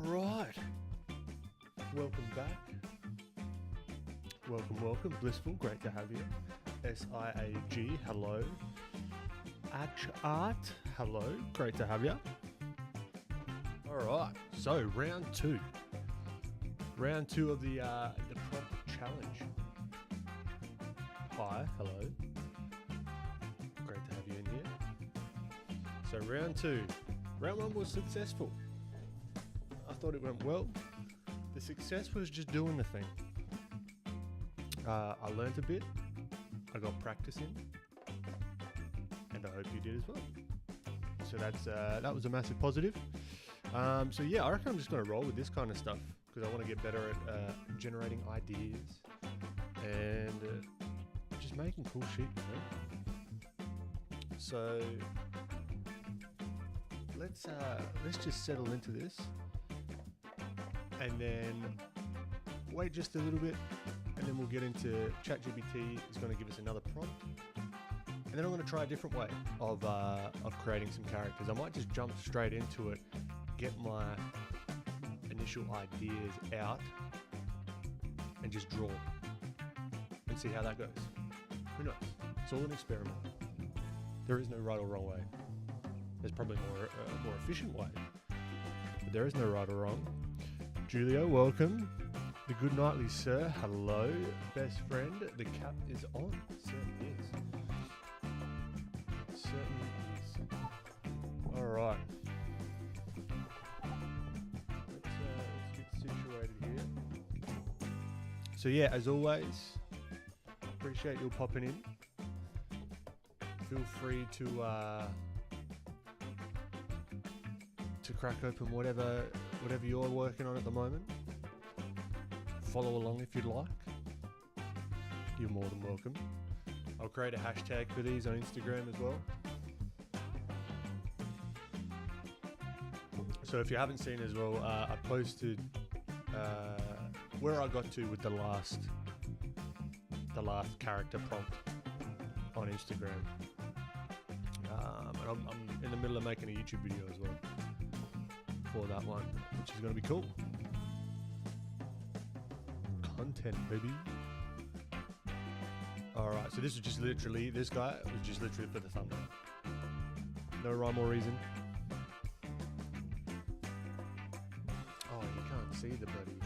Alright. Welcome back. Welcome. Blissful, great to have you. SIAG, hello. Art, hello, great to have you. Alright, so round two. Round two of the prompt challenge. Hi, hello. Great to have you in here. So round two. Round one was successful. I thought it went well. The success was just doing the thing. I learned a bit. I got practice in. And I hope you did as well. So that was a massive positive. So yeah, I reckon I'm just going to roll with this kind of stuff because I want to get better at generating ideas and just making cool shit, you know? So let's just settle into this and then wait just a little bit, and then we'll get into ChatGPT is going to give us another prompt, and then I'm going to try a different way of creating some characters. I might just jump straight into it, get my initial ideas out, and just draw and see how that goes. Who knows? It's all an experiment. There is no right or wrong way. There's probably a more efficient way, but there is no right or wrong. Julio, welcome. The good nightly sir, hello. Best friend, the cap is on. Certainly is. Certainly is. Alright. Let's get situated here. So yeah, as always, appreciate you popping in. Feel free to crack open whatever you're working on at the moment. Follow along if you'd like. You're more than welcome. I'll create a hashtag for these on Instagram as well. So if you haven't seen as well, I posted where I got to with the last character prompt on Instagram. And I'm in the middle of making a YouTube video as well for that one, which is going to be cool. Content, baby. Alright, so this was just literally, this guy was just literally for the thumbnail. No rhyme or reason. Oh, you can't see the bloody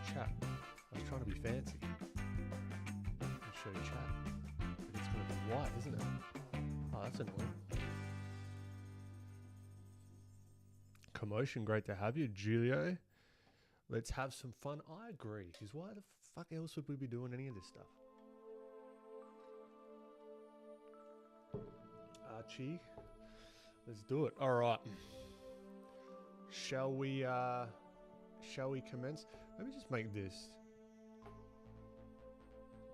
chat. I was trying to be fancy and show you chat. But it's going to be white, isn't it? Oh, that's annoying. Commotion, great to have you, Julio. Let's have some fun. I agree, because why the fuck else would we be doing any of this stuff? Archie, let's do it. All right. Shall we commence? Let me just make this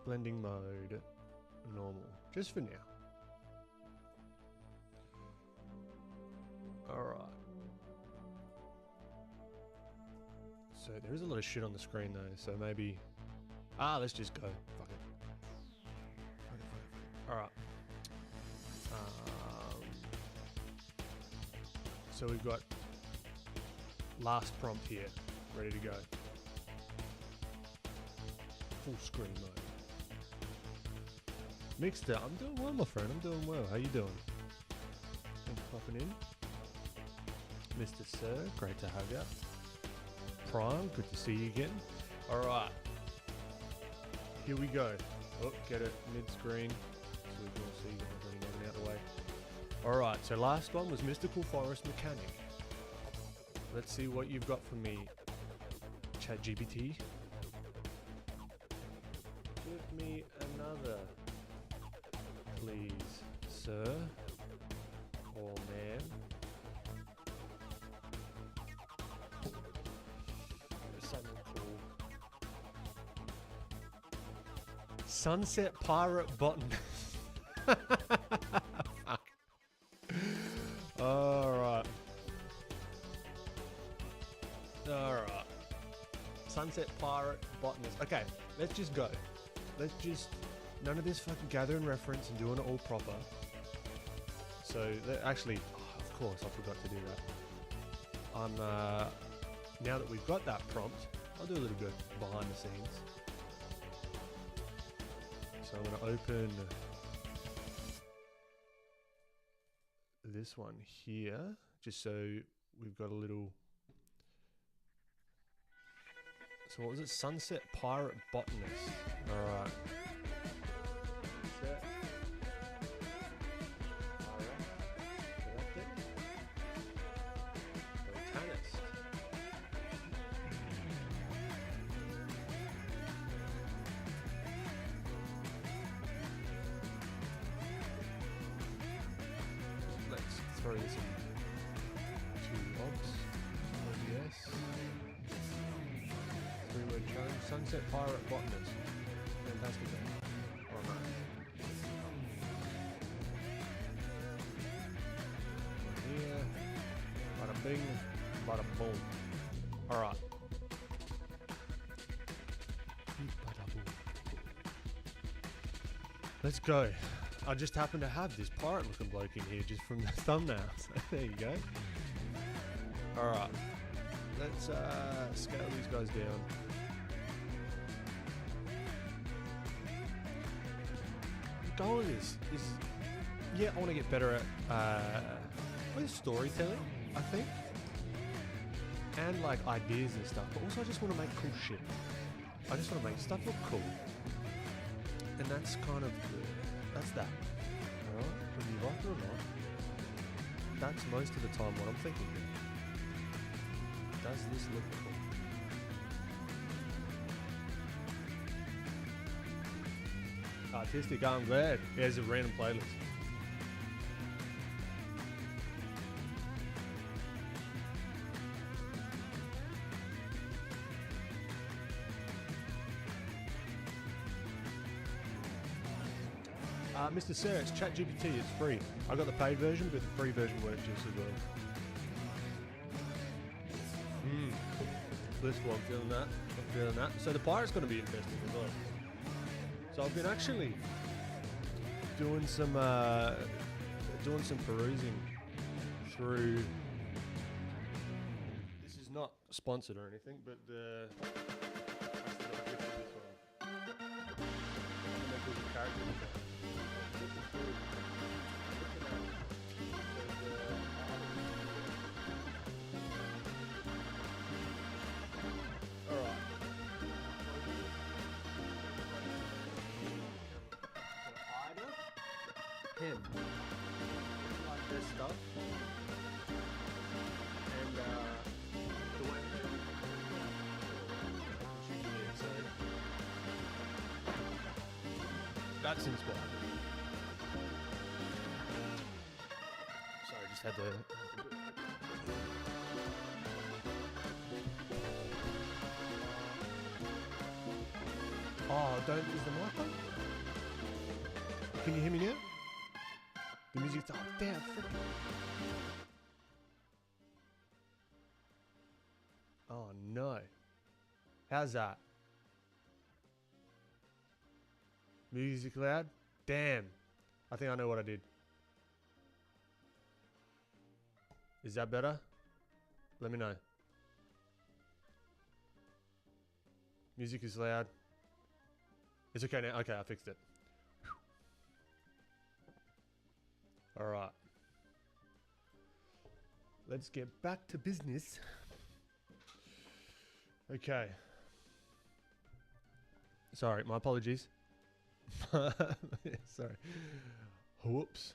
blending mode normal, just for now. All right. So there is a lot of shit on the screen though, so maybe... let's just go. Fuck it. Alright. So we've got last prompt here, ready to go. Full screen mode. Mixter, I'm doing well, my friend. I'm doing well. How you doing? Thanks for popping in. Mr. Sir, great to have you. Prime, good to see you again. Alright. Here we go. Oh, get it mid-screen so we can all see everything out of the way. Alright, so last one was Mystical Forest Mechanic. Let's see what you've got for me, ChatGPT. Give me another, please, sir or ma'am. Sunset Pirate Botanist. Fuck. Alright. Sunset Pirate Botanist. Okay, let's just go. Let's just... None of this fucking gathering reference and doing it all proper. So, actually... of course, I forgot to do that. I'm now that we've got that prompt, I'll do a little bit behind the scenes. So I'm going to open this one here, just so we've got a little. So what was it? Sunset Pirate Botanist. All right. Sunset Pirate Botanist. Let's throw this in 2 logs. Yes. 3-word challenge. Sunset Pirate Botanist. Fantastic game. Oh no. One here. Bada bing. Bada boom. Alright. Let's go. I just happen to have this pirate looking bloke in here just from the thumbnail. So there you go. Alright. Let's scale these guys down. The goal of this is, yeah, I want to get better at storytelling, I think, and like ideas and stuff. But also, I just want to make cool shit. I just want to make stuff look cool, and that's kind of that's that. Alright, whether you like it or not, that's most of the time what I'm thinking. Does this look cool? Artistic, I'm glad. Here's a random playlist. Mr. Sir, it's ChatGPT, it's free. I got the paid version, but the free version works just as well. Blissful, I'm feeling that. I'm feeling that. So the pirate's going to be interesting as well. So I've been actually doing some perusing through. This is not sponsored or anything, but the. Him like this stuff and the way so that's inspired. Sorry, just had to. Oh, don't is the mic on? Can you hear me now? The music's on. Damn, freaking. Oh no. How's that? Music loud? Damn. I think I know what I did. Is that better? Let me know. Music is loud. It's okay now. Okay, I fixed it. All right. Let's get back to business. Okay. Sorry, my apologies. Sorry. Whoops.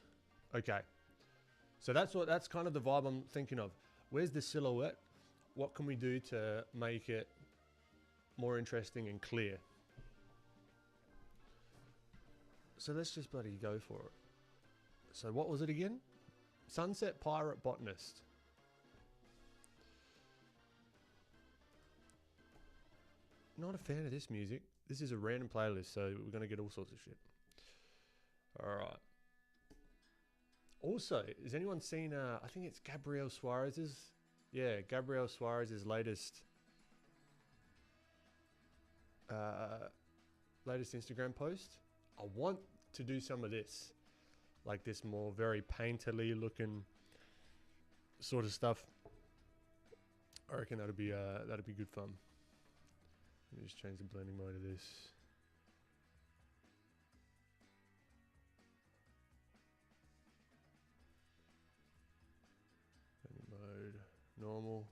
Okay. So that's kind of the vibe I'm thinking of. Where's the silhouette? What can we do to make it more interesting and clear? So let's just bloody go for it. So what was it again? Sunset Pirate Botanist. Not a fan of this music. This is a random playlist, so we're going to get all sorts of shit. Alright. Also, has anyone seen, I think it's Gabriel Suarez's? Yeah, Gabriel Suarez's latest Instagram post. I want to do some of this. Like this more very painterly looking sort of stuff. I reckon that'd be good fun. Let me just change the blending mode of this. Blending mode, normal.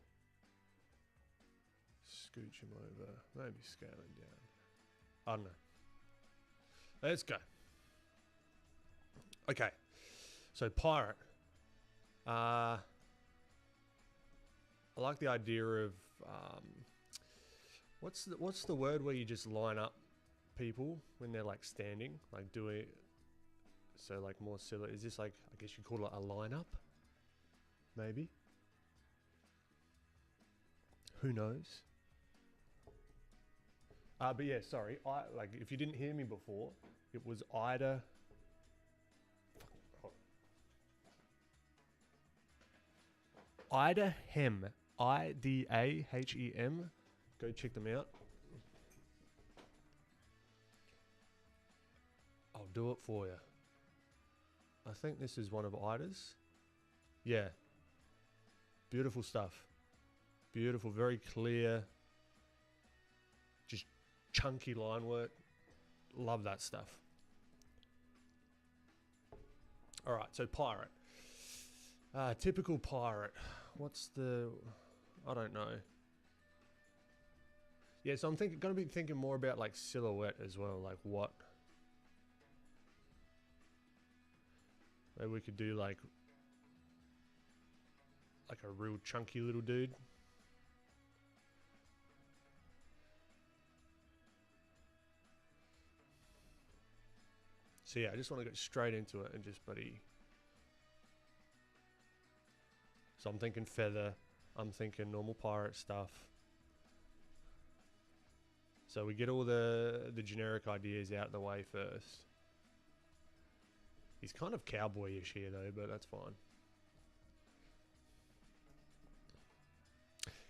Scooch him over, maybe scaling down. I don't know. Let's go. Okay, so pirate. I like the idea of what's the word where you just line up people when they're like standing, like doing so like more silly. Is this like, I guess you call it a lineup? Maybe. Who knows? But yeah, sorry. Like if you didn't hear me before, it was Ida. Idahem, Idahem. Go check them out. I'll do it for you. I think this is one of Ida's. Yeah. Beautiful stuff. Beautiful, very clear. Just chunky line work. Love that stuff. All right, so pirate. Typical pirate. What's the... I don't know. Yeah, so I'm gonna be thinking more about like silhouette as well. Like what... Maybe we could do like a real chunky little dude. So yeah, I just want to go straight into it and just buddy. So I'm thinking feather, I'm thinking normal pirate stuff. So we get all the generic ideas out of the way first. He's kind of cowboyish here though, but that's fine.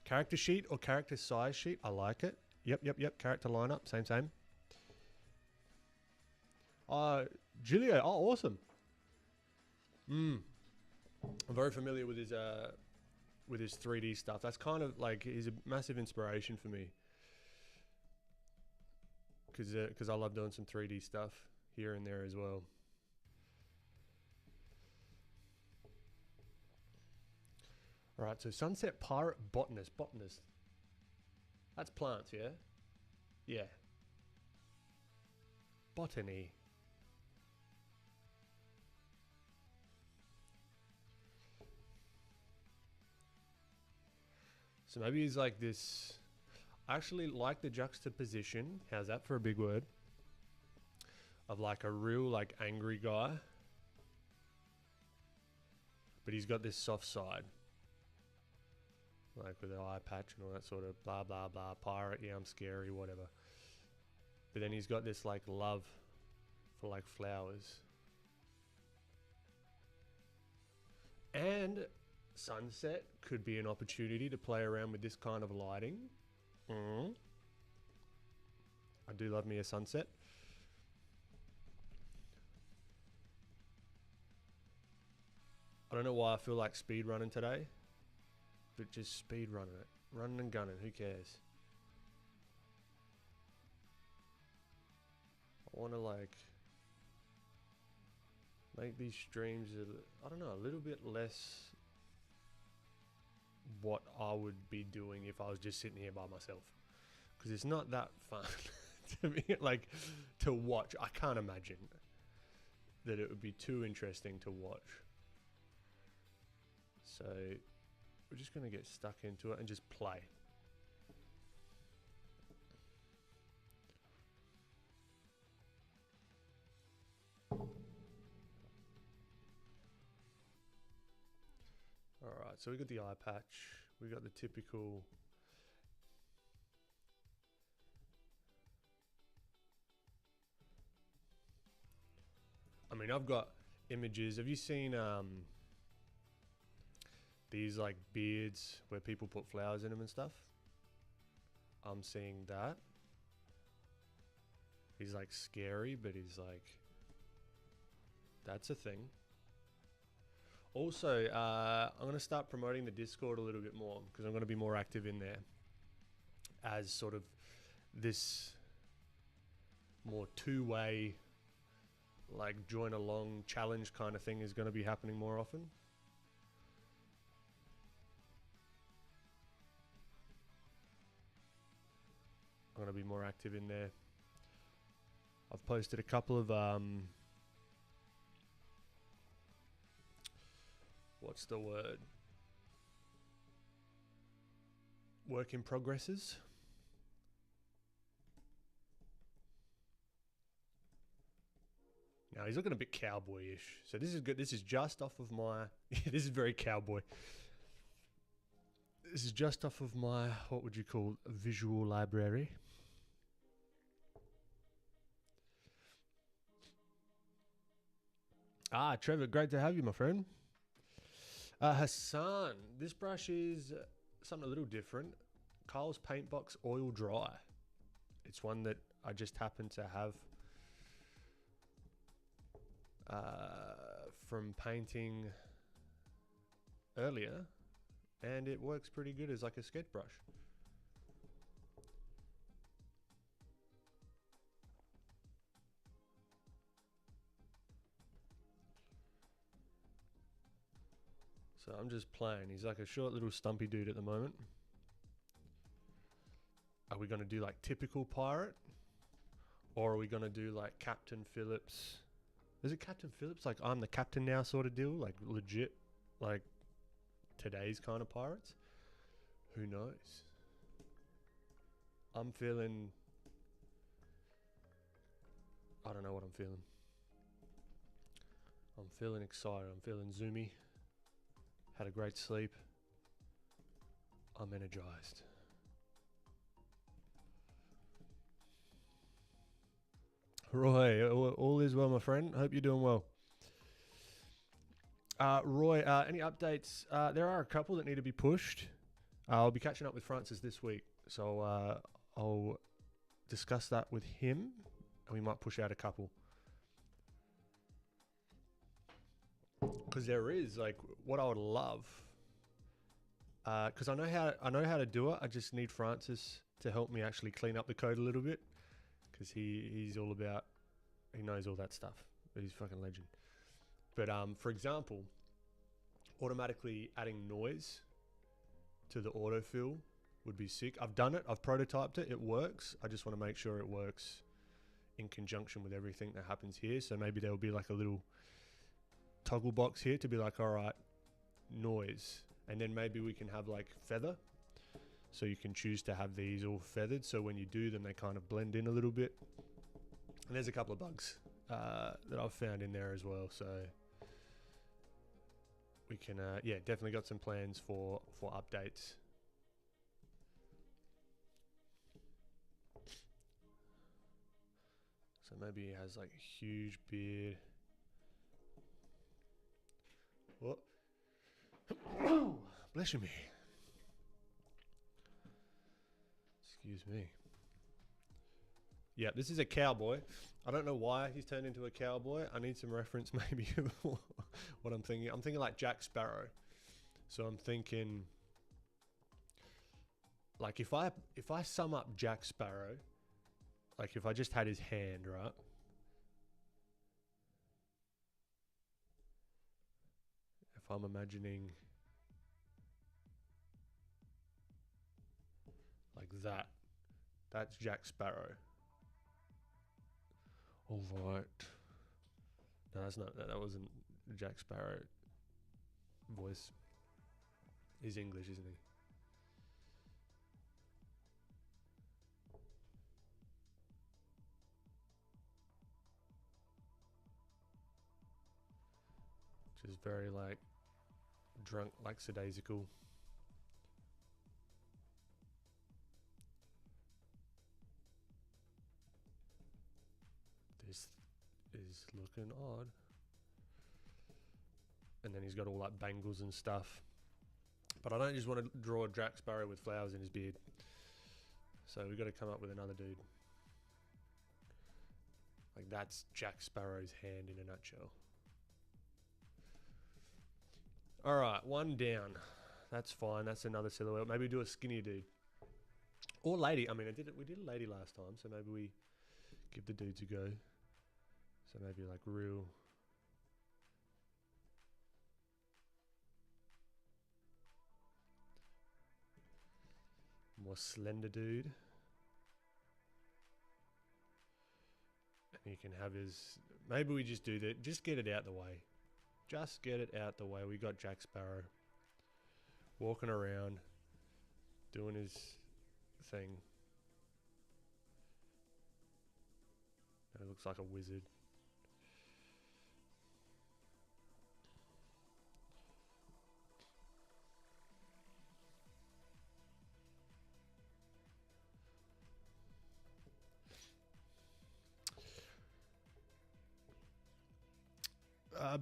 Character sheet or character size sheet, I like it. Yep, character lineup, same. Julio, oh awesome. I'm very familiar with his 3D stuff. That's kind of like, he's a massive inspiration for me. Because I love doing some 3D stuff here and there as well. All right, so sunset pirate botanist. That's plants, yeah? Yeah. Botany. So maybe he's like this. I actually like the juxtaposition. How's that for a big word? Of like a real like angry guy. But he's got this soft side. Like with the eye patch and all that sort of blah, blah, blah. Pirate, yeah, I'm scary, whatever. But then he's got this like love for like flowers. And sunset could be an opportunity to play around with this kind of lighting. I do love me a sunset. I don't know why I feel like speed running today. But just speed running it. Running and gunning, who cares? I want to like make these streams, I don't know, a little bit less what I would be doing if I was just sitting here by myself. Because it's not that fun to me, like to watch. I can't imagine that it would be too interesting to watch. So we're just going to get stuck into it and just play. Alright, so we got the eye patch. We got the typical... I mean, I've got images. Have you seen... these like beards where people put flowers in them and stuff? I'm seeing that. He's like scary, but he's like, that's a thing. Also, I'm going to start promoting the Discord a little bit more because I'm going to be more active in there as sort of this more two-way, like join along challenge kind of thing is going to be happening more often. I'm going to be more active in there. I've posted a couple of what's the word? Work in progresses. Now he's looking a bit cowboyish. So this is good. This is just off of my this is very cowboy. This is just off of my, what would you call, visual library. Ah, Trevor, great to have you, my friend. Hassan, this brush is something a little different. Carl's Paintbox Oil Dry. It's one that I just happen to have from painting earlier, and it works pretty good as like a sketch brush. So I'm just playing. He's like a short little stumpy dude at the moment. Are we going to do like typical pirate? Or are we going to do like Captain Phillips? Is it Captain Phillips? Like I'm the captain now sort of deal? Like legit, like today's kind of pirates? Who knows? I'm feeling... I don't know what I'm feeling. I'm feeling excited. I'm feeling zoomy. Had a great sleep. I'm energized. Roy, all is well, my friend. Hope you're doing well. Roy, any updates? There are a couple that need to be pushed. I'll be catching up with Francis this week, so I'll discuss that with him, and we might push out a couple. Because there is like what I would love. Because I know how to do it. I just need Francis to help me actually clean up the code a little bit. Because he's all about, he knows all that stuff. He's a fucking legend. But for example, automatically adding noise to the autofill would be sick. I've done it. I've prototyped it. It works. I just want to make sure it works in conjunction with everything that happens here. So maybe there will be like a little toggle box here to be like, all right, noise. And then maybe we can have like feather. So you can choose to have these all feathered. So when you do them, they kind of blend in a little bit. And there's a couple of bugs that I've found in there as well. So we can, yeah, definitely got some plans for updates. So maybe he has like a huge beard. What? Bless you me. Excuse me. Yeah, this is a cowboy. I don't know why he's turned into a cowboy. I need some reference maybe what I'm thinking. I'm thinking like Jack Sparrow. So I'm thinking like if I sum up Jack Sparrow, like if I just had his hand, right? If I'm imagining like that, that's Jack Sparrow. All right. No, that's not. That wasn't Jack Sparrow voice. He's English, isn't he? Which is very like drunk, like Sedasical. This is looking odd. And then he's got all like bangles and stuff. But I don't just want to draw a Jack Sparrow with flowers in his beard. So we've got to come up with another dude. Like that's Jack Sparrow's hand in a nutshell. All right, one down. That's fine. That's another silhouette. Maybe do a skinny dude or lady. I mean, we did a lady last time, so maybe we give the dudes a go. So maybe like real. More slender dude. And he can have his. Maybe we just do that. Just get it out the way. Just get it out the way. We got Jack Sparrow walking around, doing his thing. And it looks like a wizard.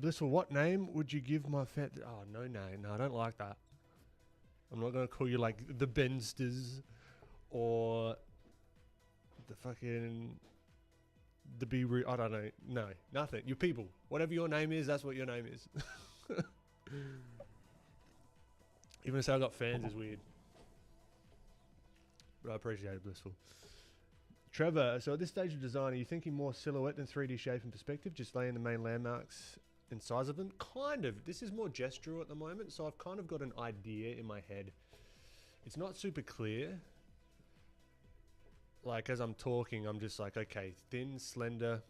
Blissful, what name would you give my pet? Oh, no name. No, I don't like that. I'm not going to call you like the Bensters or the fucking the Be Real. I don't know. No, nothing. You people. Whatever your name is, that's what your name is. Even to say I got fans is weird. But I appreciate it, Blissful. Trevor, so at this stage of design, are you thinking more silhouette than 3D shape and perspective? Just laying the main landmarks and size of them? Kind of. This is more gestural at the moment, so I've kind of got an idea in my head. It's not super clear. Like, as I'm talking, I'm just like, okay, thin, slender.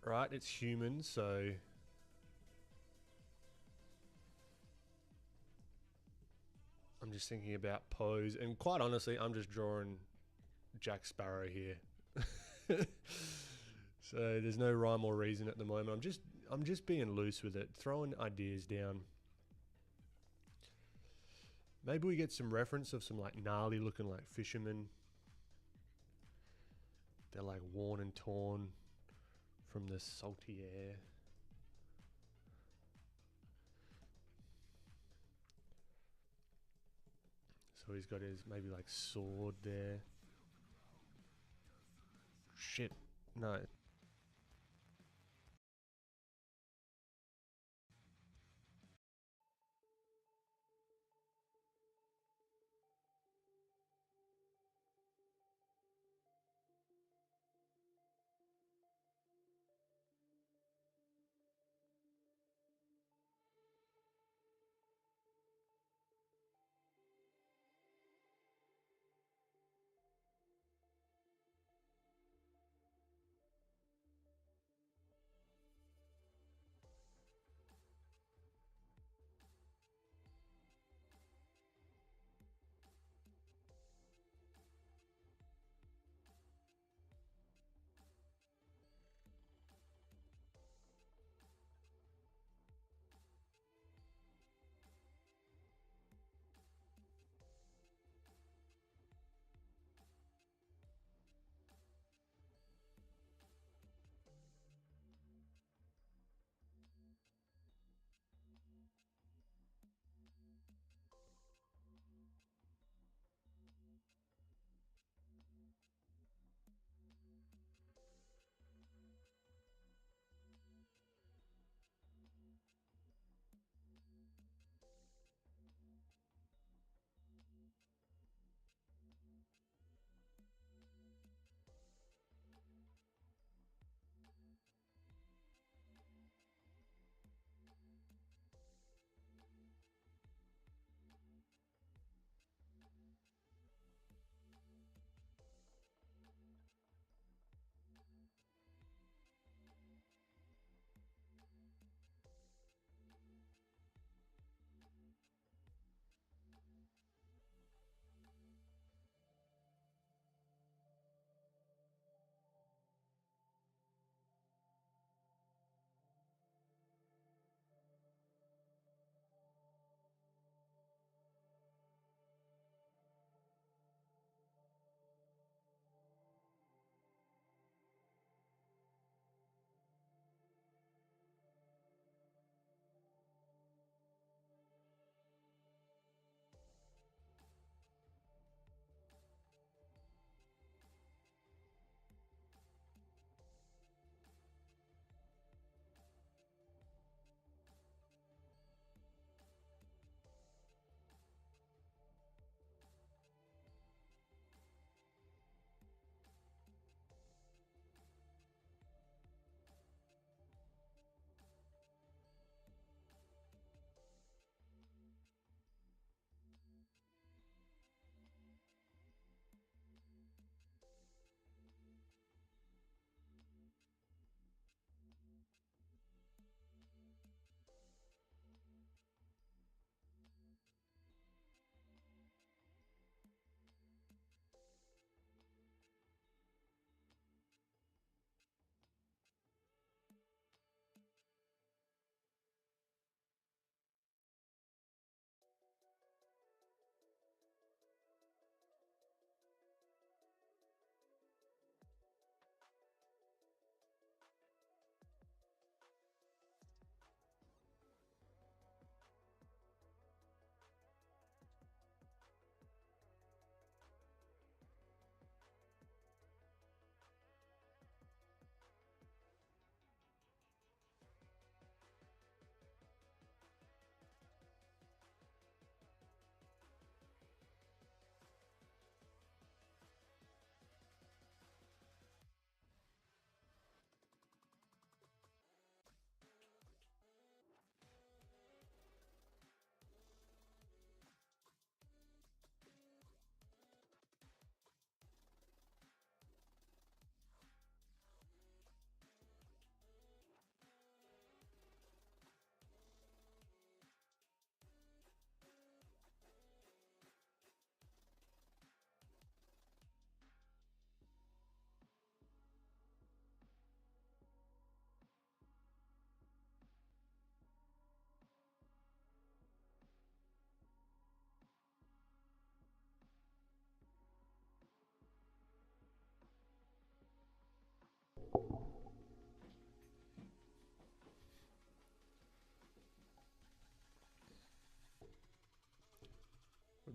Right, it's human, so... I'm just thinking about pose, and quite honestly, I'm just drawing Jack Sparrow here. So there's no rhyme or reason at the moment. I'm just being loose with it, throwing ideas down. Maybe we get some reference of some like gnarly looking like fishermen. They're like worn and torn from the salty air. So he's got his maybe like sword there. Shit, no.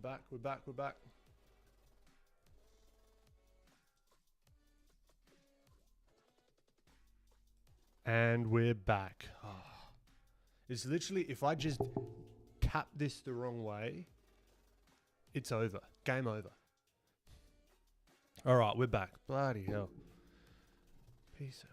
back, we're back, we're back. And we're back. Oh. It's literally, if I just tap this the wrong way, it's over. Game over. All right, we're back. Bloody hell. Piece of...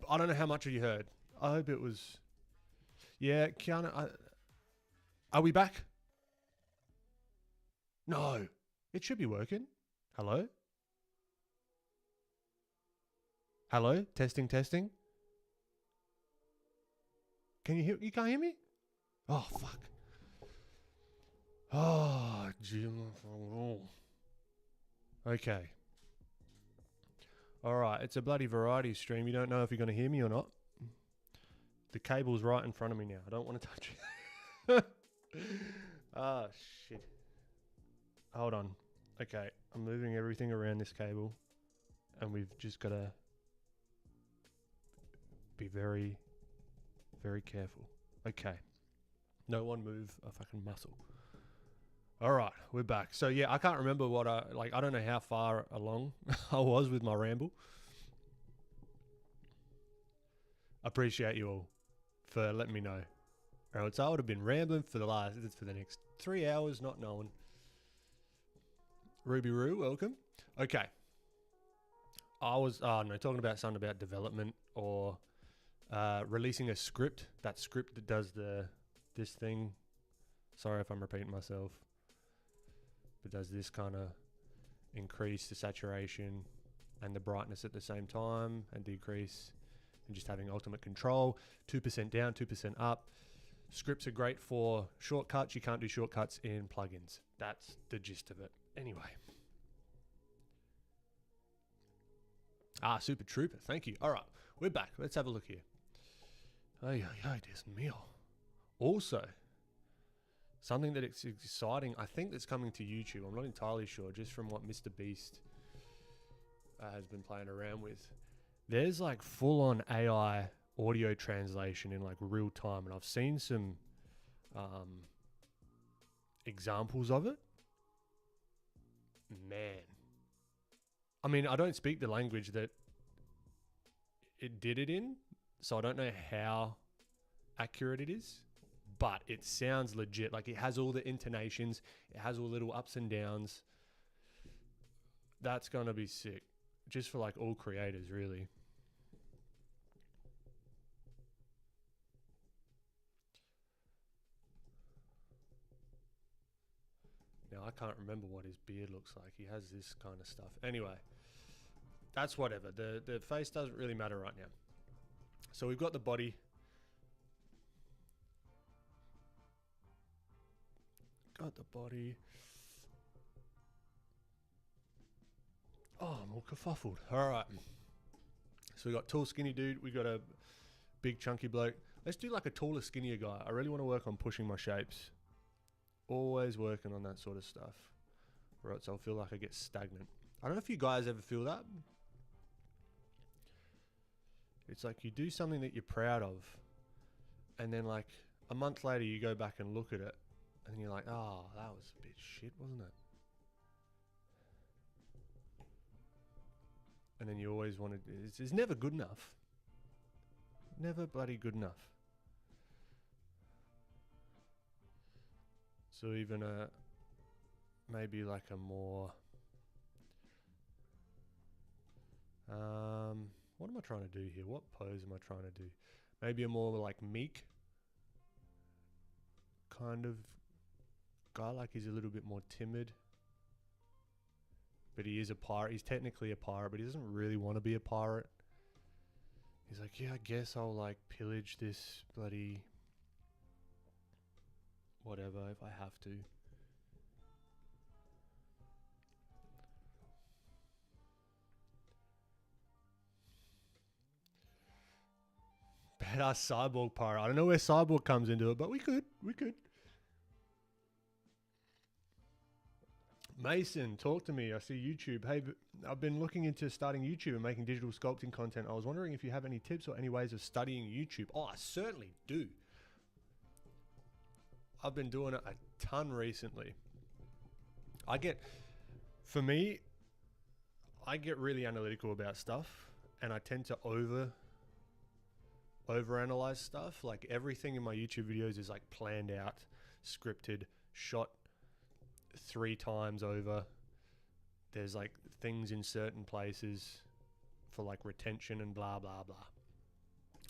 I don't know how much of you heard. I hope it was... Yeah, Kiana, are we back? No. It should be working. Hello? Hello? Testing, testing. Can you hear? You can't hear me? Oh, fuck. Oh, Jim. Okay. All right. It's a bloody variety stream. You don't know if you're going to hear me or not. The cable's right in front of me now. I don't want to touch it. Ah, shit. Hold on. Okay. I'm moving everything around this cable. And we've just got to be very, very careful. Okay. No one move a fucking muscle. All right, we're back. So yeah, I can't remember what I don't know how far along I was with my ramble. Appreciate you all for letting me know. Or else I would have been rambling for the next 3 hours, not knowing. Ruby Roo, welcome. Okay. I was talking about something about development or releasing a script. That script that does this thing. Sorry if I'm repeating myself. But does this kind of increase the saturation and the brightness at the same time and decrease and just having ultimate control. 2% down, 2% up. Scripts are great for shortcuts. You can't do shortcuts in plugins. That's the gist of it. Anyway. Super Trooper. Thank you. All right, we're back. Let's have a look here. Ay, Dios mío. Also, something that is exciting, I think that's coming to YouTube. I'm not entirely sure, just from what Mr. Beast has been playing around with. There's like full-on AI audio translation in like real time, and I've seen some examples of it. Man. I mean, I don't speak the language that it did it in, so I don't know how accurate it is. But it sounds legit. Like it has all the intonations. It has all the little ups and downs. That's going to be sick. Just for like all creators, really. Now, I can't remember what his beard looks like. He has this kind of stuff. Anyway, that's whatever. The face doesn't really matter right now. So we've got the body. Got the body. Oh, I'm all kerfuffled. All right. So we got tall, skinny dude. We got a big, chunky bloke. Let's do like a taller, skinnier guy. I really want to work on pushing my shapes. Always working on that sort of stuff. Or else I'll feel like I get stagnant. I don't know if you guys ever feel that. It's like you do something that you're proud of. And then like a month later you go back and look at it. And you're like, oh, that was a bit shit, wasn't it? And then you always want to... It's never good enough. Never bloody good enough. So even maybe like a more... what am I trying to do here? What pose am I trying to do? Maybe a more like meek kind of guy, like he's a little bit more timid, but he is a pirate. He's technically a pirate, but he doesn't really want to be a pirate. He's like, yeah, I guess I'll like pillage this bloody whatever if I have to. Badass cyborg pirate. I don't know where cyborg comes into it, but we could. Mason, talk to me. I see YouTube. Hey, I've been looking into starting YouTube and making digital sculpting content. I was wondering if you have any tips or any ways of studying YouTube. Oh, I certainly do. I've been doing it a ton recently. I get really analytical about stuff, and I tend to overanalyze stuff. Like everything in my YouTube videos is like planned out, scripted, shot 3 times over. There's like things in certain places for like retention and blah blah blah.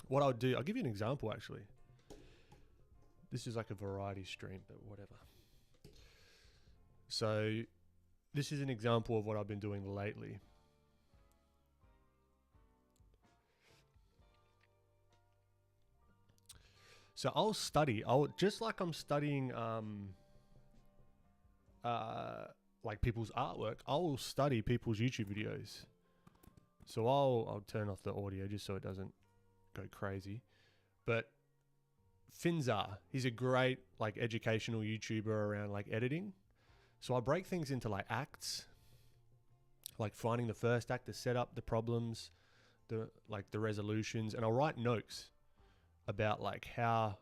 What I'll do, I'll give you an example actually. This is like a variety stream, but whatever. So this is an example of what I've been doing lately. So I'll just like I'm studying like people's artwork, I'll study people's YouTube videos. So I'll turn off the audio just so it doesn't go crazy. But Finzar, he's a great like educational YouTuber around like editing. So I break things into like acts, like finding the first act, the setup, the problems, the resolutions, and I'll write notes about like how,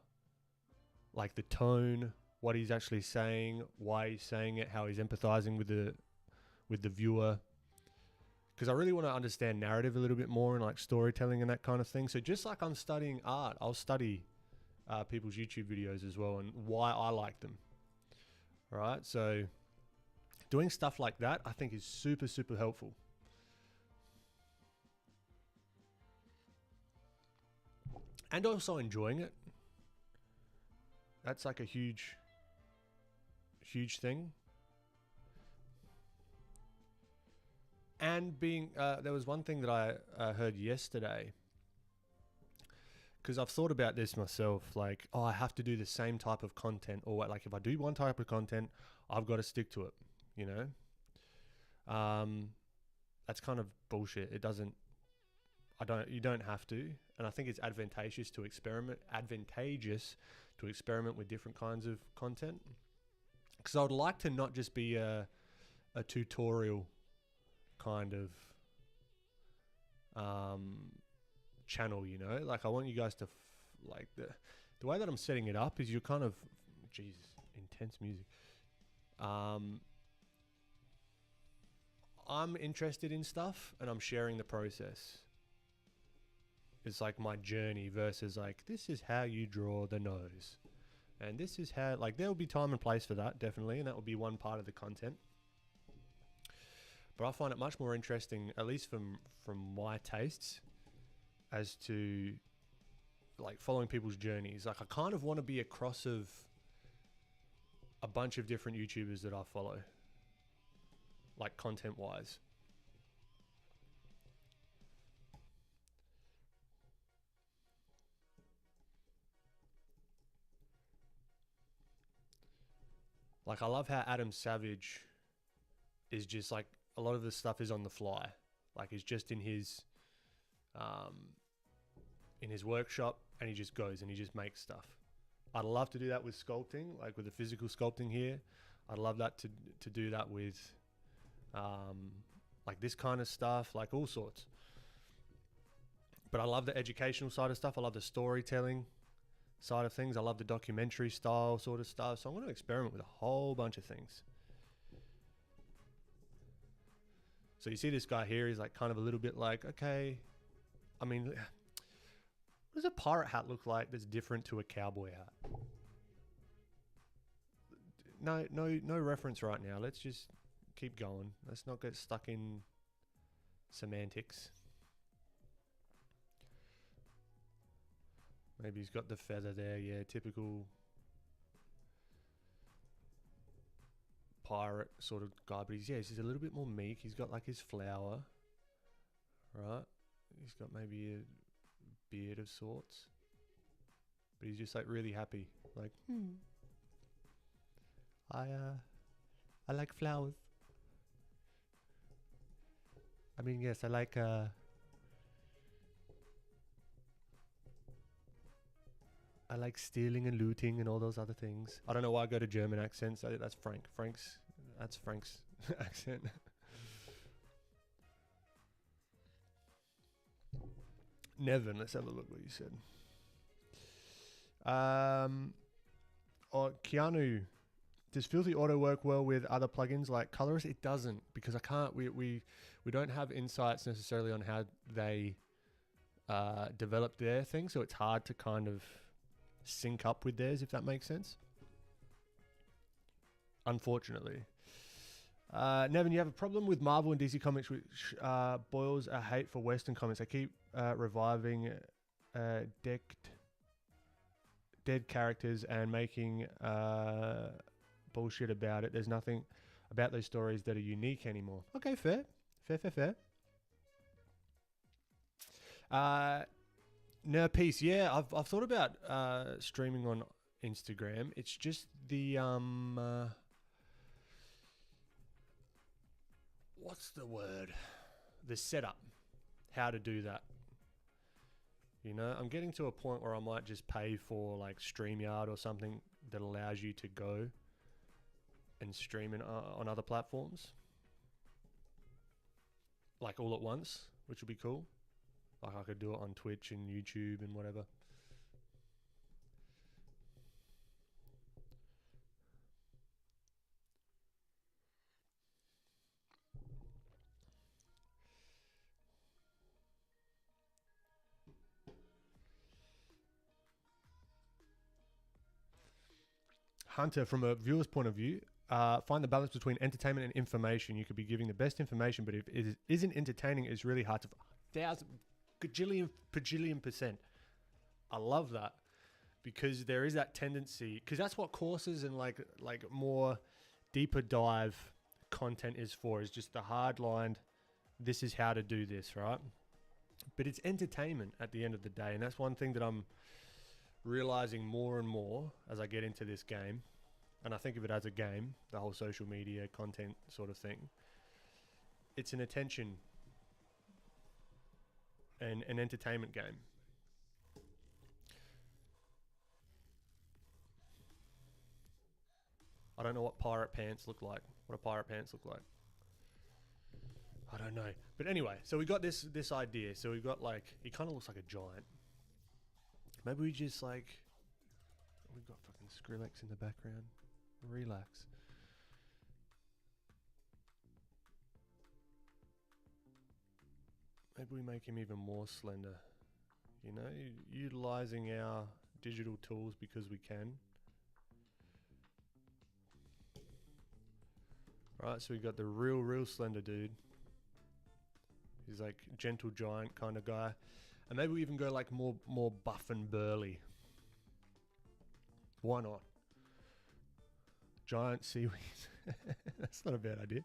like the tone, what he's actually saying, why he's saying it, how he's empathizing with the viewer. Because I really want to understand narrative a little bit more and like storytelling and that kind of thing. So just like I'm studying art, I'll study people's YouTube videos as well and why I like them. All right, so doing stuff like that I think is super, super helpful. And also enjoying it. That's like a huge thing. And being, there was one thing that I heard yesterday, because I've thought about this myself, like, oh, I have to do the same type of content, or like if I do one type of content, I've got to stick to it, you know? That's kind of bullshit. You don't have to. And I think it's advantageous to experiment with different kinds of content. Because I would like to not just be a tutorial kind of channel, you know? Like I want you guys to, like the way that I'm setting it up is you're kind of, Jesus, intense music. I'm interested in stuff and I'm sharing the process. It's like my journey versus like, this is how you draw the nose. And this is how, like, there will be time and place for that, definitely. And that will be one part of the content. But I find it much more interesting, at least from my tastes, as to like following people's journeys. Like I kind of want to be a cross of a bunch of different YouTubers that I follow, like content wise. Like I love how Adam Savage is just like, a lot of the stuff is on the fly. Like he's just in his workshop and he just goes and he just makes stuff. I'd love to do that with sculpting, like with the physical sculpting here. I'd love that to do that with like this kind of stuff, like all sorts. But I love the educational side of stuff. I love the storytelling side of things. I love the documentary style sort of stuff. So I'm going to experiment with a whole bunch of things. So you see this guy here, he's like kind of a little bit like, okay, I mean, what does a pirate hat look like that's different to a cowboy hat? No reference right now. Let's just keep going. Let's not get stuck in semantics. Maybe he's got the feather there. Yeah, typical pirate sort of guy. But he's a little bit more meek. He's got like his flower, right? He's got maybe a beard of sorts. But he's just like really happy. Like, I like flowers. I mean, yes, I like stealing and looting and all those other things. I don't know why I go to German accents. That's Frank. That's Frank's accent. Nevin, let's have a look what you said. Keanu, does Filthy Auto work well with other plugins like Colorist? It doesn't, because I can't. We don't have insights necessarily on how they develop their thing, so it's hard to kind of sync up with theirs, if that makes sense. Unfortunately. Nevin, you have a problem with Marvel and DC Comics, which boils a hate for Western comics. I keep reviving dead characters and making bullshit about it. There's nothing about those stories that are unique anymore. Okay, fair. Peace. Yeah, I've thought about streaming on Instagram. It's just the what's the word? The setup. How to do that. You know, I'm getting to a point where I might just pay for like StreamYard or something that allows you to go and stream on other platforms, like all at once, which would be cool. Like I could do it on Twitch and YouTube and whatever. Hunter, from a viewer's point of view, find the balance between entertainment and information. You could be giving the best information, but if it isn't entertaining, it's really hard to... Gajillion percent. I love that, because there is that tendency, because that's what courses and like more deeper dive content is for, is just the hard lined, this is how to do this, right? But it's entertainment at the end of the day, and that's one thing that I'm realizing more and more as I get into this game, and I think of it as a game, the whole social media content sort of thing. It's an attention and an entertainment game. I don't know what pirate pants look like. What do pirate pants look like? I don't know. But anyway, so we got this idea. So we've got like, he kind of looks like a giant. Maybe we just like, we've got fucking Skrillex in the background. Relax. Maybe we make him even more slender. You know, utilizing our digital tools because we can. Right, so we got the real slender dude. He's like gentle giant kind of guy. And maybe we even go like more buff and burly. Why not? Giant seaweeds. That's not a bad idea.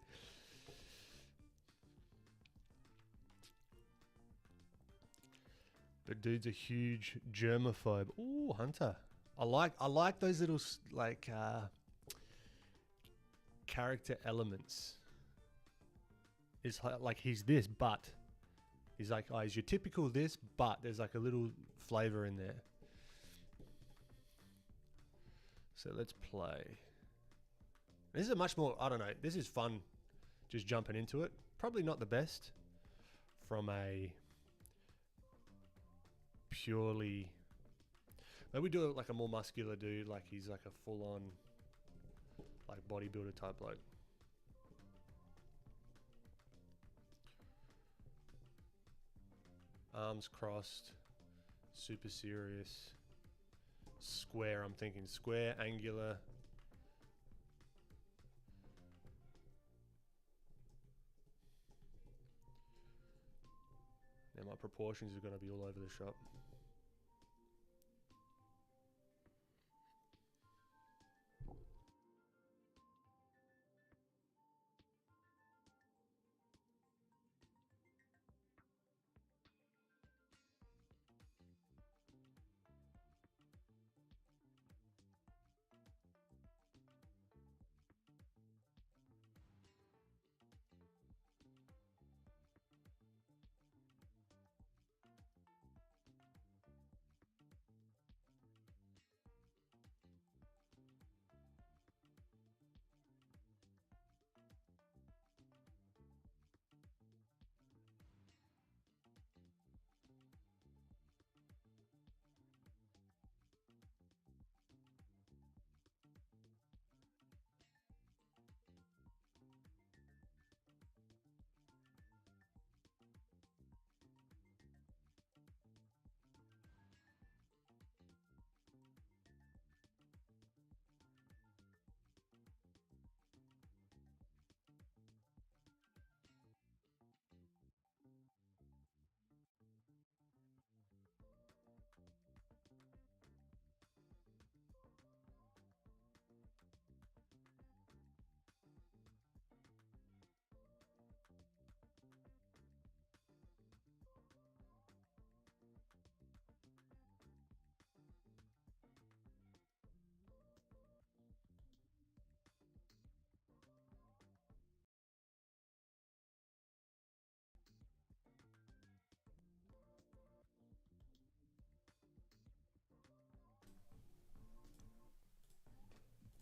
But dude's a huge germaphobe. Ooh, Hunter. I like those little like character elements. It's like he's this, but he's like, oh, he's your typical this, but there's like a little flavor in there. So let's play. This is a much more, I don't know, this is fun just jumping into it. Probably not the best from a purely, maybe we do it like a more muscular dude, like he's like a full-on like bodybuilder type bloke. Arms crossed, super serious, square. I'm thinking square, angular. Now my proportions are going to be all over the shop.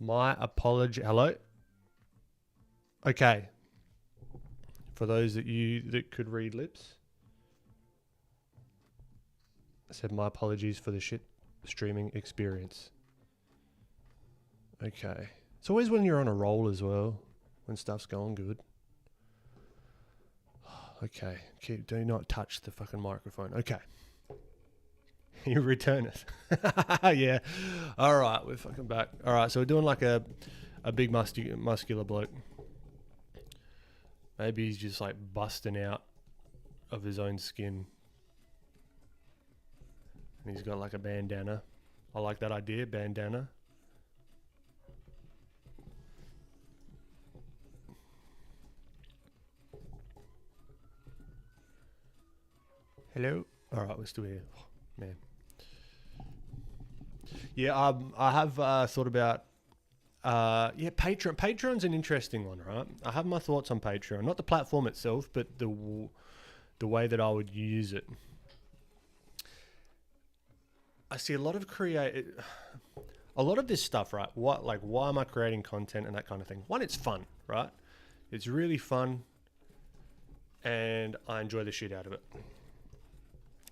My apology. Hello? Okay. For those that could read lips, I said my apologies for the shit streaming experience. Okay. It's always when you're on a roll as well, when stuff's going good. Okay. Do not touch the fucking microphone. Okay. You return it. Yeah. All right. We're fucking back. All right. So we're doing like a big muscular bloke. Maybe he's just like busting out of his own skin. And he's got like a bandana. I like that idea, bandana. Hello? All right, we're still here. Oh, man. Yeah, I have thought about, Patreon. Patreon's an interesting one, right? I have my thoughts on Patreon. Not the platform itself, but the way that I would use it. I see a lot of a lot of this stuff, right? Why am I creating content and that kind of thing? One, it's fun, right? It's really fun, and I enjoy the shit out of it.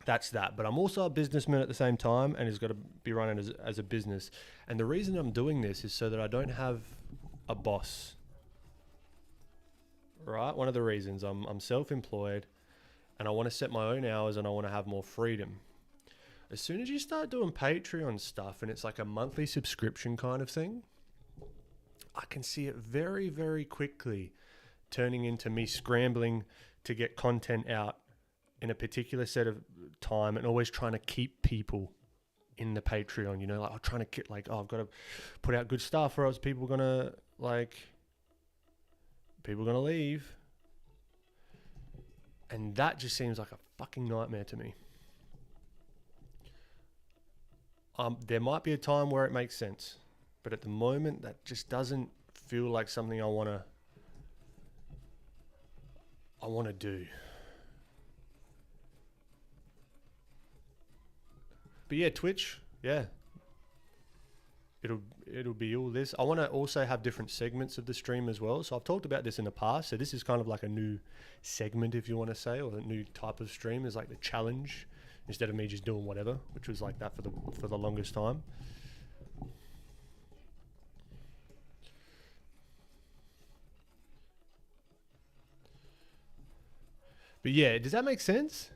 That's that. But I'm also a businessman at the same time, and it's got to be running as a business. And the reason I'm doing this is so that I don't have a boss, right? One of the reasons I'm self-employed, and I want to set my own hours, and I want to have more freedom. As soon as you start doing Patreon stuff and it's like a monthly subscription kind of thing, I can see it very, very quickly turning into me scrambling to get content out in a particular set of time and always trying to keep people in the Patreon, you know, like I'm trying to get like, I've got to put out good stuff or else people are going to leave. And that just seems like a fucking nightmare to me. There might be a time where it makes sense, but at the moment that just doesn't feel like something I want to do. But yeah, Twitch, yeah. It'll be all this. I want to also have different segments of the stream as well. So I've talked about this in the past. So this is kind of like a new segment, if you want to say, or a new type of stream is like the challenge instead of me just doing whatever, which was like that for the longest time. But yeah, does that make sense?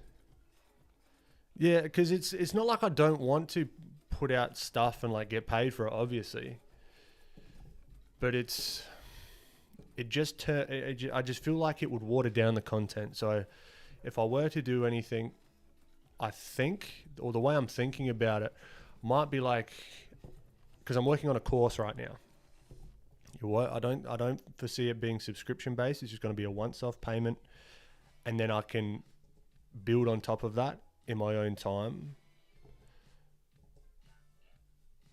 Yeah, because it's not like I don't want to put out stuff and like get paid for it, obviously. But I just feel like it would water down the content. So if I were to do anything, I think, or the way I'm thinking about it, might be like, because I'm working on a course right now. I don't foresee it being subscription based. It's just going to be a once-off payment, and then I can build on top of that in my own time,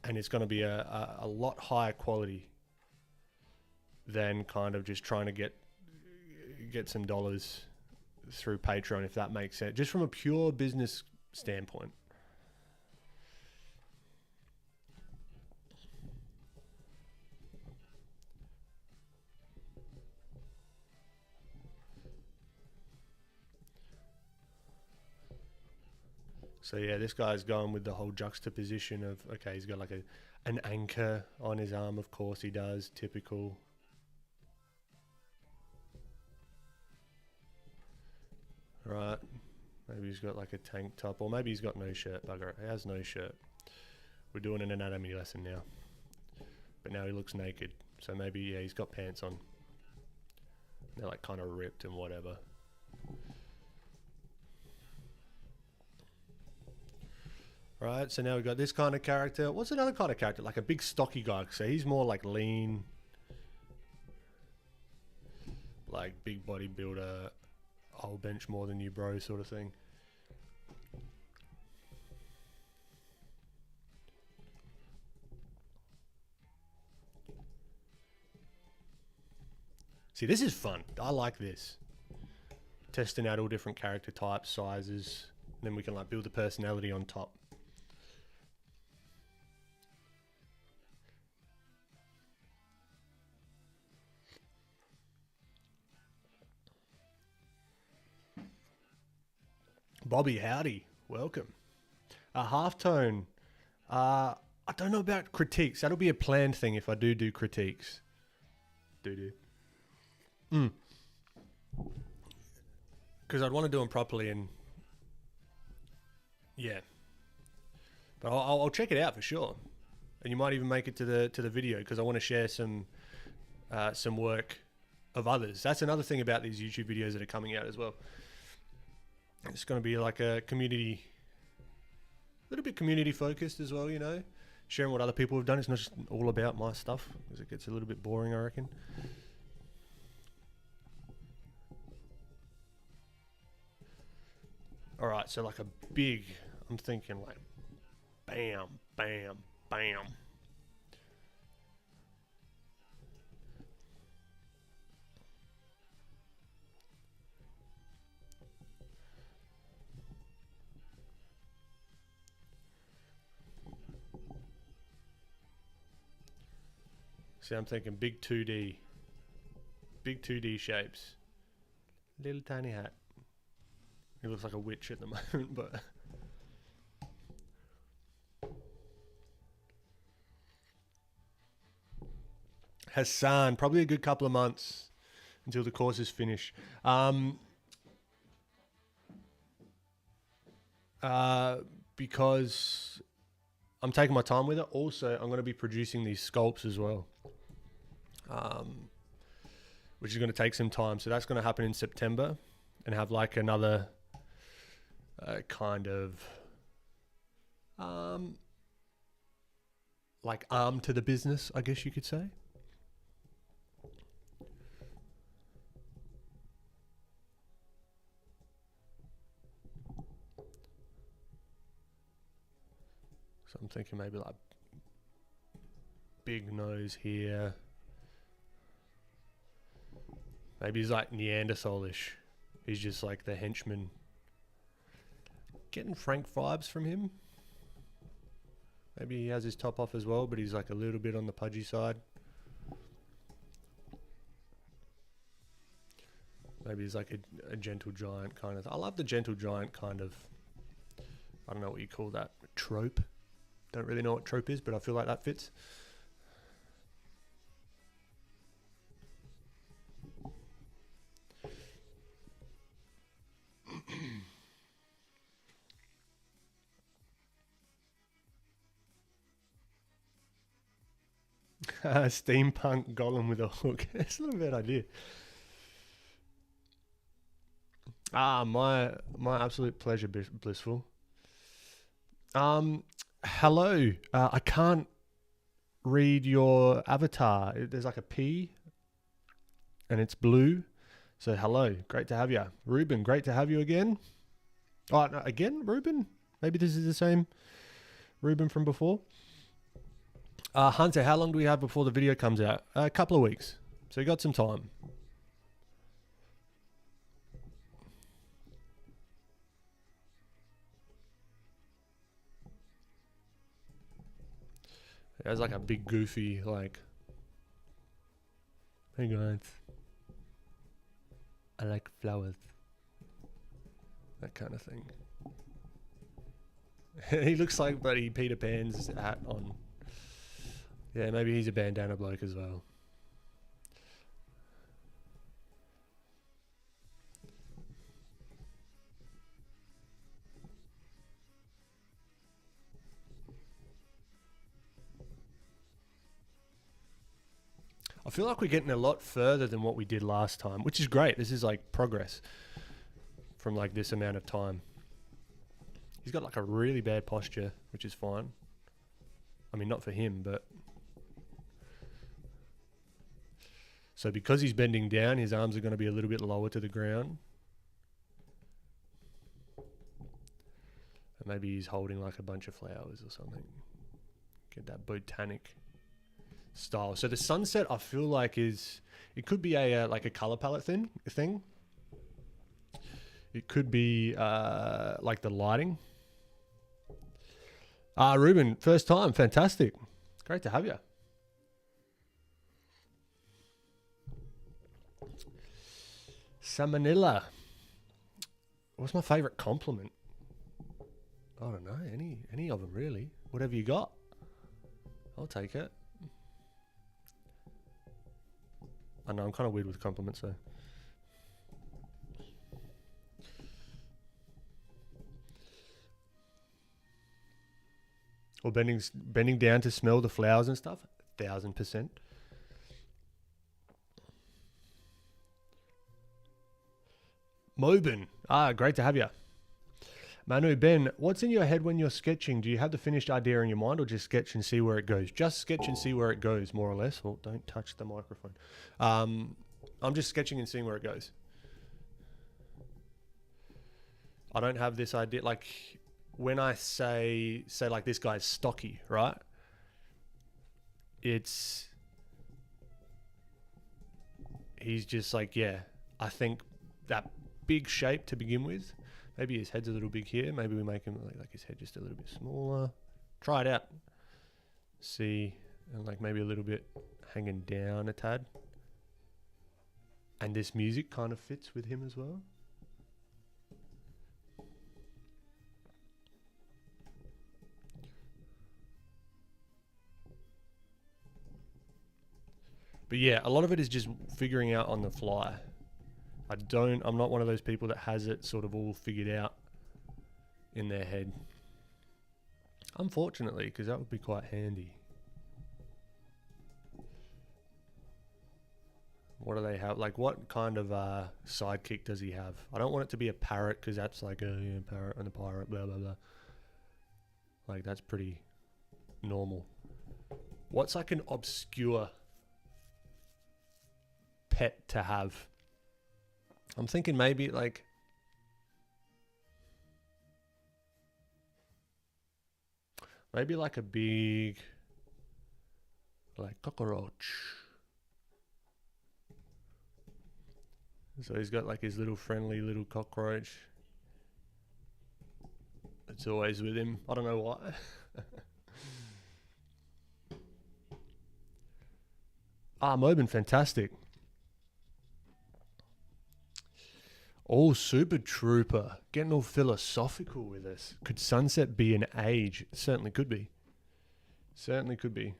and it's going to be a lot higher quality than kind of just trying to get some dollars through Patreon, if that makes sense, just from a pure business standpoint. So yeah, this guy's going with the whole juxtaposition of, okay, he's got like an anchor on his arm, of course he does, typical. Right, maybe he's got like a tank top, or maybe he's got no shirt, bugger it, he has no shirt. We're doing an anatomy lesson now. But now he looks naked, so maybe, yeah, he's got pants on. They're like kind of ripped and whatever. Right, so now we've got this kind of character. What's another kind of character? Like a big stocky guy. So he's more like lean. Like big bodybuilder. I'll bench more than you, bro, sort of thing. See, this is fun. I like this. Testing out all different character types, sizes. Then we can like build the personality on top. Bobby, howdy. Welcome. Halftone. I don't know about critiques. That'll be a planned thing if I do critiques. Because I'd want to do them properly and... Yeah. But I'll check it out for sure. And you might even make it to the video because I want to share some work of others. That's another thing about these YouTube videos that are coming out as well. It's going to be like a community, a little bit community focused as well, you know, sharing what other people have done. It's not just all about my stuff because it gets a little bit boring, I reckon. All right, so like a big, I'm thinking like bam, bam, bam. See, I'm thinking big 2D shapes. Little tiny hat. He looks like a witch at the moment, but... Hassan, probably a good couple of months until the course is finished. Because I'm taking my time with it. Also, I'm going to be producing these sculpts as well. Which is going to take some time. So that's going to happen in September and have like another kind of like arm to the business, I guess you could say. So I'm thinking maybe like big nose here. Maybe he's like Neanderthalish. He's just like the henchman. Getting Frank vibes from him. Maybe he has his top off as well, but he's like a little bit on the pudgy side. Maybe he's like a gentle giant kind of. I love the gentle giant kind of. I don't know what you call that. Trope. Don't really know what trope is, but I feel like that fits. Steampunk golem with a hook. It's not a bad idea. My absolute pleasure, Blissful. Hello. I can't read your avatar. There's like a P and it's blue. So hello. Great to have you. Ruben, great to have you again. Oh, no, again, Ruben? Maybe this is the same Ruben from before. Hunter, how long do we have before the video comes out? A couple of weeks. So you got some time. It has like a big goofy, like, hey guys, I like flowers. That kind of thing. He looks like buddy Peter Pan's hat on. Yeah, maybe he's a bandana bloke as well. I feel like we're getting a lot further than what we did last time, which is great. This is like progress from like this amount of time. He's got like a really bad posture, which is fine. I mean, not for him, but... So because he's bending down, his arms are going to be a little bit lower to the ground. And maybe he's holding like a bunch of flowers or something. Get that botanic style. So the sunset, I feel like it could be a like a color palette thing. It could be like the lighting. Ruben, first time, fantastic. Great to have you. Salmonella. What's my favorite compliment? I don't know, any of them really. Whatever you got, I'll take it. I know I'm kind of weird with compliments, so. Or bending down to smell the flowers and stuff. 1000%. Mobin. Great to have you. Manu, Ben, what's in your head when you're sketching? Do you have the finished idea in your mind or just sketch and see where it goes? Just sketch and see where it goes, more or less. Oh, don't touch the microphone. I'm just sketching and seeing where it goes. I don't have this idea. Like, when I say like this guy's stocky, right? He's just like, yeah, I think that big shape to begin with. Maybe his head's a little big here. Maybe we make him like his head just a little bit smaller. Try it out. See, and like maybe a little bit hanging down a tad. And this music kind of fits with him as well. But yeah, a lot of it is just figuring out on the fly. I'm not one of those people that has it sort of all figured out in their head. Unfortunately, because that would be quite handy. What do they have? Like, what kind of sidekick does he have? I don't want it to be a parrot, because that's like a parrot and a pirate, blah, blah, blah. Like, that's pretty normal. What's like an obscure pet to have? I'm thinking maybe like a big like cockroach. So he's got like his little friendly little cockroach. It's always with him. I don't know why. Mobin, fantastic. Oh, Super Trooper, getting all philosophical with us. Could sunset be an age? It certainly could be. Certainly could be.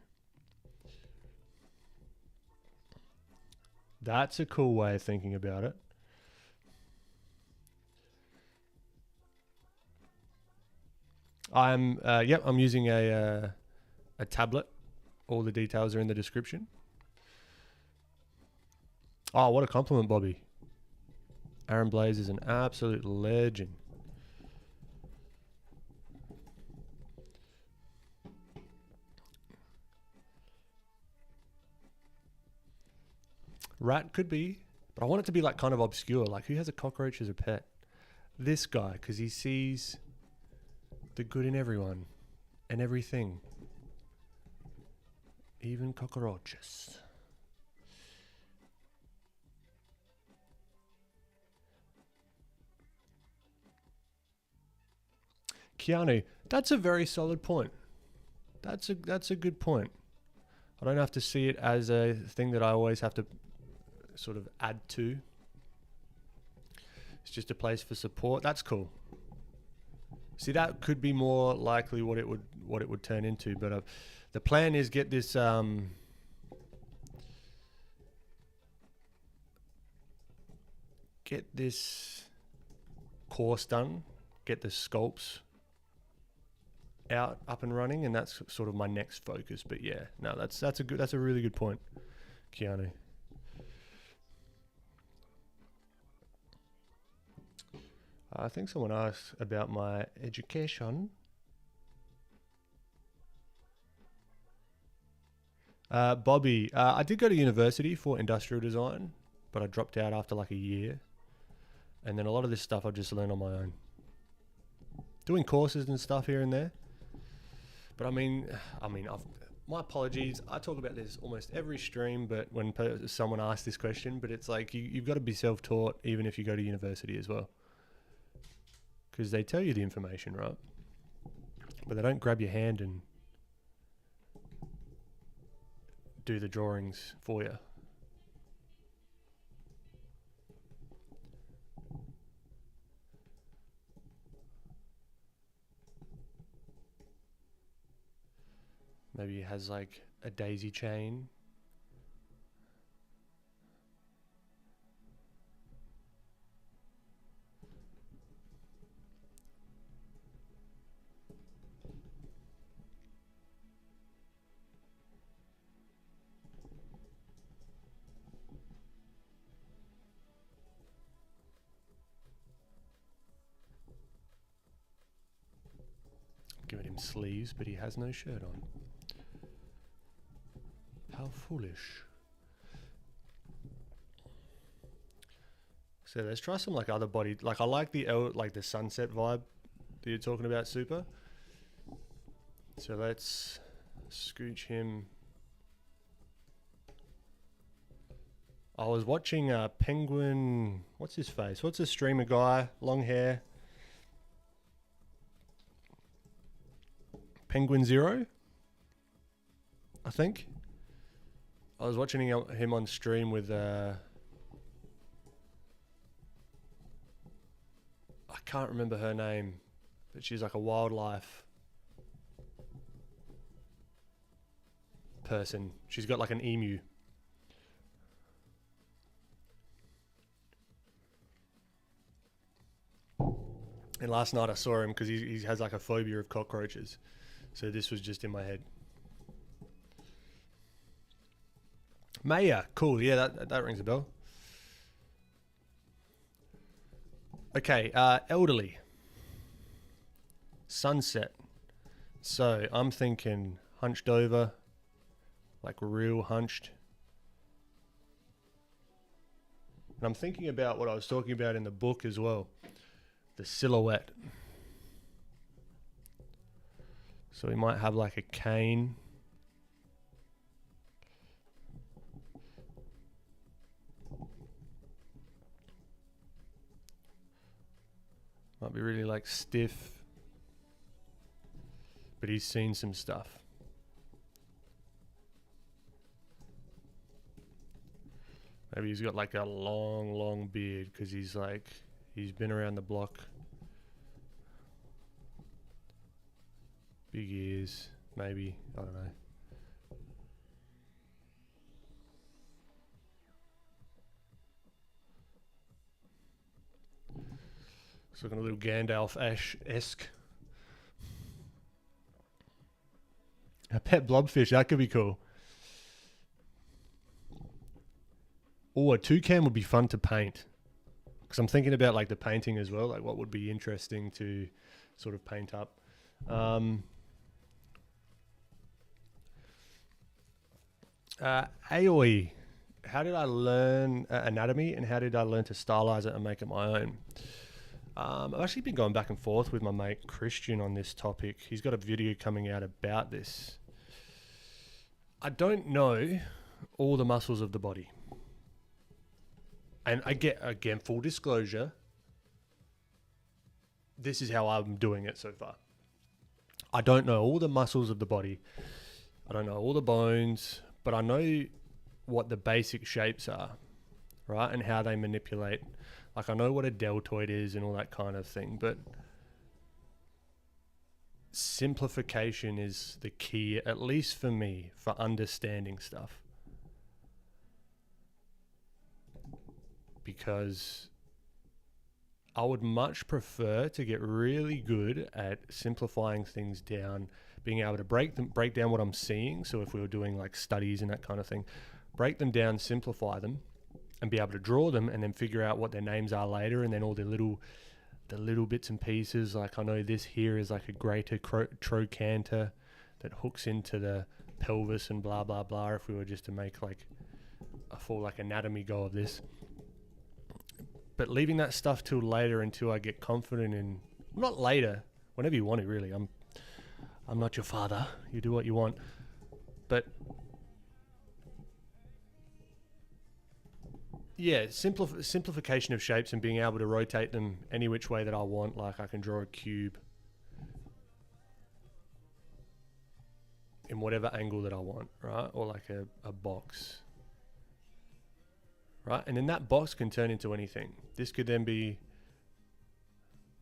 That's a cool way of thinking about it. I'm using a tablet. All the details are in the description. Oh, what a compliment, Bobby. Aaron Blaze is an absolute legend. Rat could be, but I want it to be like kind of obscure. Like, who has a cockroach as a pet? This guy, because he sees the good in everyone and everything, even cockroaches. Keanu, that's a very solid point. That's a good point. I don't have to see it as a thing that I always have to sort of add to. It's just a place for support. That's cool. See, that could be more likely what it would turn into. But the plan is get this course done, get the sculpts up and running, and that's sort of my next focus. But yeah, no, that's a really good point, Keanu. I think someone asked about my education. Bobby, I did go to university for industrial design, but I dropped out after like a year. And then a lot of this stuff I just learned on my own. Doing courses and stuff here and there. But I mean, my apologies. I talk about this almost every stream, but when someone asks this question, but it's like you've got to be self-taught even if you go to university as well. Because they tell you the information, right? But they don't grab your hand and do the drawings for you. Maybe he has like a daisy chain. Giving him sleeves, but he has no shirt on. How foolish. So let's try some like other body. Like I like the sunset vibe that you're talking about, Super. So let's scooch him. I was watching Penguin. What's his face? What's a streamer guy? Long hair. Penguin Zero, I think. I was watching him on stream with I can't remember her name, but she's like a wildlife person. She's got like an emu. And last night I saw him because he has like a phobia of cockroaches. So this was just in my head. Maya, cool. Yeah, that rings a bell. Okay, elderly. Sunset. So I'm thinking hunched over, like real hunched. And I'm thinking about what I was talking about in the book as well. The silhouette. So we might have like a cane. Might be really like stiff. But he's seen some stuff. Maybe he's got like a long beard because he's been around the block. Big ears, maybe. I don't know. It's looking a little Gandalf-esque. A pet blobfish, that could be cool. Oh, a toucan would be fun to paint. Because I'm thinking about like the painting as well, like what would be interesting to sort of paint up. Aoi, how did I learn anatomy and how did I learn to stylize it and make it my own? I've actually been going back and forth with my mate Christian on this topic. He's got a video coming out about this. I don't know all the muscles of the body. And I get, again, full disclosure, this is how I'm doing it so far. I don't know all the muscles of the body. I don't know all the bones, but I know what the basic shapes are, right? And how they manipulate. Like I know what a deltoid is and all that kind of thing, but simplification is the key, at least for me, for understanding stuff. Because I would much prefer to get really good at simplifying things down, being able to break down what I'm seeing. So if we were doing like studies and that kind of thing, break them down, simplify them, and be able to draw them and then figure out what their names are later, and then all the little bits and pieces. Like I know this here is like a greater trochanter that hooks into the pelvis and blah, blah, blah. If we were just to make like a full like anatomy go of this. But leaving that stuff till later until I get confident in, not later, whenever you want it really. I'm not your father. You do what you want. But yeah, simplification of shapes and being able to rotate them any which way that I want. Like I can draw a cube in whatever angle that I want, right? Or like a box. Right, and then that box can turn into anything. This could then be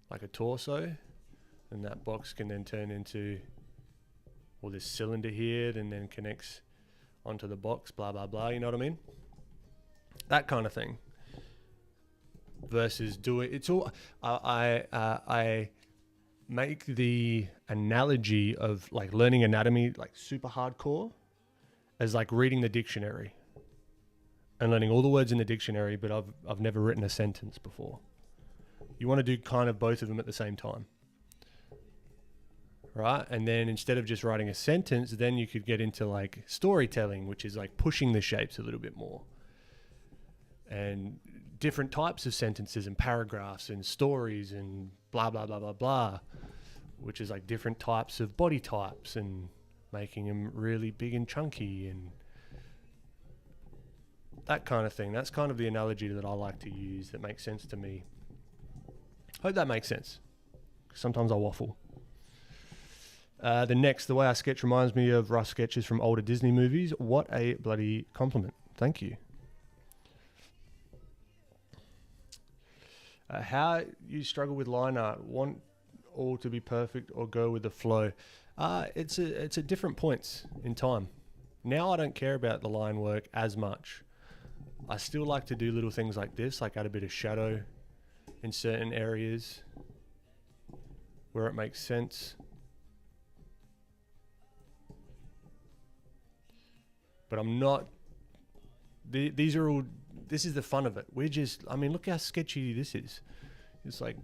like a torso, and that box can then turn into or this cylinder here and then connects onto the box, blah, blah, blah, you know what I mean? That kind of thing. Versus it's all, I make the analogy of like learning anatomy, like super hardcore, as like reading the dictionary and learning all the words in the dictionary, but I've never written a sentence before. You want to do kind of both of them at the same time. Right? And then instead of just writing a sentence, then you could get into like storytelling, which is like pushing the shapes a little bit more. And different types of sentences and paragraphs and stories and blah, blah, blah, blah, blah, which is like different types of body types and making them really big and chunky and that kind of thing. That's kind of the analogy that I like to use that makes sense to me. Hope that makes sense. Sometimes I waffle. The way I sketch reminds me of rough sketches from older Disney movies. What a bloody compliment. Thank you. How you struggle with line art? Want all to be perfect or go with the flow? It's at different points in time. Now I don't care about the line work as much. I still like to do little things like this, like add a bit of shadow in certain areas where it makes sense. But I'm not, these are all, this is the fun of it. We're just, I mean, look how sketchy this is. It's like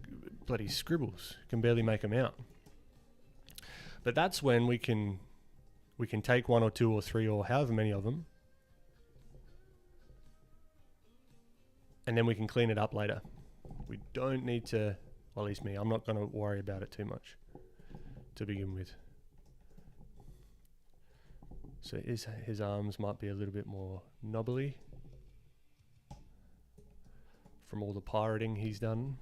bloody scribbles. You can barely make them out. But that's when we can take one or two or three or however many of them, and then we can clean it up later. We don't need to, well, at least me, I'm not going to worry about it too much to begin with. So his arms might be a little bit more knobbly from all the pirating he's done.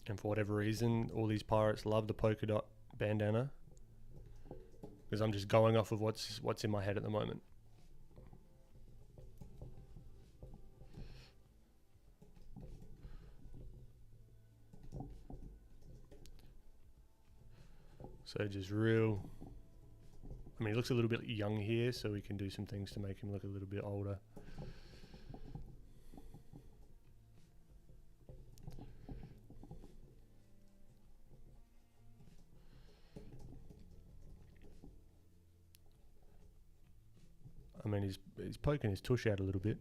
And for whatever reason, all these pirates love the polka dot bandana, because I'm just going off of what's in my head at the moment. So just real, I mean, he looks a little bit young here, so we can do some things to make him look a little bit older. I mean, he's poking his tush out a little bit.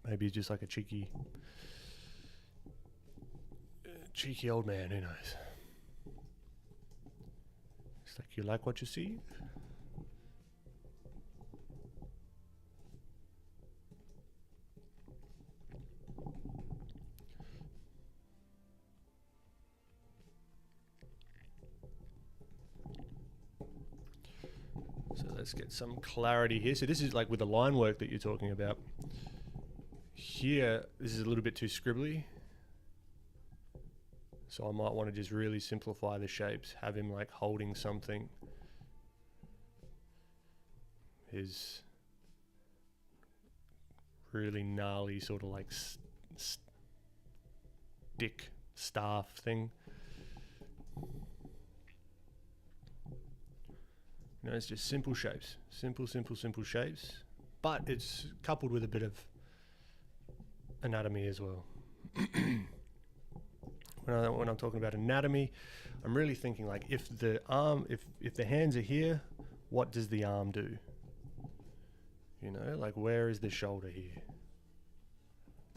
Maybe he's just like a cheeky old man, who knows? It's like, you like what you see? So let's get some clarity here. So this is like with the line work that you're talking about. Here, this is a little bit too scribbly. So I might want to just really simplify the shapes, have him like holding something. His really gnarly sort of like stick staff thing. You know, it's just simple shapes, simple shapes, but it's coupled with a bit of anatomy as well. When I'm talking about anatomy, I'm really thinking like, if the arm, if the hands are here, what does the arm do? You know, like where is the shoulder here?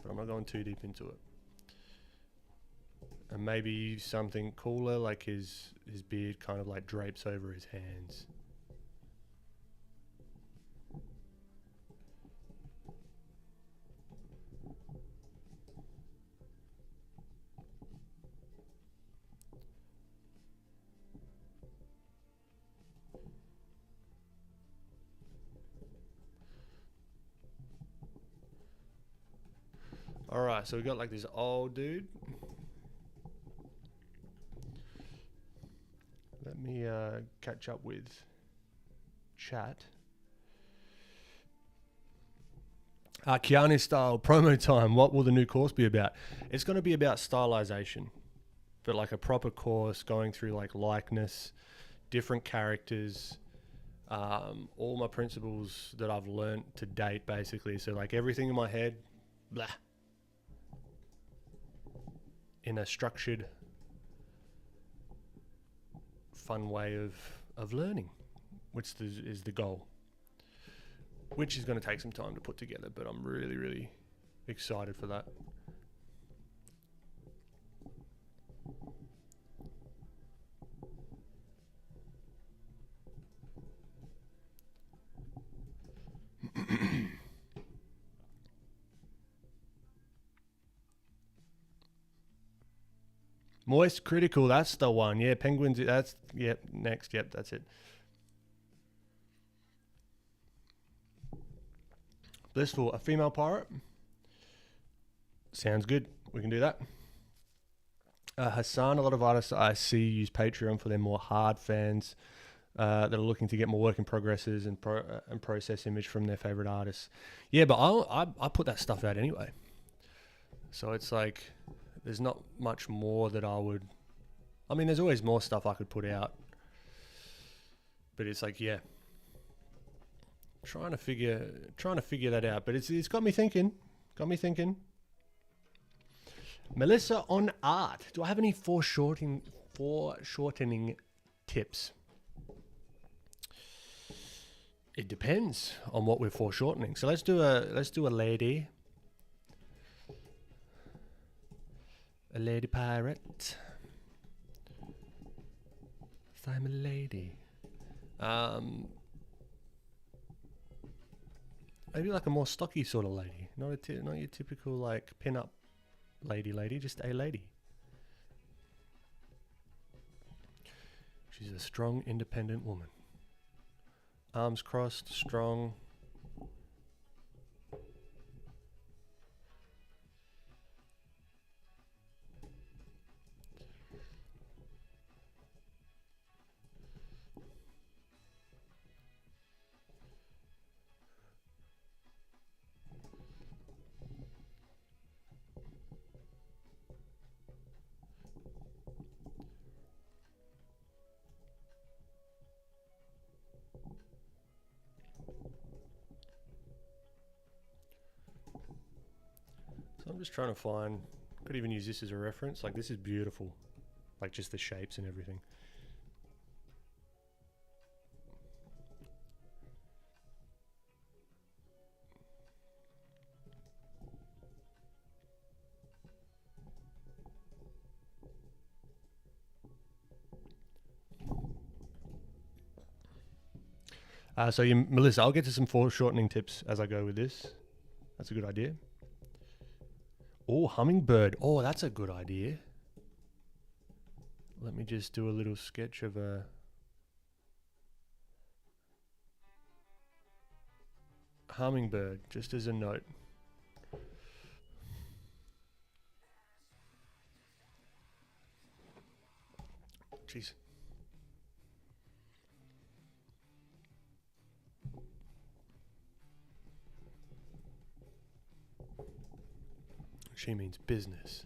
But I'm not going too deep into it. And maybe something cooler, like his beard kind of like drapes over his hands. Alright, so we got like this old dude. Let me catch up with chat. Kiani style promo time. What will the new course be about? It's going to be about stylization, but like a proper course going through like likeness, different characters, all my principles that I've learned to date, basically. So like everything in my head, blah, in a structured, fun way of learning, which is the goal, which is going to take some time to put together, but I'm really, really excited for that. Moist Critical, that's the one. Yeah, Penguins, that's, yep, next, yep, that's it. Blissful, a female pirate. Sounds good. We can do that. Hassan, a lot of artists I see use Patreon for their more hard fans that are looking to get more work in progresses and process image from their favorite artists. Yeah, but I put that stuff out anyway. So it's like, there's not much more that I would... I mean, there's always more stuff I could put out. But it's like, yeah. Trying to figure that out. But it's got me thinking. Melissa on art. Do I have any foreshortening tips? It depends on what we're foreshortening. So let's do a lady. A lady pirate. I'm a lady. Maybe like a more stocky sort of lady. Not your typical like pin-up lady, just a lady. She's a strong, independent woman. Arms crossed, strong. So I'm just trying to find, could even use this as a reference. Like this is beautiful. Like just the shapes and everything. Melissa, I'll get to some foreshortening tips as I go with this. That's a good idea. Oh, hummingbird. Oh, that's a good idea. Let me just do a little sketch of a hummingbird, just as a note. Jeez. She means business.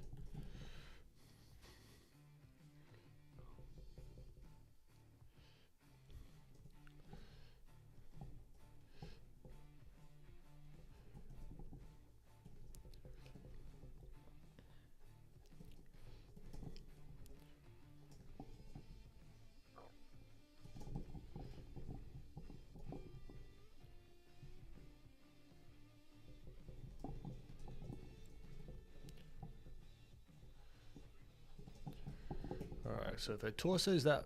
Alright, so if her torso is that,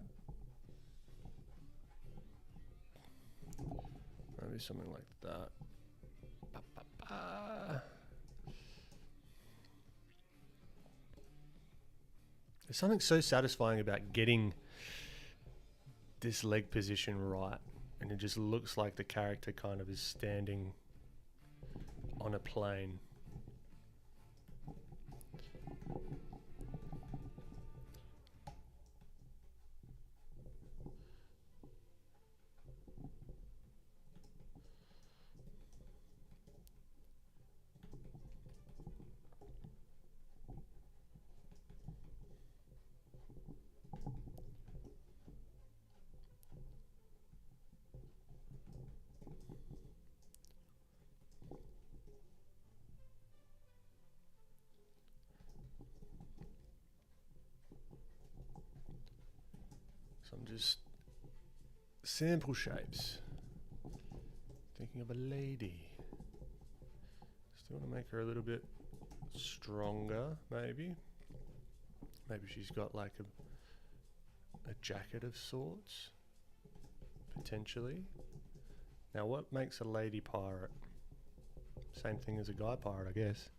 maybe something like that. There's something so satisfying about getting this leg position right, and it just looks like the character kind of is standing on a plane. those sample shapes. Thinking of a lady. Still want to make her a little bit stronger, maybe. Maybe she's got like a jacket of sorts, potentially. Now, what makes a lady pirate? Same thing as a guy pirate, I guess.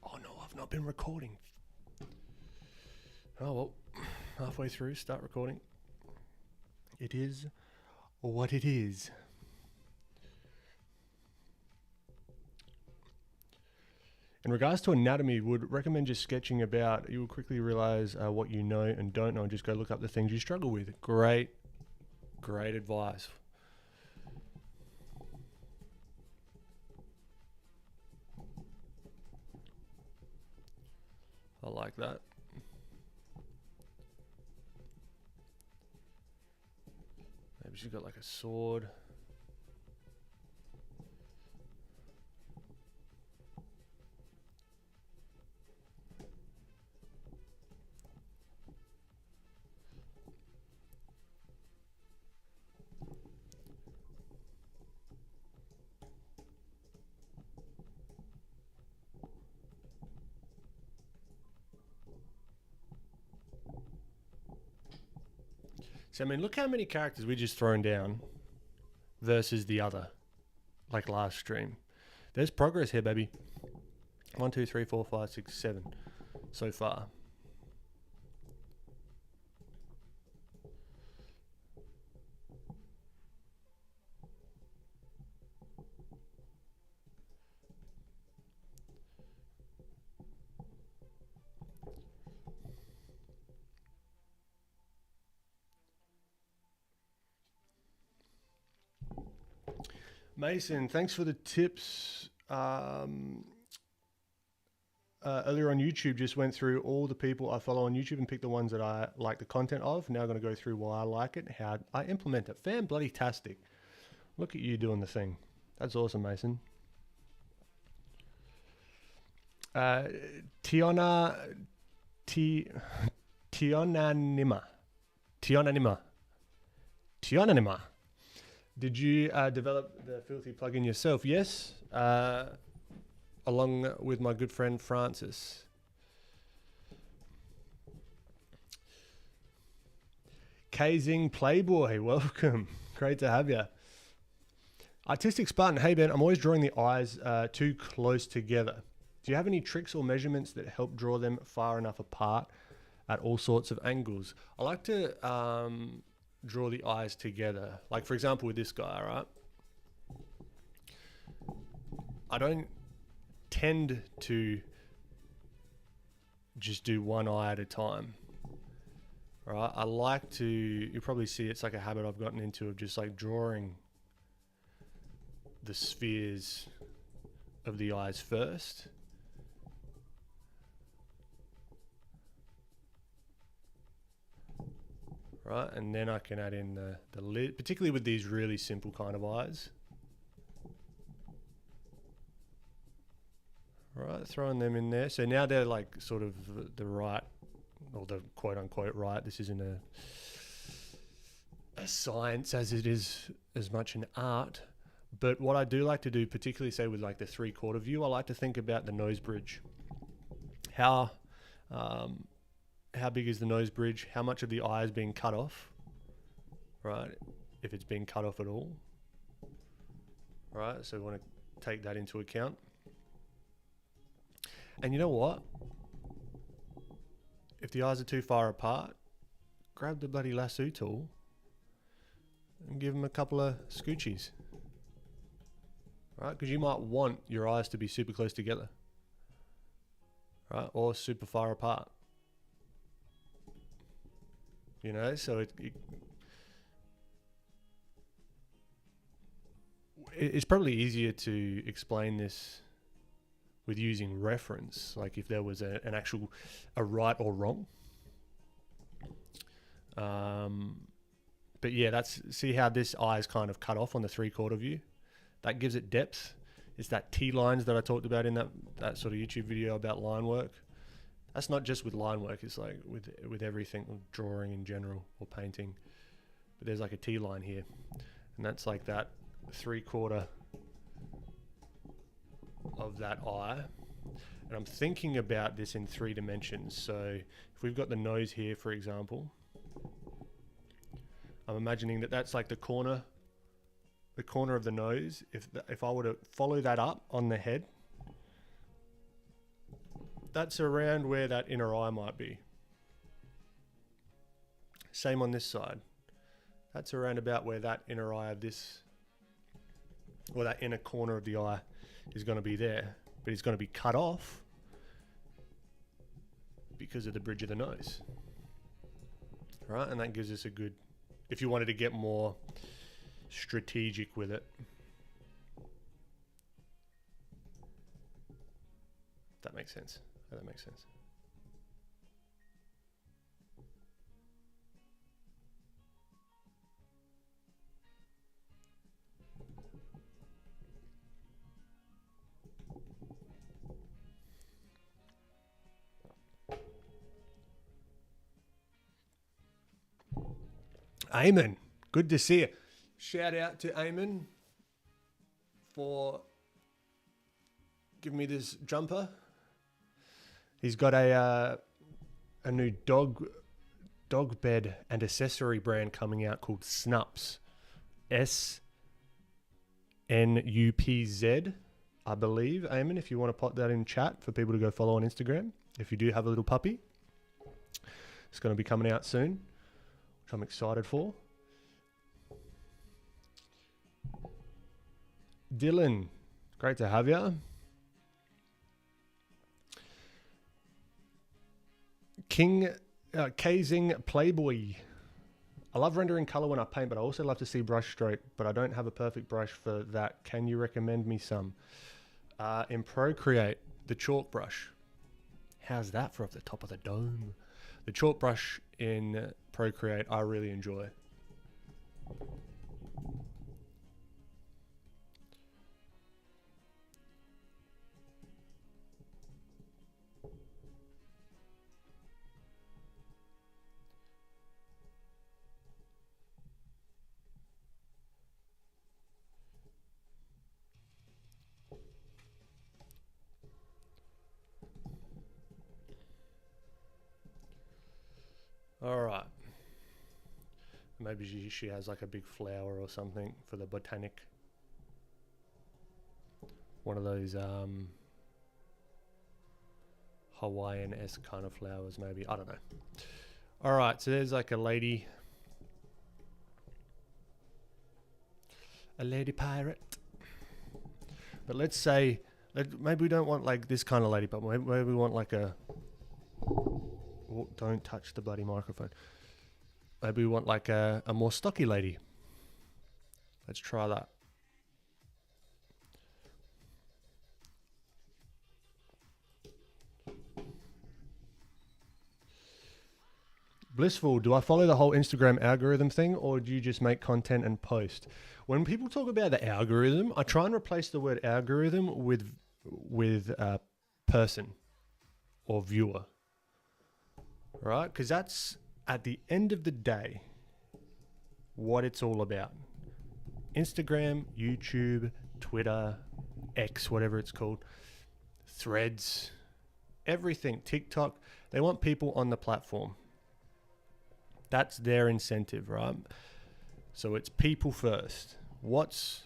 Oh no, I've not been recording. Oh well, halfway through, start recording. It is what it is. In regards to anatomy, would recommend just sketching about. You will quickly realize what you know and don't know, and just go look up the things you struggle with. Great advice. I like that. Maybe she's got like a sword. So, I mean, look how many characters we just thrown down versus the other, like last stream. There's progress here, baby. 1, 2, 3, 4, 5, 6, 7 so far. Mason, thanks for the tips. Earlier on YouTube, just went through all the people I follow on YouTube and picked the ones that I like the content of. Now I'm going to go through why I like it, how I implement it. Fan-bloody-tastic. Look at you doing the thing. That's awesome, Mason. Tionanima. Did you develop the Filthy plugin yourself? Yes, along with my good friend Francis. Kazing Playboy, welcome. Great to have you. Artistic Spartan, hey Ben, I'm always drawing the eyes too close together. Do you have any tricks or measurements that help draw them far enough apart at all sorts of angles? I like to draw the eyes together. Like, for example, with this guy, right? I don't tend to just do one eye at a time, right? I like to, you probably see it's like a habit I've gotten into of just like drawing the spheres of the eyes first. Right, and then I can add in the lid, particularly with these really simple kind of eyes. Right, throwing them in there. So now they're like sort of the right, or the quote unquote right. This isn't a science as it is as much an art. But what I do like to do, particularly say with like the 3/4 view, I like to think about the nose bridge. How big is the nose bridge? How much of the eye is being cut off, right? If it's being cut off at all, right? So we want to take that into account. And you know what? If the eyes are too far apart, grab the bloody lasso tool and give them a couple of scoochies, right? Because you might want your eyes to be super close together, right? Or super far apart. You know, so it's probably easier to explain this with using reference, like if there was a right or wrong. But yeah, see how this eye is kind of cut off on the 3/4 view? that gives it depth. It's that T-lines that I talked about in that sort of YouTube video about line work. That's not just with line work, it's like with everything, drawing in general or painting. But there's like a T-line here, and that's like that 3/4 of that eye. And I'm thinking about this in 3 dimensions. So if we've got the nose here, for example, I'm imagining that that's like the corner of the nose. If I were to follow that up on the head, that's around where that inner eye might be. Same on this side. That's around about where that inner eye of this, or that inner corner of the eye is going to be there. But it's going to be cut off because of the bridge of the nose. Right? And that gives us a good, if you wanted to get more strategic with it. That makes sense. That makes sense. Ahmen, good to see you. Shout out to Ahmen for giving me this jumper. He's got a new dog bed and accessory brand coming out called Snupz. SNUPZ, I believe. Ahmen, if you want to pop that in chat for people to go follow on Instagram. If you do have a little puppy, it's going to be coming out soon, which I'm excited for. Dylan, great to have you. Kazing Playboy. I love rendering color when I paint, but I also love to see brush stroke, but I don't have a perfect brush for that. Can you recommend me some? In Procreate, the chalk brush. How's that for off the top of the dome? The chalk brush in Procreate, I really enjoy. All right. Maybe she has like a big flower or something for the botanic. One of those Hawaiian-esque kind of flowers, maybe. I don't know. All right, so there's like a lady pirate. But let's say, maybe we don't want like this kind of lady, but maybe we want like a... Oh, don't touch the bloody microphone. Maybe we want like a more stocky lady. Let's try that. Blissful, do I follow the whole Instagram algorithm thing, or do you just make content and post? When people talk about the algorithm, I try and replace the word algorithm with person or viewer. Right? Because that's, at the end of the day, what it's all about. Instagram, YouTube, Twitter, X, whatever it's called, Threads, everything, TikTok, they want people on the platform. That's their incentive, right? So it's people first. What's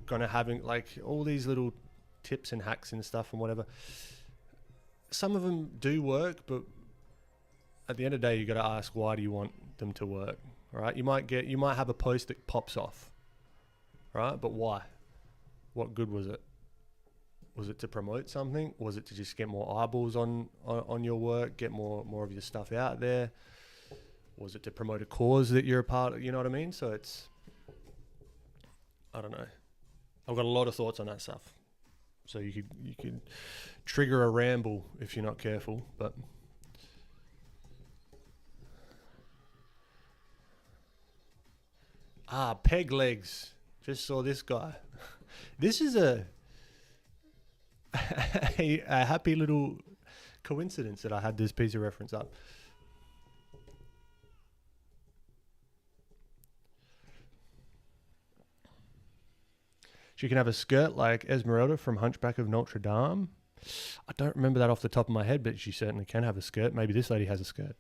going to having like all these little tips and hacks and stuff and whatever. Some of them do work, but at the end of the day, you got to ask, why do you want them to work? Right? You might have a post that pops off, right? But why? What good was it? Was it to promote something? Was it to just get more eyeballs on your work, get more of your stuff out there? Was it to promote a cause that you're a part of? You know what I mean? So it's, I don't know. I've got a lot of thoughts on that stuff. So you could trigger a ramble if you're not careful, but peg legs. Just saw this guy. This is a happy little coincidence that I had this piece of reference up. She can have a skirt like Esmeralda from Hunchback of Notre Dame. I don't remember that off the top of my head, but she certainly can have a skirt. Maybe this lady has a skirt.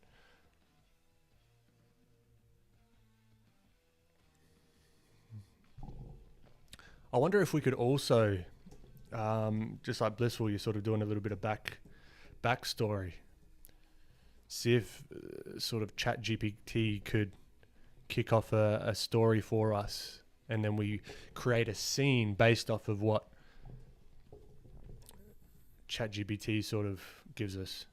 I wonder if we could also, just like Blissful, you're sort of doing a little bit of backstory. See if sort of ChatGPT could kick off a story for us, and then we create a scene based off of what ChatGPT sort of gives us.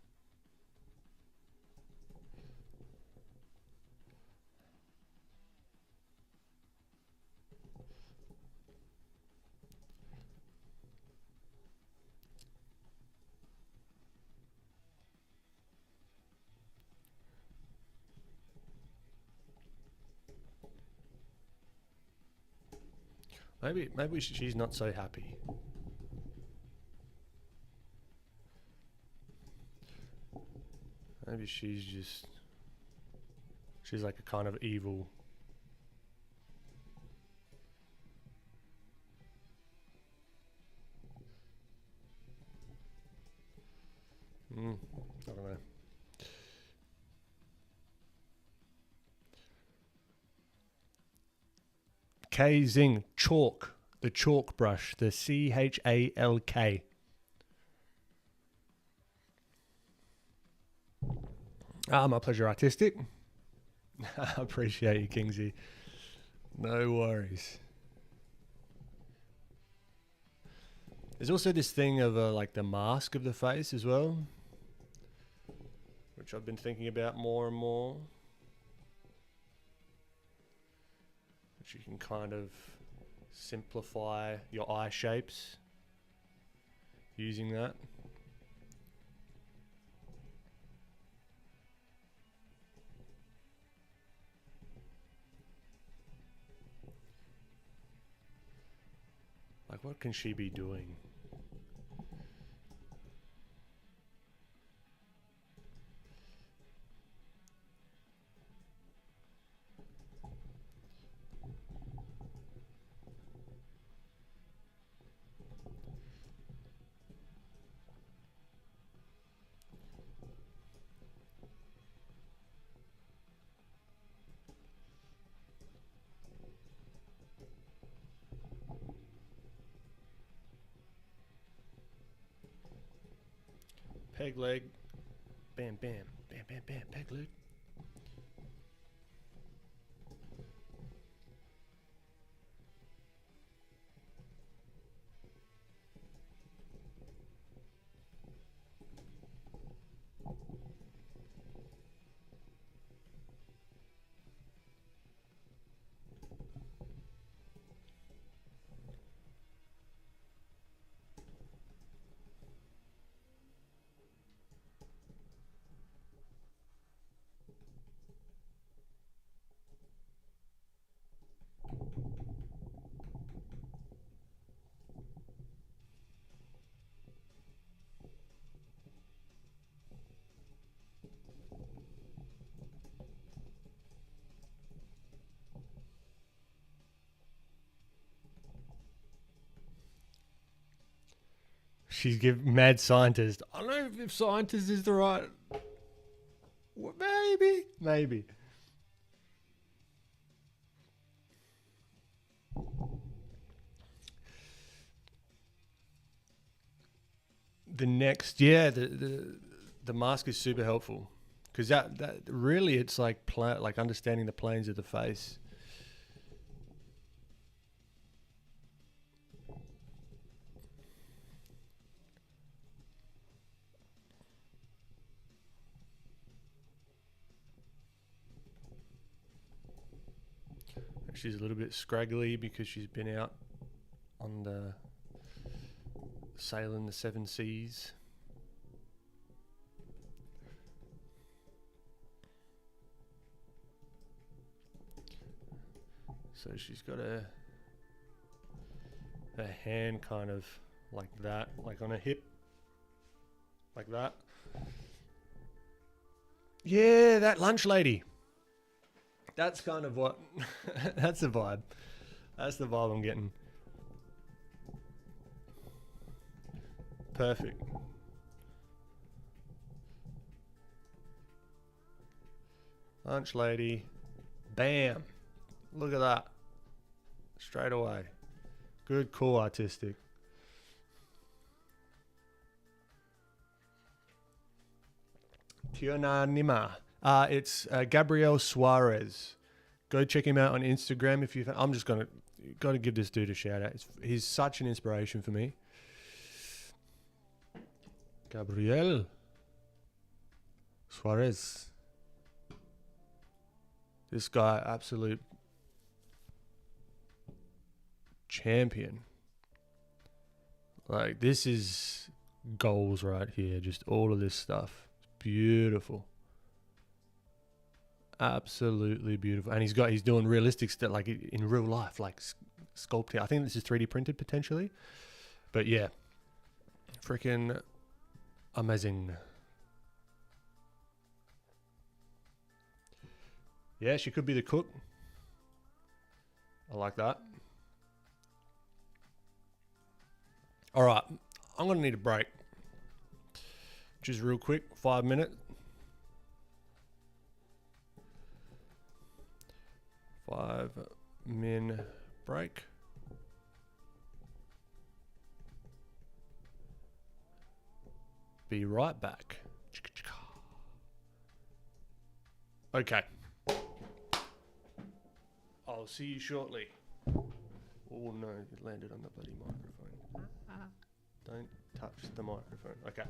Maybe she's not so happy. Maybe she's like a kind of evil. I don't know. K Zing chalk, the chalk brush, the CHALK. My pleasure, artistic. I appreciate you, Kingsy. No worries. There's also this thing of like the mask of the face as well, which I've been thinking about more and more. Which you can kind of simplify your eye shapes using that. Like, what can she be doing? Peg leg. Bam, bam. Bam, bam, bam. Peg leg. She's mad scientist. I don't know if scientist is the right. Maybe. The next, the mask is super helpful because that really it's like like understanding the planes of the face. She's a little bit scraggly because she's been out on the sailing the seven seas. So she's got a her hand kind of like that, like on her hip, like that. Yeah, that lunch lady. That's kind of what, that's the vibe. That's the vibe I'm getting. Perfect. Lunch lady. Bam. Look at that. Straight away. Good, cool, artistic. Tiona Nima. It's Gabriel Suarez. Go check him out on Instagram if you. I'm just got to give this dude a shout out. He's such an inspiration for me. Gabriel Suarez. This guy, absolute champion. Like, this is goals right here. Just all of this stuff. Beautiful. Absolutely beautiful. And he's doing realistic stuff, like in real life, like sculpting. I think this is 3D printed potentially. But yeah, freaking amazing. Yeah, she could be the cook. I like that. All right, I'm going to need a break. Just real quick, 5 minutes. 5-min break. Be right back. Okay. I'll see you shortly. Oh no, it landed on the bloody microphone. Don't touch the microphone. Okay.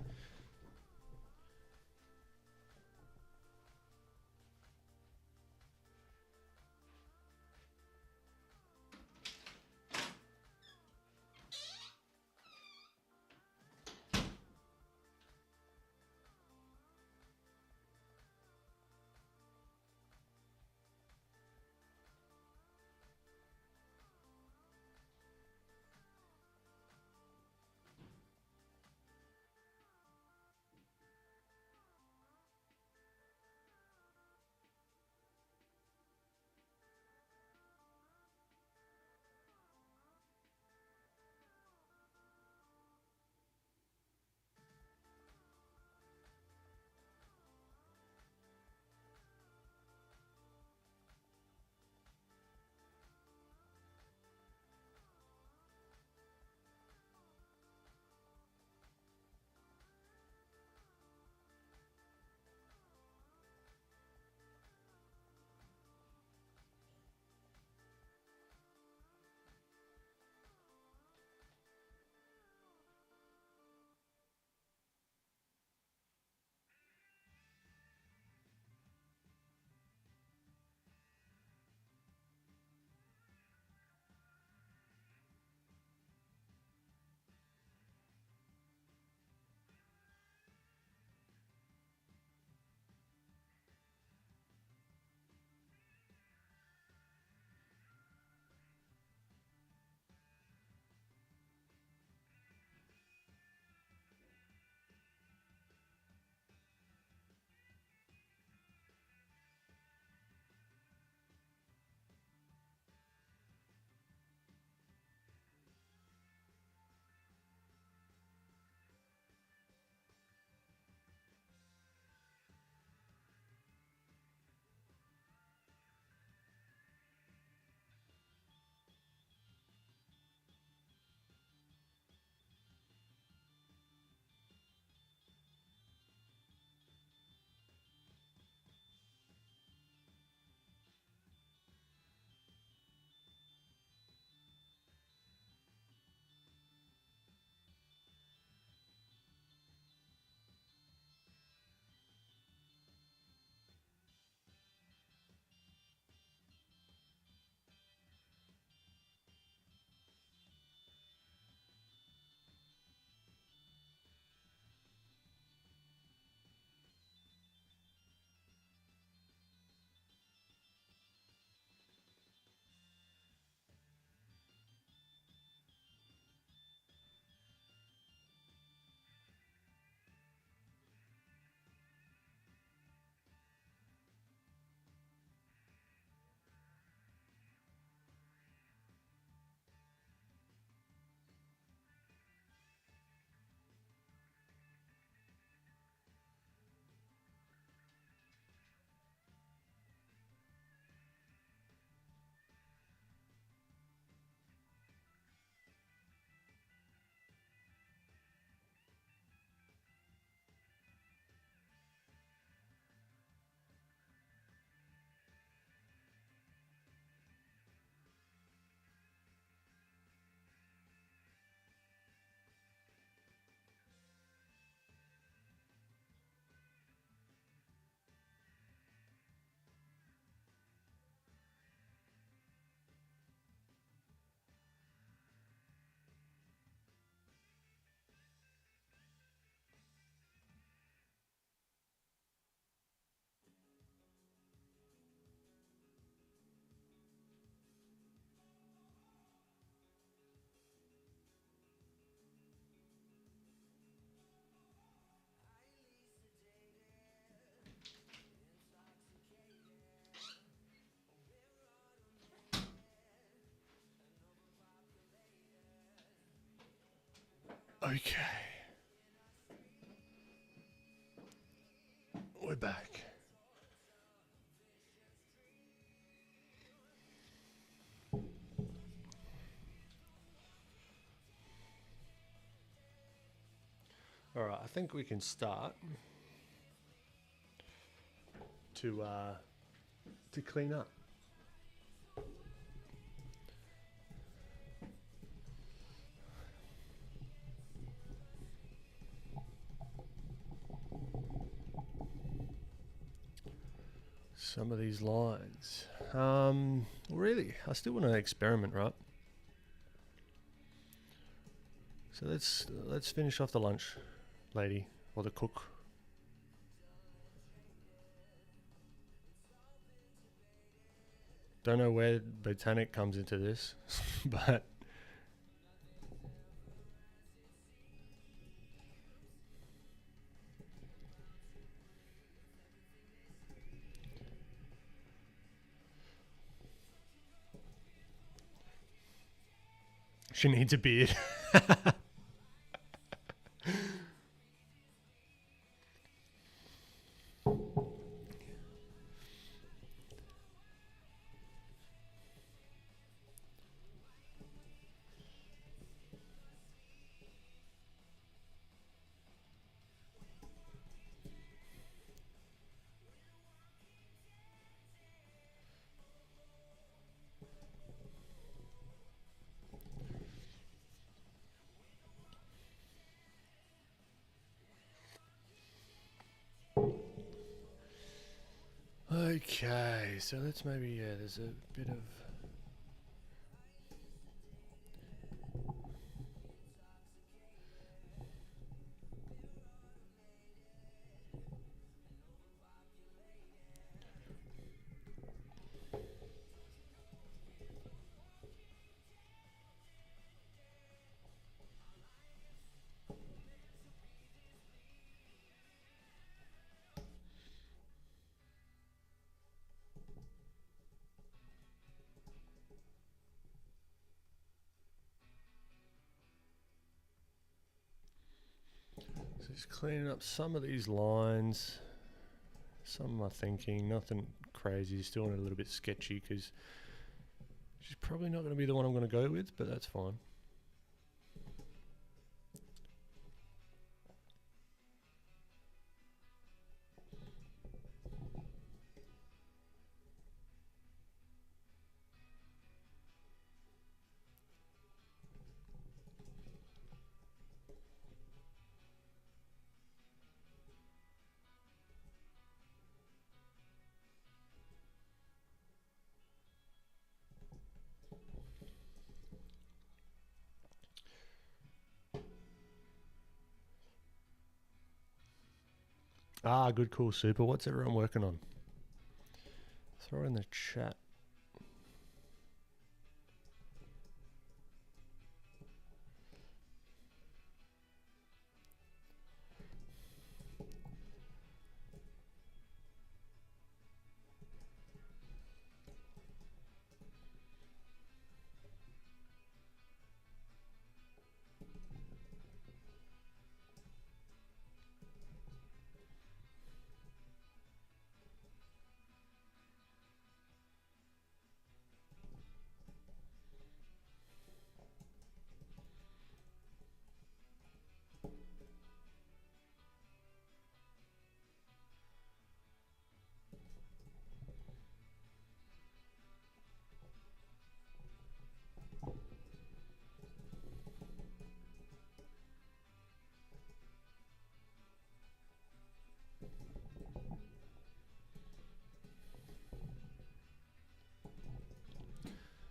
Okay. We're back. All right, I think we can start to clean up. Some of these lines. Really, I still want to experiment, right? So let's finish off the lunch lady or the cook. Don't know where botanic comes into this, but she needs a beard. Okay, so let's maybe, there's a bit of... So just cleaning up some of these lines. Some of my thinking, nothing crazy, still a little bit sketchy because she's probably not going to be the one I'm going to go with, but that's fine. Ah, good, cool, super. What's everyone working on? Throw in the chat.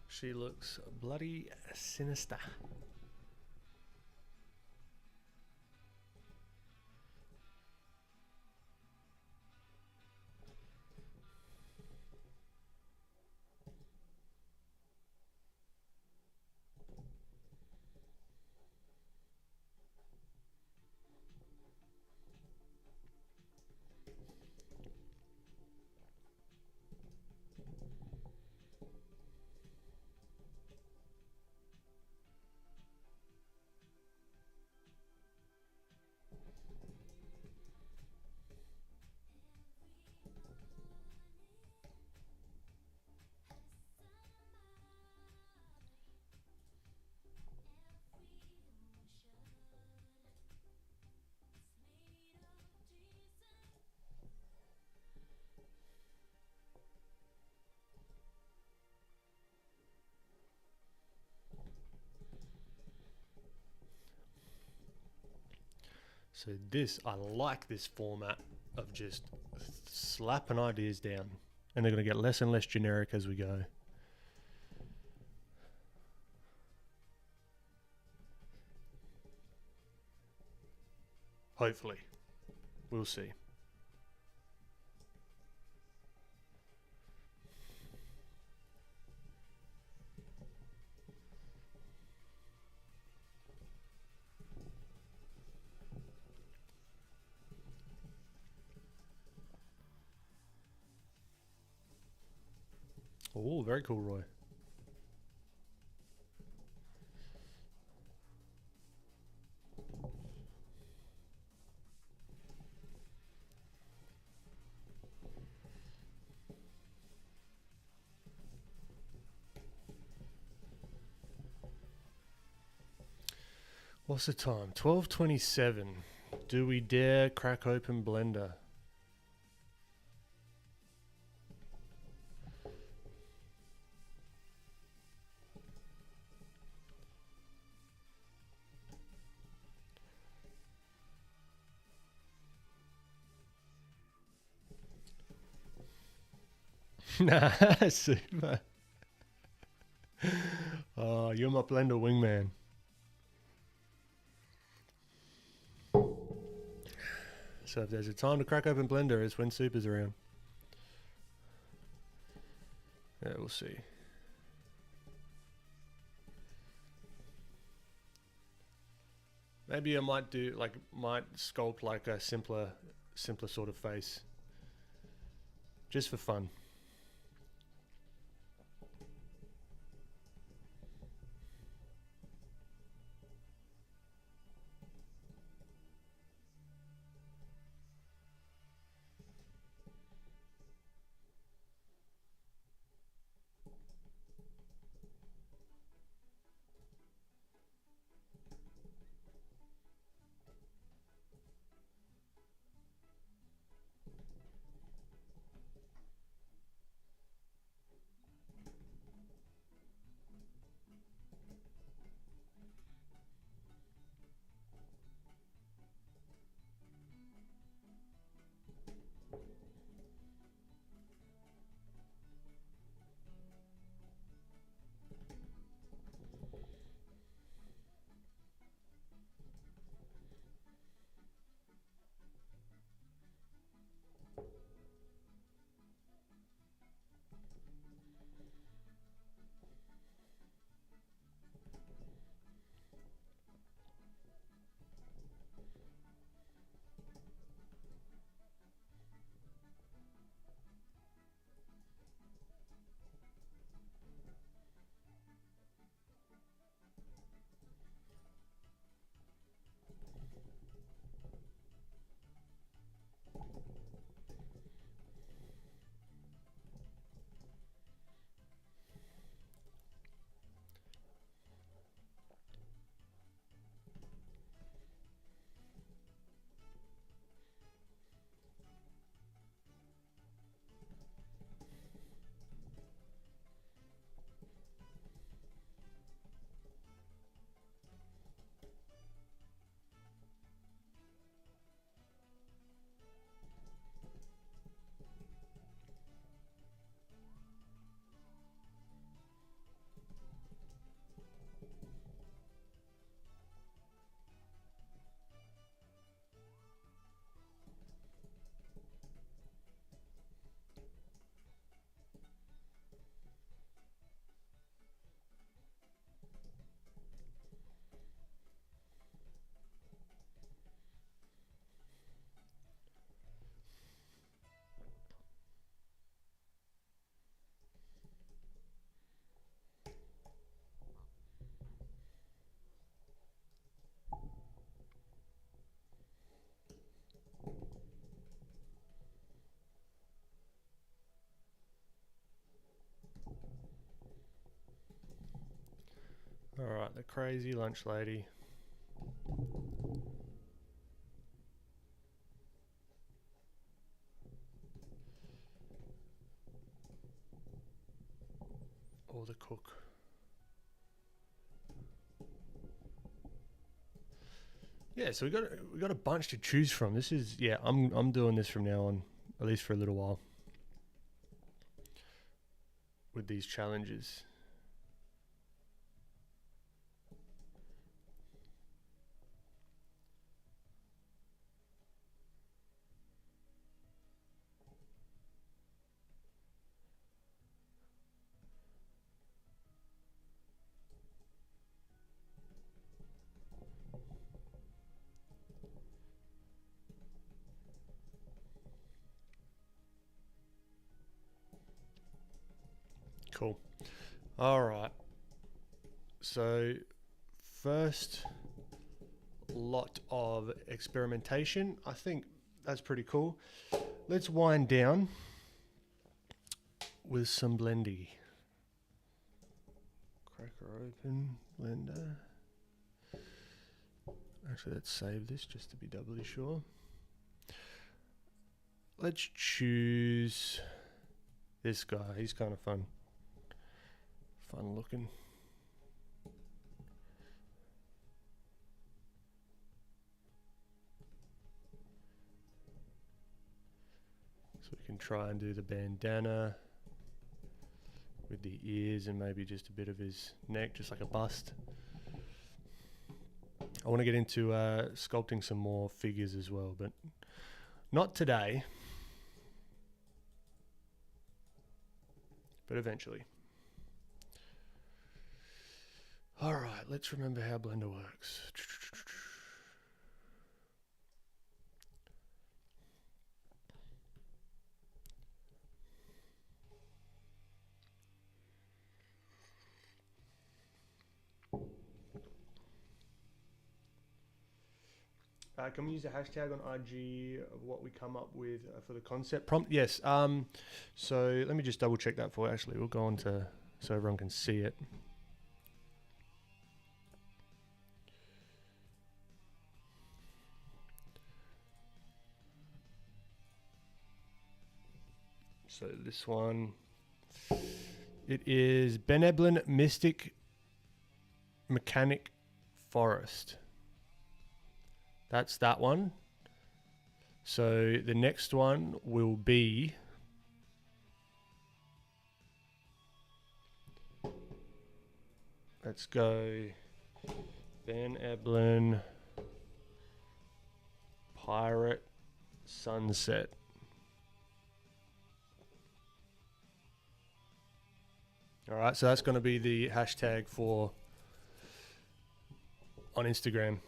She looks bloody sinister. So this, I like this format of just slapping ideas down, and they're going to get less and less generic as we go. Hopefully. We'll see. Oh, very cool, Roy. What's the time? 12:27. Do we dare crack open Blender? Nah, super. Oh, you're my Blender wingman. So if there's a time to crack open Blender, it's when Super's around. Yeah, we'll see. Maybe I might sculpt like a simpler sort of face. Just for fun. Alright, the crazy lunch lady. Or the cook. Yeah, so we got a bunch to choose from. This is, yeah, I'm doing this from now on, at least for a little while, with these challenges. Cool. All right. So first lot of experimentation. I think that's pretty cool. Let's wind down with some blendy. Cracker open, blender. Actually, let's save this just to be doubly sure. Let's choose this guy. He's kind of fun. Fun looking. So we can try and do the bandana with the ears and maybe just a bit of his neck, just like a bust. I want to get into sculpting some more figures as well, but not today, but eventually. All right, let's remember how Blender works. Can we use a hashtag on IG of what we come up with for the concept prompt? Yes. So let me just double check that for you. Actually, we'll go on to so everyone can see it. So this one, it is Benevolent Mystic Mechanic Forest. That's that one. So the next one will be let's go Van Eblen Pirate Sunset. All right, so that's going to be the hashtag for on Instagram.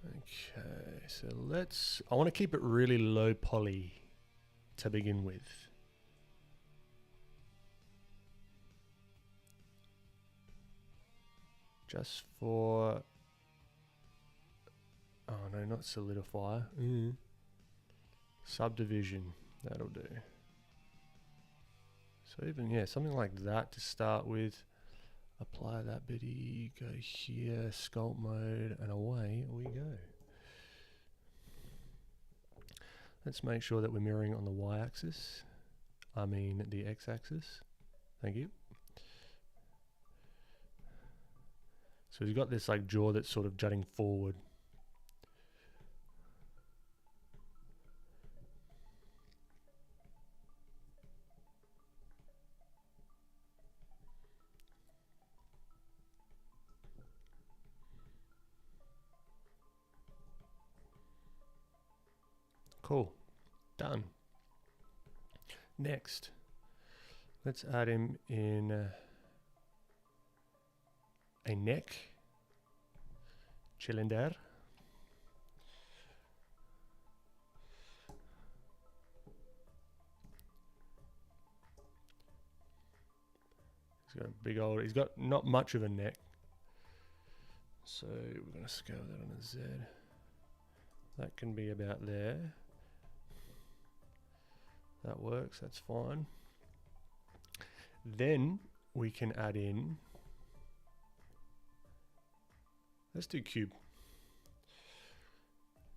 Okay, so I want to keep it really low poly to begin with. Just for, oh no, not solidify. Subdivision, that'll do. So even, yeah, something like that to start with. Apply that bitty, go here, sculpt mode, and away we go. Let's make sure that we're mirroring on the y-axis. I mean the x-axis. Thank you. So we've got this like jaw that's sort of jutting forward. Cool. Done. Next, let's add him in a neck cylinder. He's got a big old, he's got not much of a neck. So we're going to scale that on a Z. That can be about there. That works, that's fine. Then we can add in, let's do cube.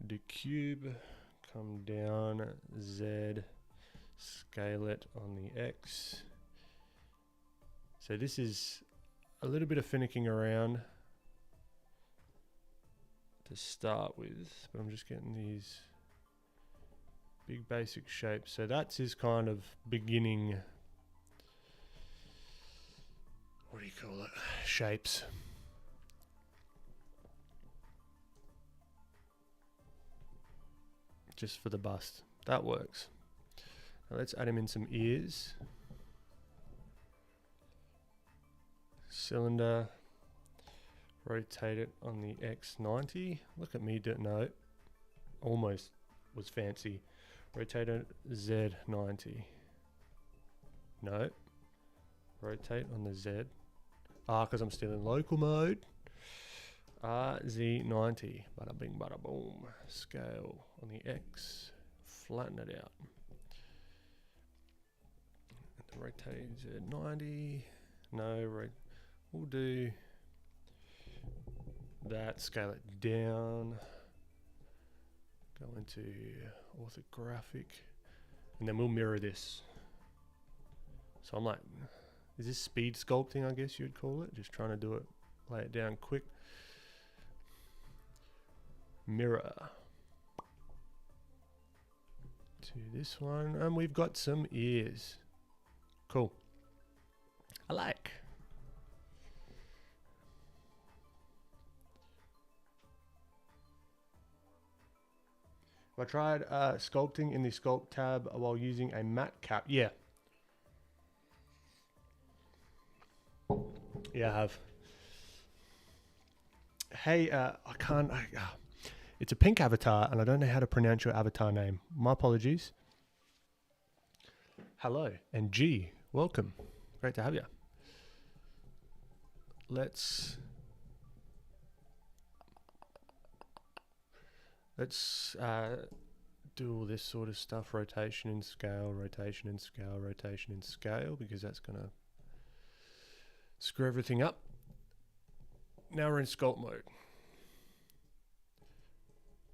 Do cube, come down, Z, scale it on the X. So this is a little bit of finicking around to start with, but I'm just getting these big basic shapes. So that's his kind of beginning, what do you call it, shapes. Just for the bust. That works. Now let's add him in some ears. Cylinder. Rotate it on the X90. Look at me do it. No. Almost was fancy. Rotate it Z90. No. Rotate on the Z. Because I'm still in local mode. Z90. Bada bing, bada boom. Scale on the X. Flatten it out. And rotate Z90. No, we'll do that. Scale it down. Go into orthographic. And then we'll mirror this. So I'm like, is this speed sculpting, I guess you'd call it? Just trying to do it, lay it down quick. Mirror to this one, and we've got some ears. Cool. I like. I tried sculpting in the sculpt tab while using a matte cap. Yeah. Yeah, I have. Hey, I can't. It's a pink avatar, and I don't know how to pronounce your avatar name. My apologies. Hello, and G, welcome. Great to have you. Let's do all this sort of stuff. Rotation and scale, rotation and scale, rotation and scale, because that's going to screw everything up. Now we're in sculpt mode.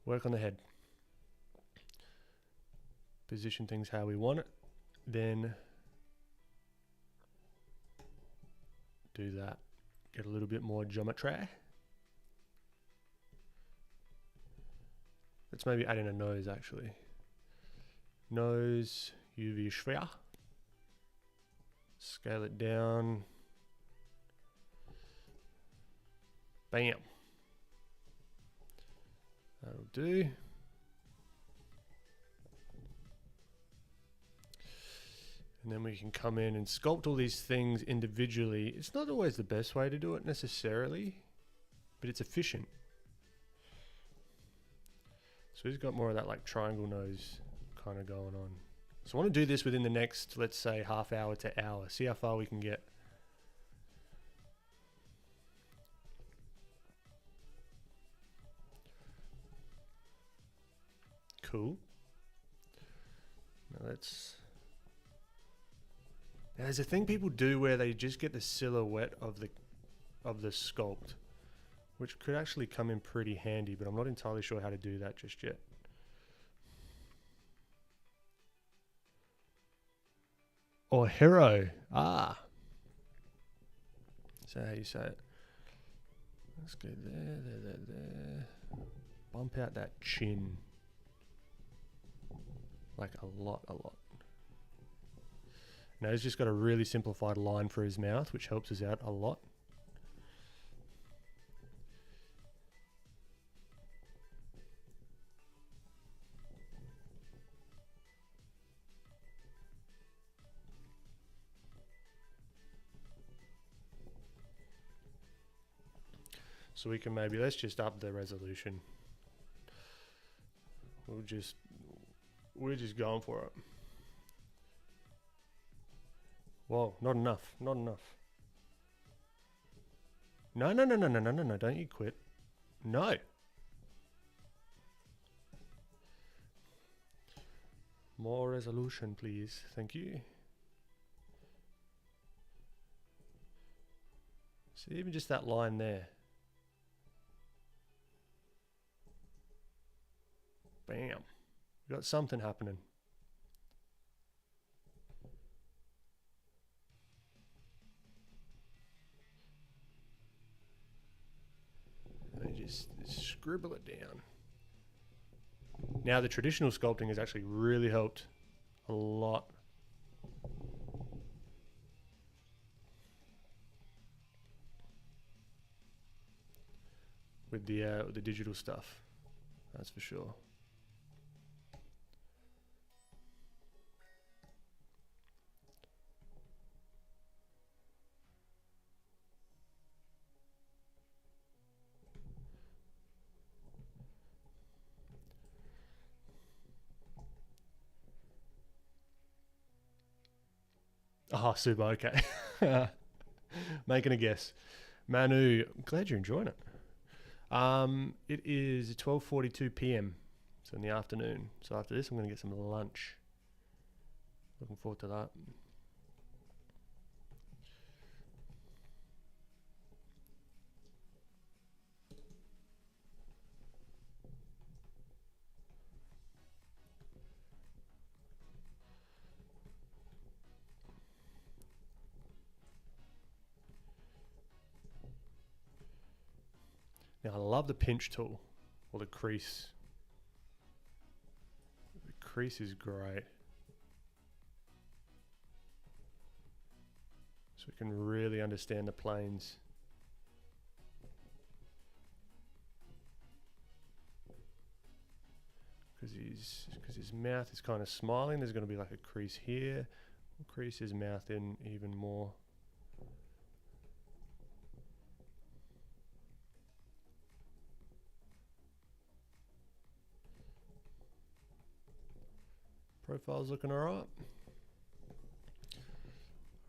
Work on the head. Position things how we want it. Then do that. Get a little bit more geometry. Let's maybe add in a nose actually. Nose, UV sphere. Scale it down. Bam. That'll do. And then we can come in and sculpt all these things individually. It's not always the best way to do it necessarily, but it's efficient. So he's got more of that like triangle nose kind of going on. So I want to do this within the next, let's say, half hour to hour. See how far we can get. Cool. Now there's a thing people do where they just get the silhouette of the sculpt, which could actually come in pretty handy, but I'm not entirely sure how to do that just yet. Or hero. Ah. Is that how you say it? Let's go there. Bump out that chin. Like a lot. Now he's just got a really simplified line for his mouth, which helps us out a lot. So we can maybe, let's just up the resolution. We're just going for it. Whoa, not enough. No, don't you quit. No. More resolution, please. Thank you. So even just that line there. Bam. We've got something happening. And just scribble it down. Now the traditional sculpting has actually really helped a lot. With the digital stuff, that's for sure. Oh, super, okay. Making a guess. Manu, I'm glad you're enjoying it. It is 12:42 p.m. So in the afternoon. So after this, I'm going to get some lunch. Looking forward to that. Now I love the pinch tool or the crease. The crease is great. So we can really understand the planes. Because his mouth is kind of smiling, there's going to be like a crease here. We'll crease his mouth in even more. Profile's looking alright.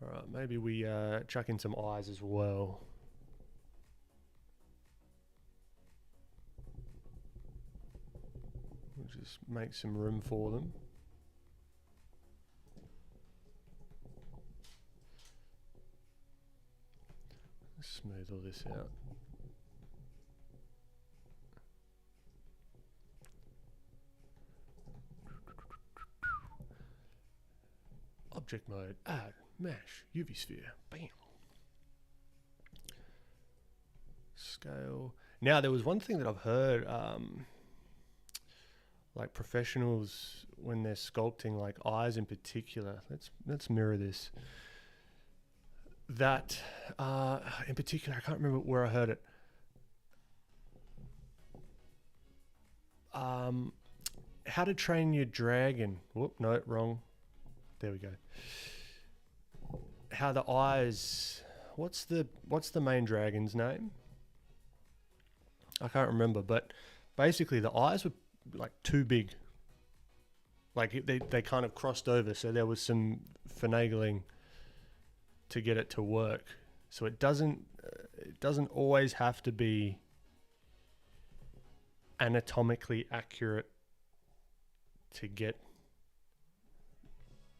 Alright, maybe we chuck in some eyes as well. We'll just make some room for them. Smooth all this out. Object mode, add, mesh, UV sphere, bam. Scale. Now there was one thing that I've heard, like professionals when they're sculpting, like eyes in particular. Let's mirror this. That in particular, I can't remember where I heard it. How to train your dragon. Whoop, no, wrong. There we go. How the eyes. What's the main dragon's name? I can't remember, but basically the eyes were like too big. Like they kind of crossed over, so there was some finagling to get it to work. So it doesn't always have to be anatomically accurate to get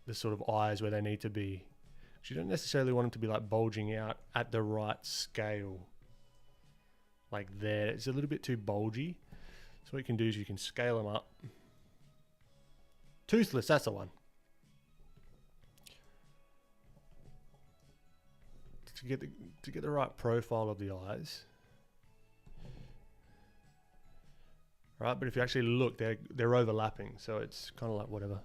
the sort of eyes where they need to be. You don't necessarily want them to be like bulging out at the right scale. Like there, it's a little bit too bulgy. So what you can do is you can scale them up. Toothless, that's the one. To get the right profile of the eyes. Right, but if you actually look, they're overlapping, so it's kind of like whatever.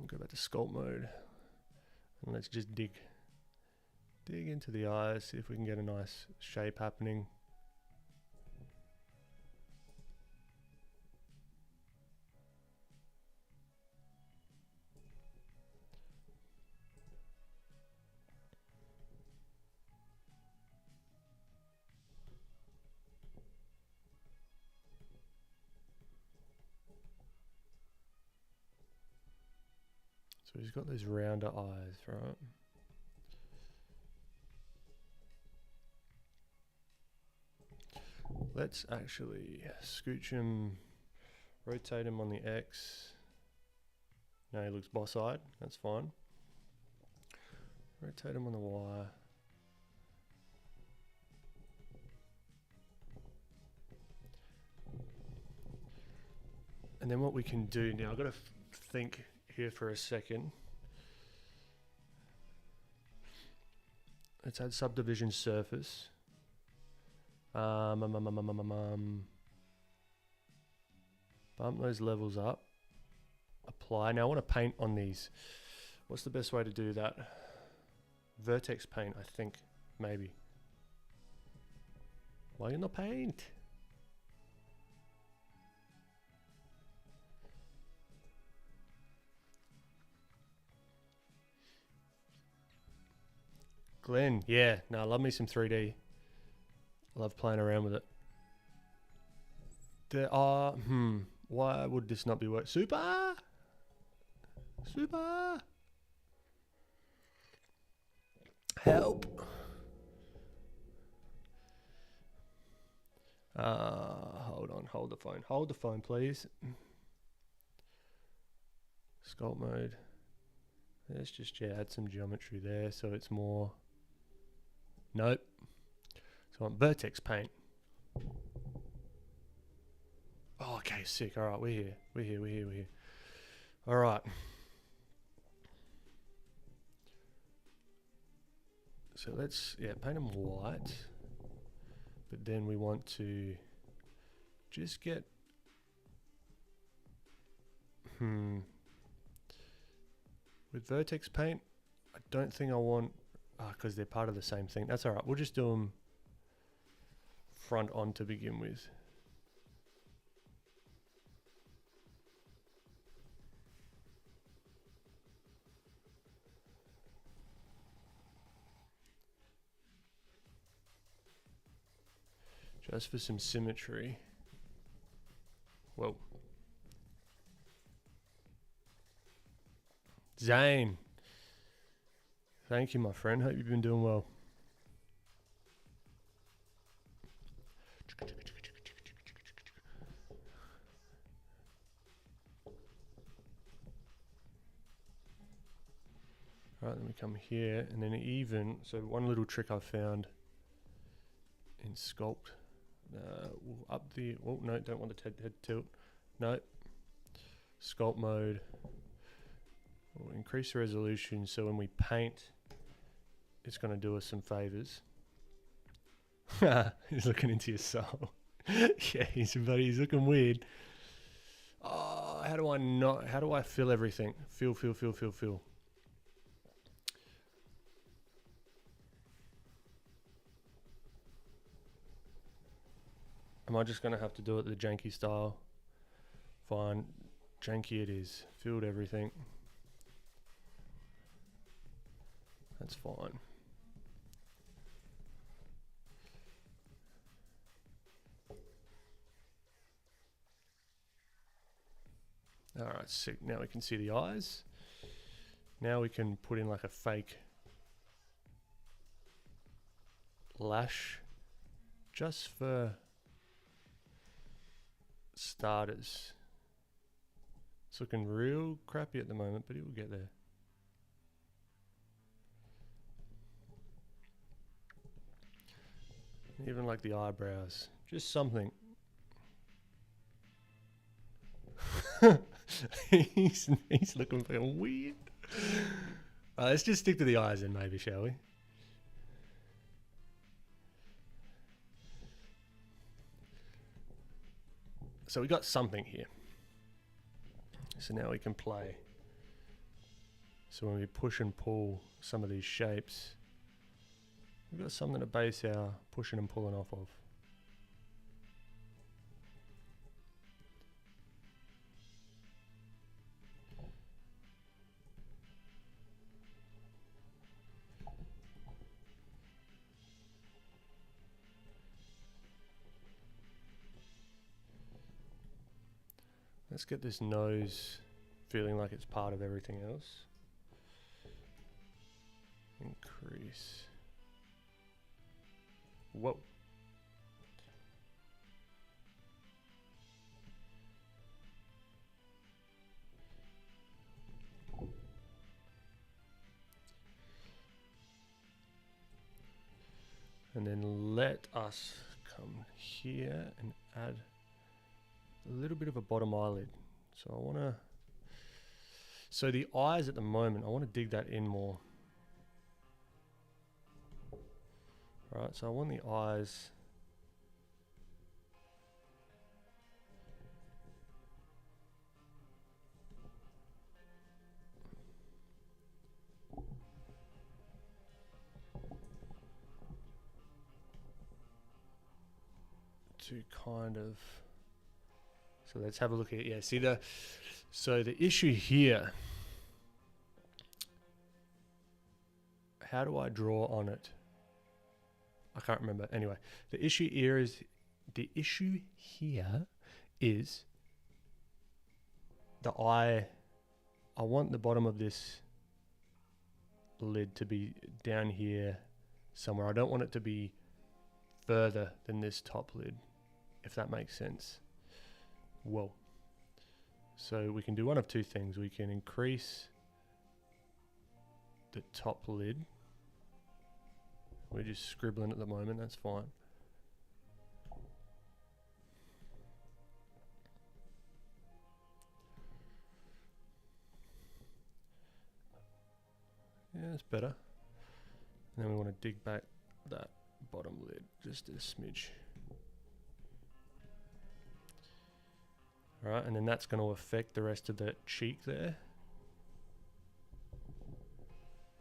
Go back to sculpt mode, and let's just dig into the eyes, see if we can get a nice shape happening. So he's got those rounder eyes, right? Let's actually scooch him, rotate him on the X. Now he looks boss-eyed, that's fine. Rotate him on the Y. And then what we can do now, I've got to think here for a second. Let's add subdivision surface. Bump those levels up. Apply. Now I want to paint on these. What's the best way to do that? Vertex paint, I think, maybe. Why you not paint? Glenn, yeah, no, I love me some 3D. Love playing around with it. There are, why would this not be work? Super! Super! Help! Hold on, hold the phone. Hold the phone, please. Sculpt mode. Let's just add some geometry there so it's more... Nope. So on vertex paint. Oh, okay, sick. All right, we're here. We're here. All right. So let's, paint them white. But then we want to just get... With vertex paint, I don't think I want... because they're part of the same thing. That's all right. We'll just do them front on to begin with. Just for some symmetry. Whoa. Zane. Thank you, my friend. Hope you've been doing well. All right, then we come here, and then even, so one little trick I found in Sculpt, we'll up the, oh no, don't want the head tilt, no, Sculpt mode, we'll increase the resolution so when we paint, it's going to do us some favors. He's looking into your soul. Yeah, he's looking weird. Oh, how do I fill everything? Fill. Am I just going to have to do it the janky style? Fine, janky it is. Filled everything. That's fine. All right, sick. Now we can see the eyes. Now we can put in like a fake lash just for starters. It's looking real crappy at the moment, but it will get there. Even like the eyebrows, just something. he's looking fucking weird. Let's just stick to the eyes then, maybe, shall we? So we got something here. So now we can play. So when we push and pull some of these shapes, we've got something to base our pushing and pulling off of. Let's get this nose feeling like it's part of everything else. Increase. Whoa. And then let us come here and add a little bit of a bottom eyelid, So I want to, so the eyes at the moment, I want to dig that in more. All right, so I want the eyes. To kind of, so let's have a look at, yeah, see so the issue here, how do I draw on it? I can't remember. Anyway, the issue here is the eye. I want the bottom of this lid to be down here somewhere. I don't want it to be further than this top lid, if that makes sense. Well, so we can do one of two things. We can increase the top lid. We're just scribbling at the moment, that's fine. Yeah, that's better. And then we want to dig back that bottom lid just a smidge. All right, and then that's going to affect the rest of the cheek there.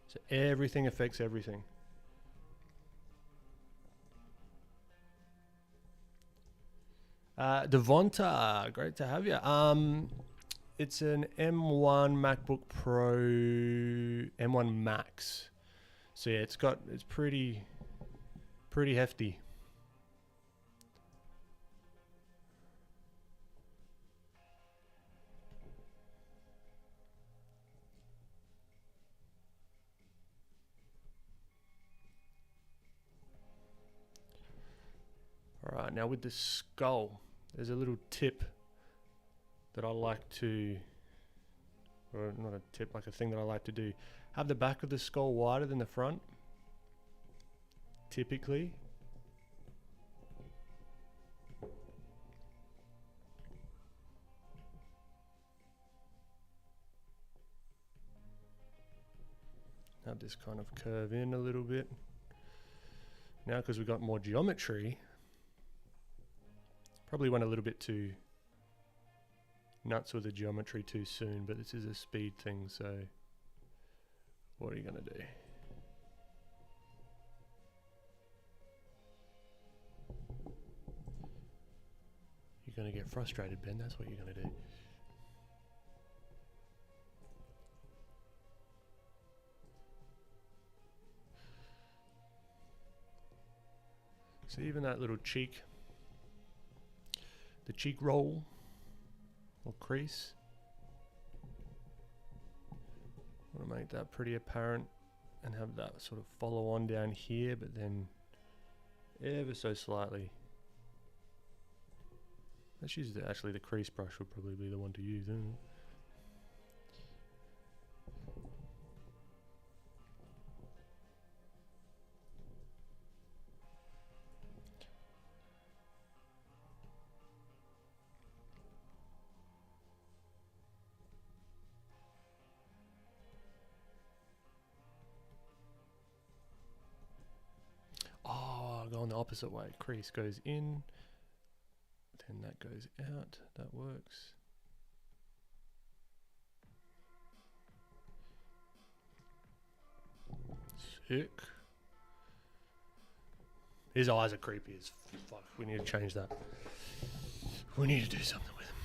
So everything affects everything. Devonta, great to have you. It's an M1 MacBook Pro, M1 Max. So yeah, it's pretty hefty. All right, now with the skull, there's a little tip that I like to, or not a tip, like a thing that I like to do. Have the back of the skull wider than the front, typically. Have this kind of curve in a little bit. Now, because we've got more geometry, probably went a little bit too nuts with the geometry too soon, but this is a speed thing, so what are you going to do? You're going to get frustrated, Ben, that's what you're going to do. So even that little cheek, the cheek roll or crease, I want to make that pretty apparent and have that sort of follow on down here, but then ever so slightly. Let's use actually the crease brush would probably be the one to use, isn't it? Going the opposite way. Crease goes in, then that goes out. That works. Sick. His eyes are creepy as fuck. We need to change that. We need to do something with him.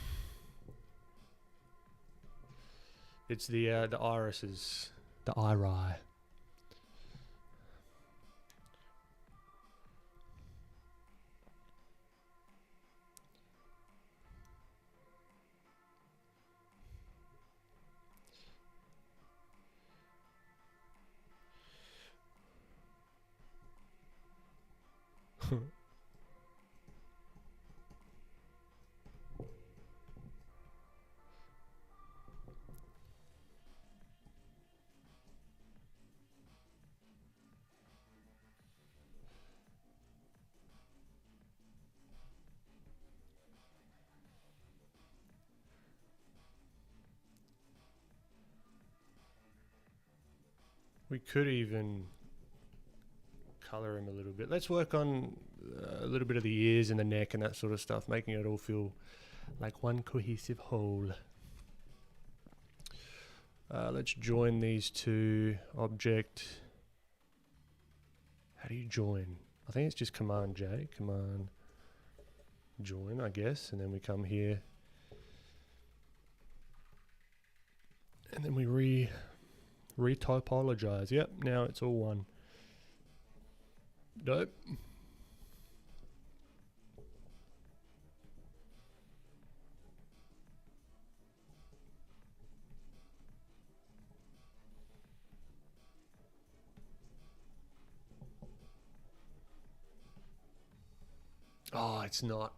It's the irises, the iri. We could even color him a little bit. Let's work on a little bit of the ears and the neck and that sort of stuff, making it all feel like one cohesive whole. Let's join these two. Object. How do you join? I think it's just Command J, Command join, I guess, and then we come here, and then we re-typologize. Yep, now it's all one. Dope. Oh, it's not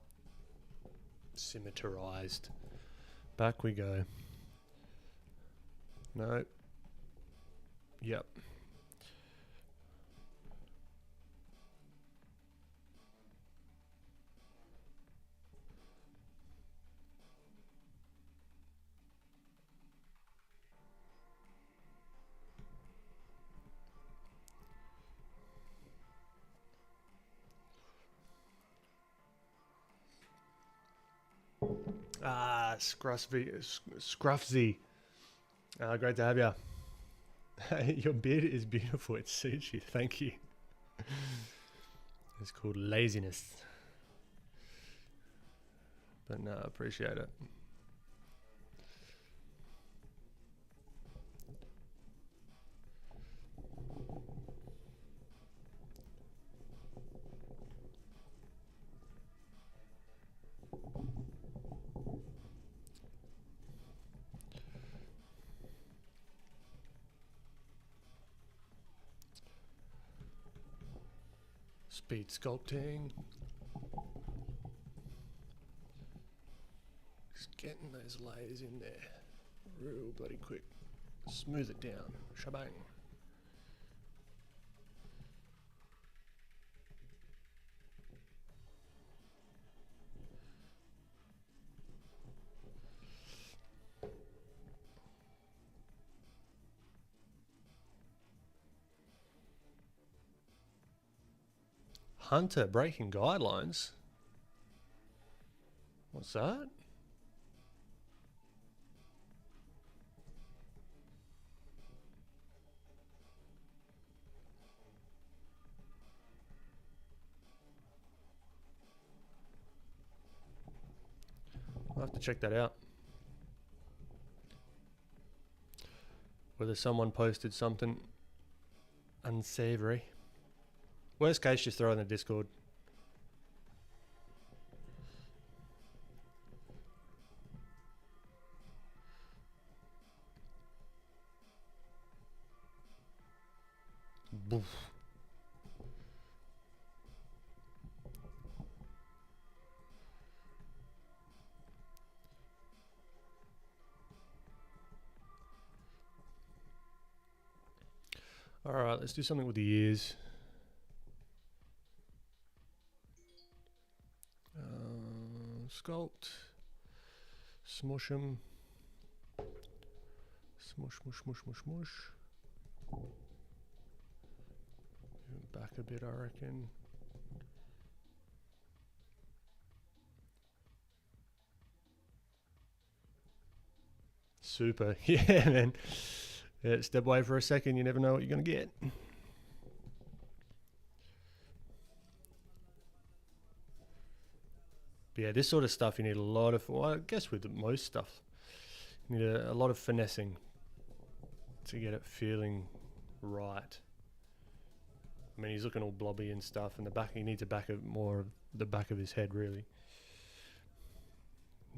symmetrized. Back we go. No. Yep. Ah, Scruffsy. Great to have you. Your beard is beautiful. It suits you. Thank you. It's called laziness. But no, I appreciate it. Speed sculpting. Just getting those layers in there real bloody quick. Smooth it down. Shabang. Hunter breaking guidelines. What's that? I'll have to check that out. Whether someone posted something unsavory. Worst case, just throw it in the Discord. Boof. All right, let's do something with the ears. Sculpt. Smush them. Smush, smush, smush, smush, smush. Back a bit, I reckon. Super. Yeah, man. Yeah, step away for a second, you never know what you're going to get. But yeah, this sort of stuff you need a lot of, well, I guess with most stuff, you need a lot of finessing to get it feeling right. I mean, he's looking all blobby and stuff, and the back, he needs a back of more of the back of his head, really.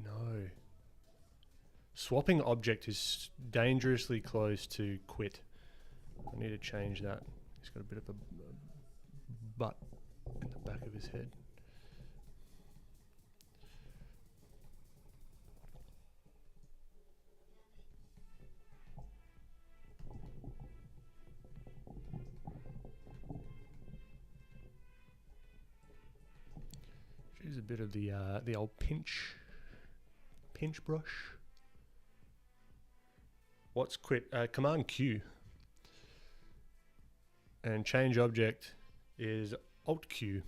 No. Swapping object is dangerously close to quit. I need to change that. He's got a bit of a butt in the back of his head. Use a bit of the old pinch brush. What's quit? Command Q. And change object is Alt Q.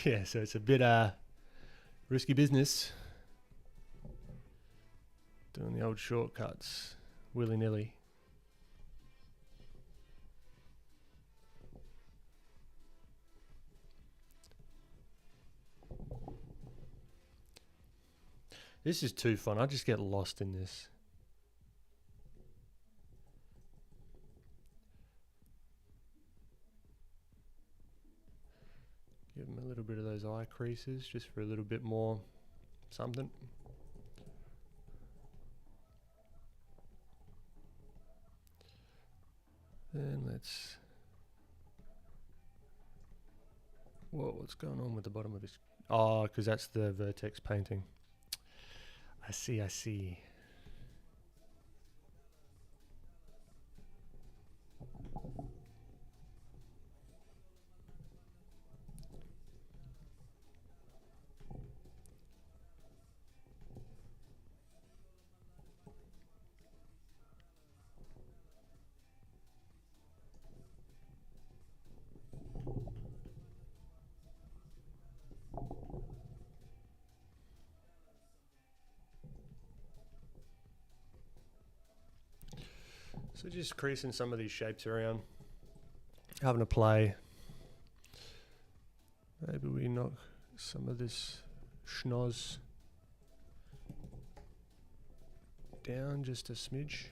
Yeah, so it's a bit risky business doing the old shortcuts willy-nilly. This is too fun. I just get lost in this. Give them a little bit of those eye creases just for a little bit more something. Then let's... Whoa, what's going on with the bottom of this? Oh, because that's the vertex painting. I see, I see. So just creasing some of these shapes around, having a play. Maybe we knock some of this schnoz down just a smidge.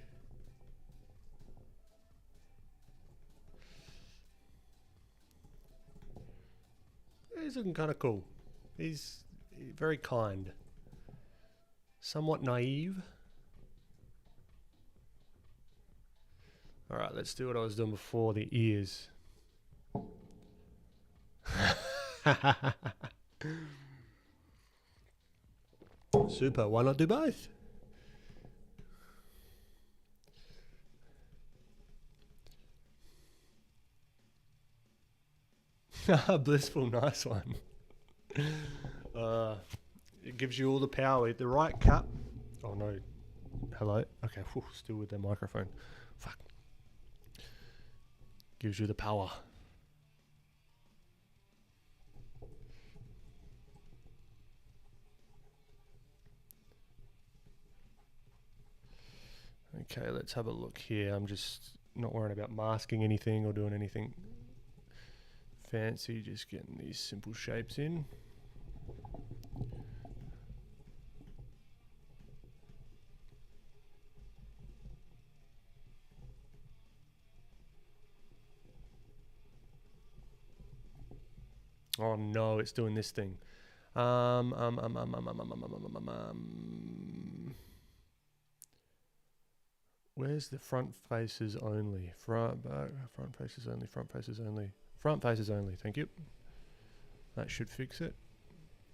He's looking kind of cool. He's very kind, somewhat naive. All right, let's do what I was doing before, the ears. Super, why not do both? Blissful, nice one. It gives you all the power. The right cut. Oh no. Hello? Okay, whew, still with the microphone. Fuck. Gives you the power. Okay, let's have a look here. I'm just not worrying about masking anything or doing anything fancy, just getting these simple shapes in. Oh no, it's doing this thing. Where's the front faces only? Front, back, front faces only, front faces only. Front faces only, thank you. That should fix it.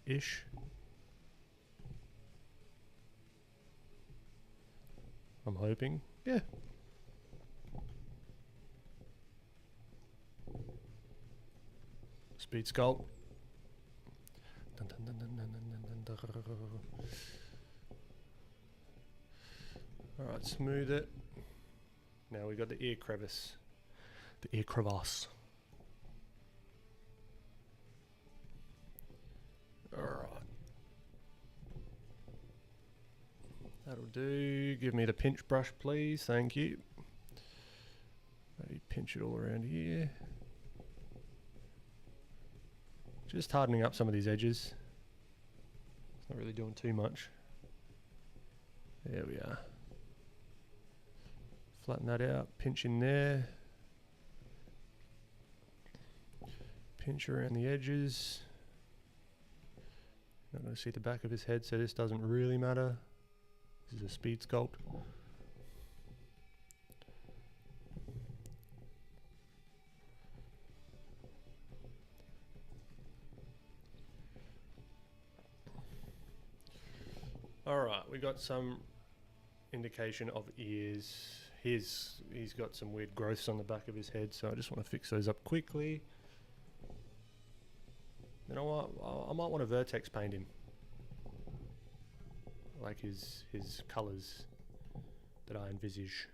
Ish. I'm hoping. Yeah. Speed sculpt. Alright, smooth it. Now we got the ear crevice. The ear crevasse. Alright. That'll do. Give me the pinch brush, please. Thank you. Maybe pinch it all around here. Just hardening up some of these edges. It's not really doing too much. There we are. Flatten that out. Pinch in there. Pinch around the edges. Not going to see the back of his head, so this doesn't really matter. This is a speed sculpt. Alright, we got some indication of ears. he's got some weird growths on the back of his head, so I just want to fix those up quickly. Then I might want to vertex paint him, like his colours that I envisage.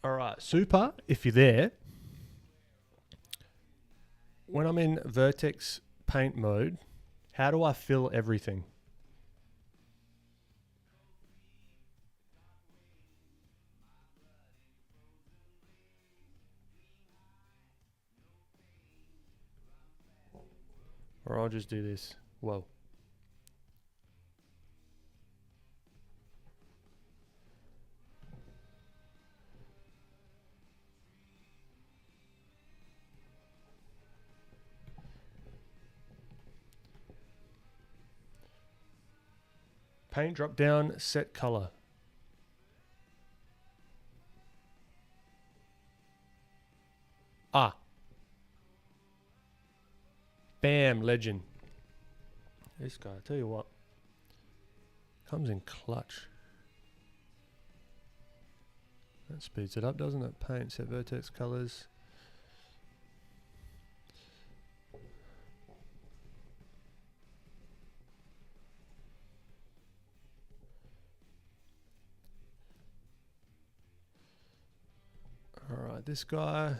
All right, super. If you're there, when I'm in vertex paint mode, how do I fill everything? Or I'll just do this. Whoa. Paint drop down, set color. Ah. Bam, legend. This guy, I tell you what, comes in clutch. That speeds it up, doesn't it? Paint, set vertex colors. Alright, this guy.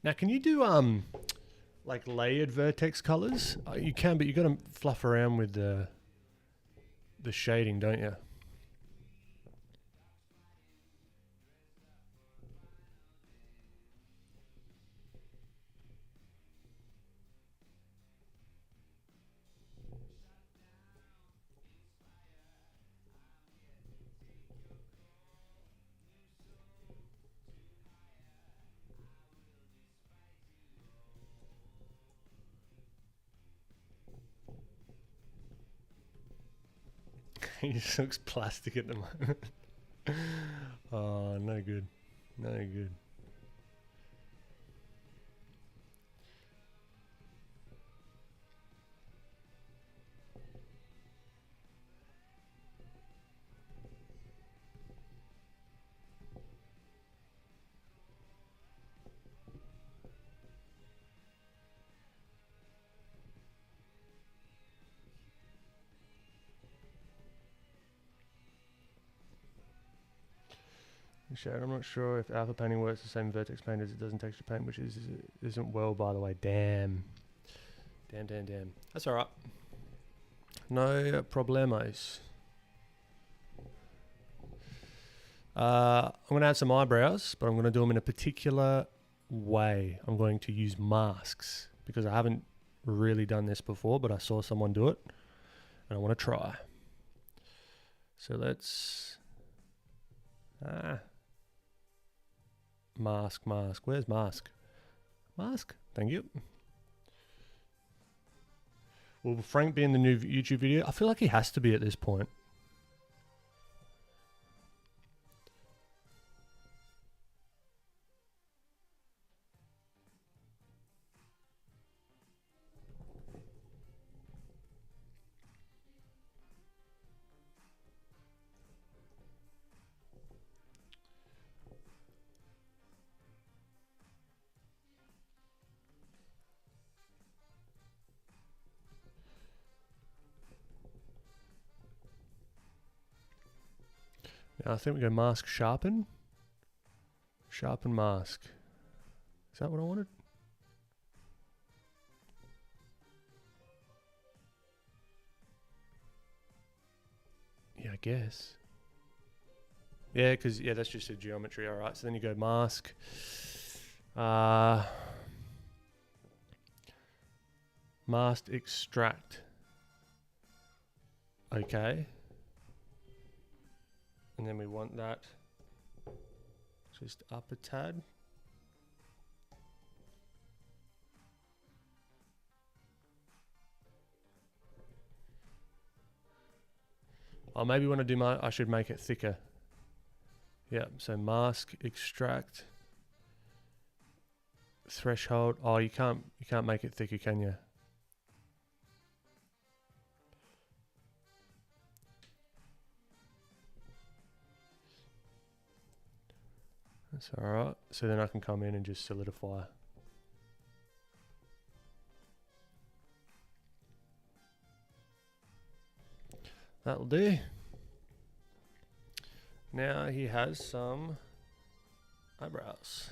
Now can you do like layered vertex colors? You can, but you got to fluff around with the shading, don't you? He just looks plastic at the moment. Oh, no good. No good. I'm not sure if alpha painting works the same vertex paint as it does in texture paint, which isn't well, by the way. Damn. That's alright. No problemos. I'm going to add some eyebrows, but I'm going to do them in a particular way. I'm going to use masks because I haven't really done this before, but I saw someone do it and I want to try. So let's... Mask. Where's mask? Mask. Thank you. Will Frank be in the new YouTube video? I feel like he has to be at this point. Now I think we go mask, sharpen. Sharpen mask. Is that what I wanted? Yeah, I guess. Yeah, because that's just a geometry. All right, so then you go mask. Mask extract. Okay. And then we want that just up a tad. Oh, maybe when I do I should make it thicker. Yeah, so mask, extract, threshold. Oh, you can't make it thicker, can you? That's alright. So then I can come in and just solidify. That'll do. Now he has some eyebrows.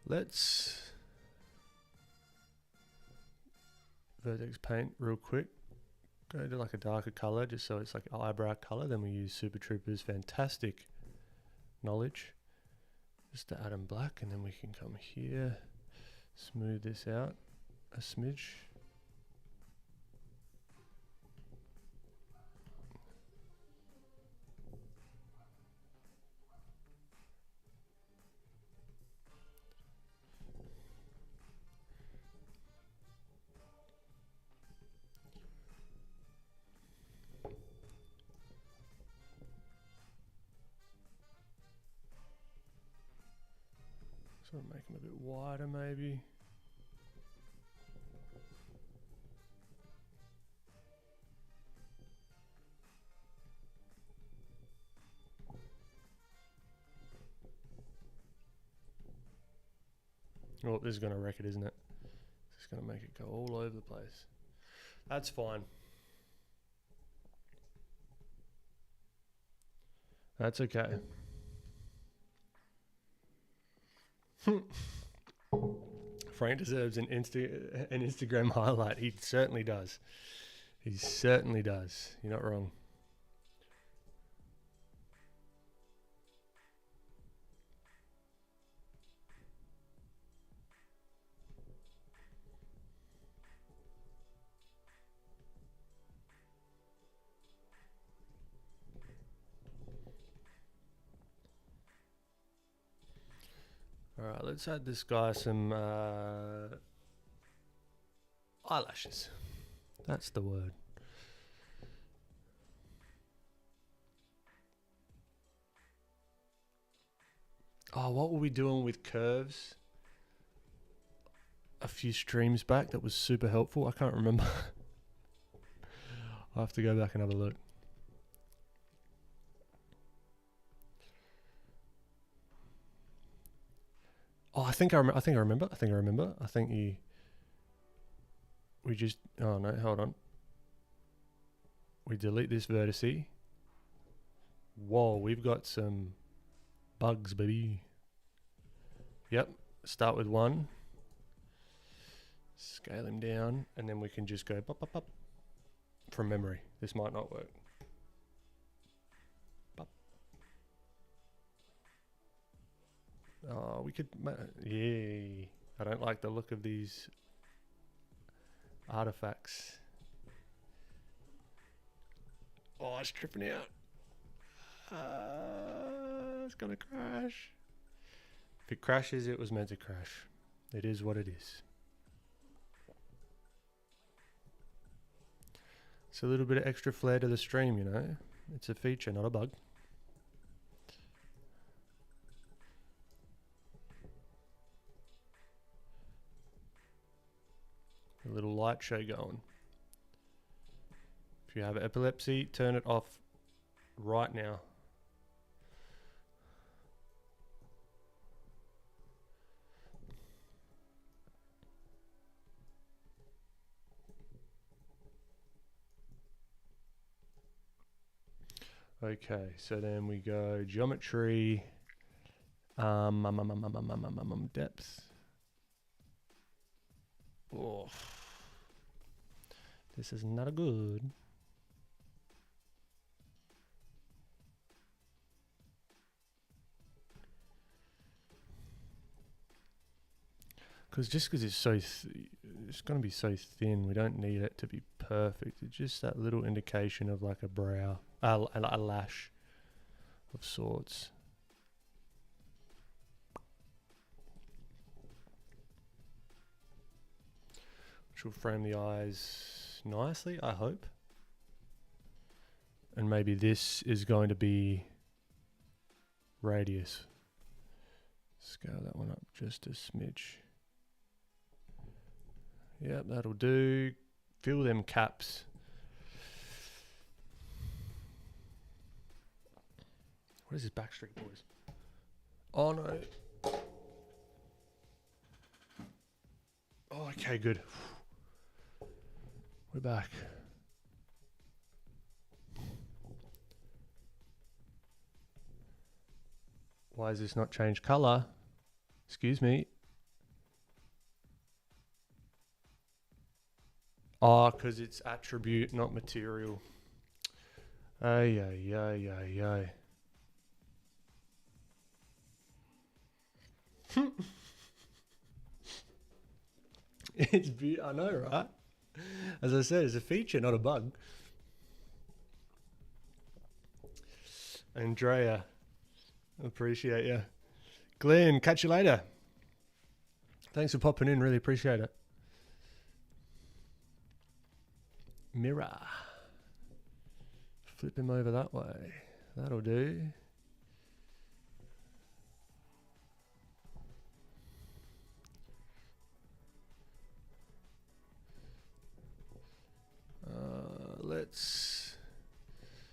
Let's vertex paint real quick. Go to like a darker color just so it's like eyebrow color. Then we use Super Troopers fantastic knowledge just to add in black, and then we can come here, smooth this out a smidge. Sort of make them a bit wider maybe. Oh, this is going to wreck it, isn't it? It's going to make it go all over the place. That's fine. That's okay. Frank deserves an Instagram highlight. He certainly does. He certainly does. You're not wrong. Alright, let's add this guy some eyelashes. That's the word. Oh, what were we doing with curves a few streams back that was super helpful? I can't remember. I'll have to go back and have a look. Oh, I think I remember. I think we just, oh no, hold on. We delete this vertice. Whoa, we've got some bugs, baby. Yep, start with 1. Scale him down, and then we can just go pop, pop, pop from memory. This might not work. Pop. Oh, we could, yay. I don't like the look of these artifacts. Oh, it's tripping out. It's gonna crash. If it crashes, it was meant to crash. It is what it is. It's a little bit of extra flair to the stream, you know. It's a feature, not a bug. A little light show going. If you have epilepsy, turn it off right now. Okay, so then we go geometry, depth. Oh, this is not a good. Because it's so, it's going to be so thin. We don't need it to be perfect. It's just that little indication of like a brow, a lash of sorts. which will frame the eyes nicely, I hope. And maybe this is going to be radius. Scale that one up just a smidge. Yep, that'll do. Fill them caps. What is this Backstreet Boys? Oh no. Oh, okay, good. We're back. Why has this not changed color? Excuse me. Oh, because it's attribute, not material. Ay, ay, ay, ay, ay. It's beautiful. I know, right? As I said, it's a feature, not a bug. Andrea, appreciate you. Glenn, catch you later. Thanks for popping in. Really appreciate it. Mirror. Flip him over that way. That'll do. Let's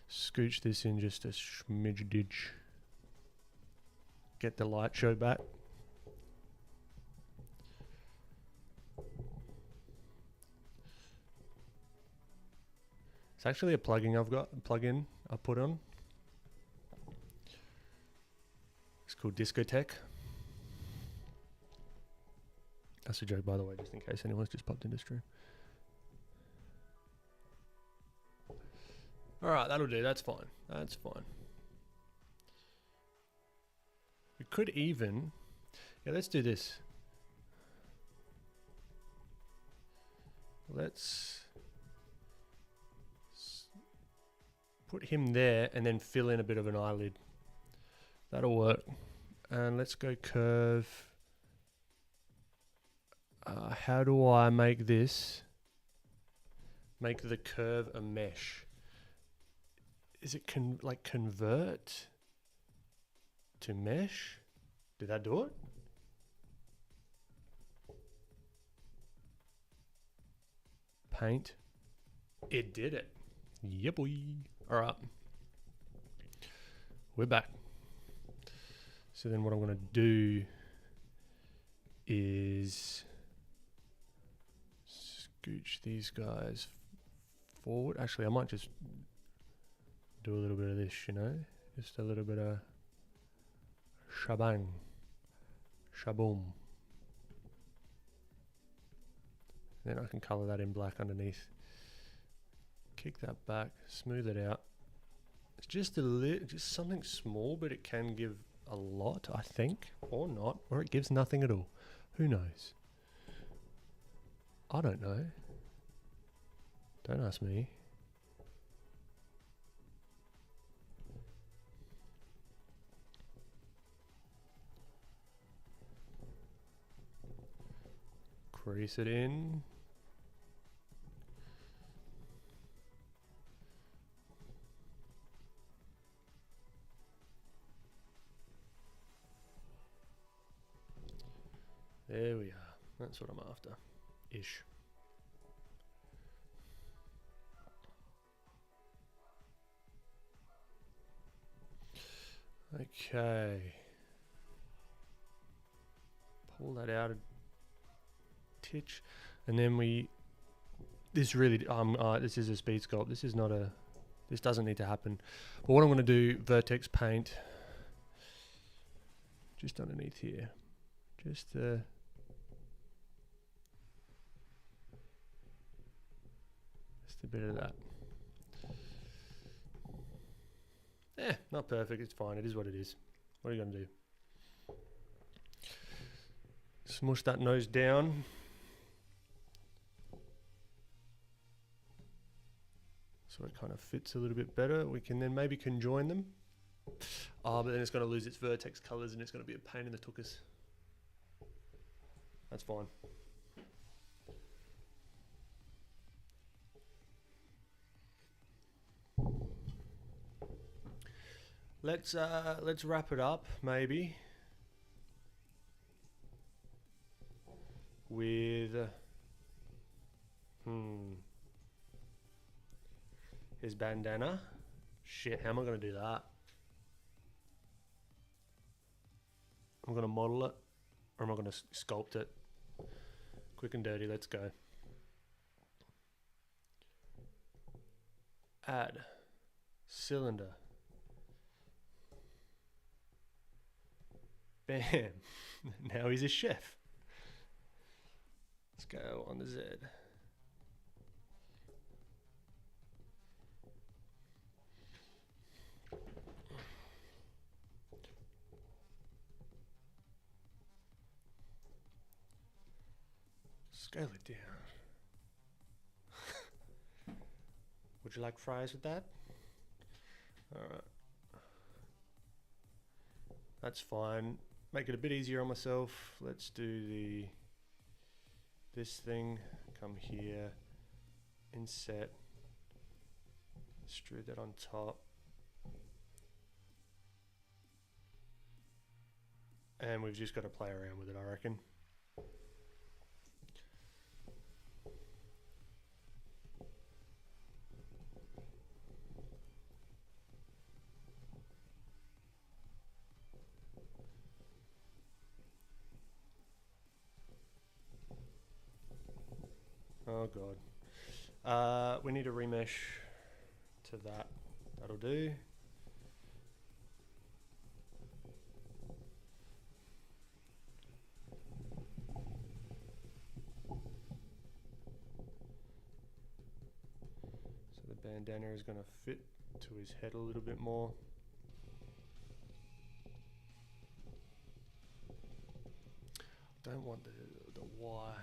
scooch this in just a smidge. Get the light show back. It's actually a plugin I've got, I put on. It's called Discotheque. That's a joke, by the way, just in case anyone's just popped into stream. All right, that'll do. That's fine. That's fine. We could even... Yeah, let's do this. Let's put him there and then fill in a bit of an eyelid. That'll work. And let's go curve. How do I make this? Make the curve a mesh. Is it like convert to mesh? Did that do it? Paint. It did it. Yeah, boy. All right. We're back. So then what I'm going to do is scooch these guys forward. Actually, I might just do a little bit of this, you know, just a little bit of shabang, shaboom. Then I can color that in black underneath. Kick that back, smooth it out. It's just just something small, but it can give a lot, I think, or not, or it gives nothing at all. Who knows? I don't know. Don't ask me. Crease it in. There we are. That's what I'm after. Ish. Okay. Pull that out a titch. And then this really, this is a speed sculpt. This is not a, this doesn't need to happen. But what I'm going to do, vertex paint, just underneath here. Just a bit of that. Yeah, not perfect. It's fine. It is what it is. What are you going to do? Smush that nose down. So it kind of fits a little bit better. We can then maybe conjoin them. But then it's going to lose its vertex colors and it's going to be a pain in the tuchus. That's fine. Let's wrap it up maybe with his bandana. Shit, how am I gonna do that? I'm gonna model it, or am I gonna sculpt it? Quick and dirty, let's go. Add cylinder. Bam. Now he's a chef. Let's go on the Z. Scale it down. Would you like fries with that? Alright. That's fine. Make it a bit easier on myself. Let's do this thing. Come here. Inset. Extrude that on top. And we've just got to play around with it, I reckon. Oh god. We need a remesh to that. That'll do. So the bandana is going to fit to his head a little bit more. Don't want the Y.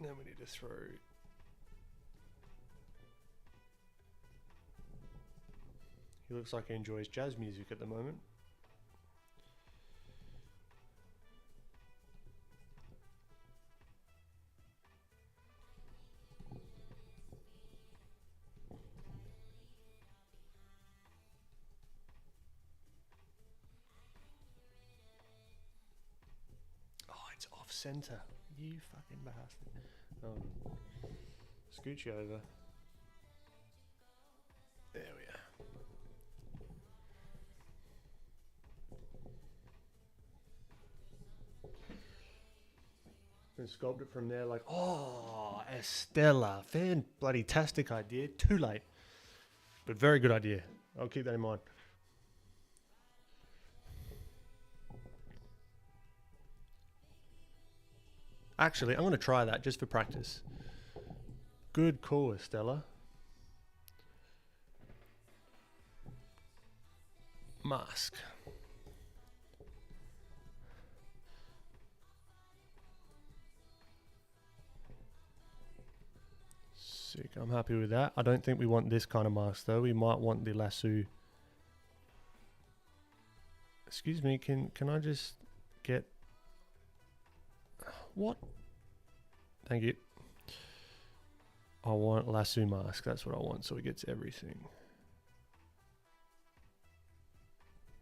Now we need to throw he looks like he enjoys jazz music at the moment. It's off center. You fucking bastard. Scooch you over. There we are. And sculpt it from there like, oh, Estella. Fan-bloody-tastic idea. Too late. But very good idea. I'll keep that in mind. Actually, I'm going to try that just for practice. Good call, Estella. Mask. Sick, I'm happy with that. I don't think we want this kind of mask though. We might want the lasso. Excuse me, can I just get... What? Thank you. I want lasso mask. That's what I want. So he gets everything.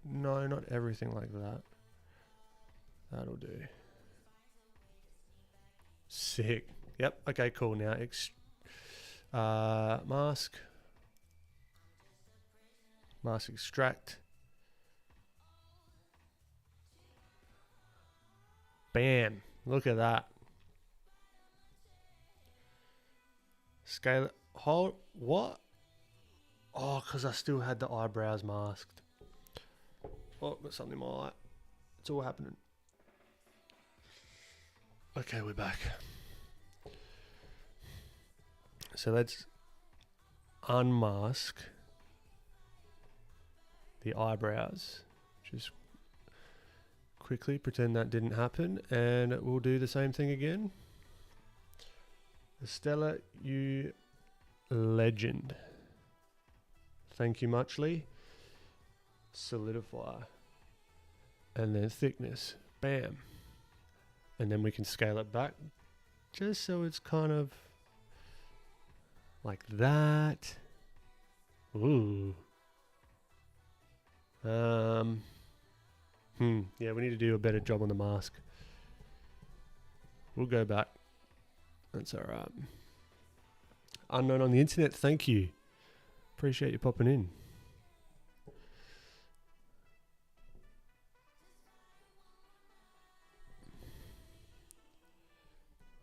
No, not everything like that. That'll do. Sick. Yep. Okay, cool. Now, mask. Mask extract. Bam. Look at that. Scale it. Hold. What? Oh, because I still had the eyebrows masked. Oh, got something in my eye. It's all happening. Okay, we're back. So let's unmask the eyebrows. Just quickly, pretend that didn't happen, and we'll do the same thing again. Estella, you legend. Thank you muchly. Solidify. And then thickness. Bam. And then we can scale it back just so it's kind of like that. Ooh. Yeah, we need to do a better job on the mask. We'll go back. That's alright. Unknown on the internet, thank you. Appreciate you popping in.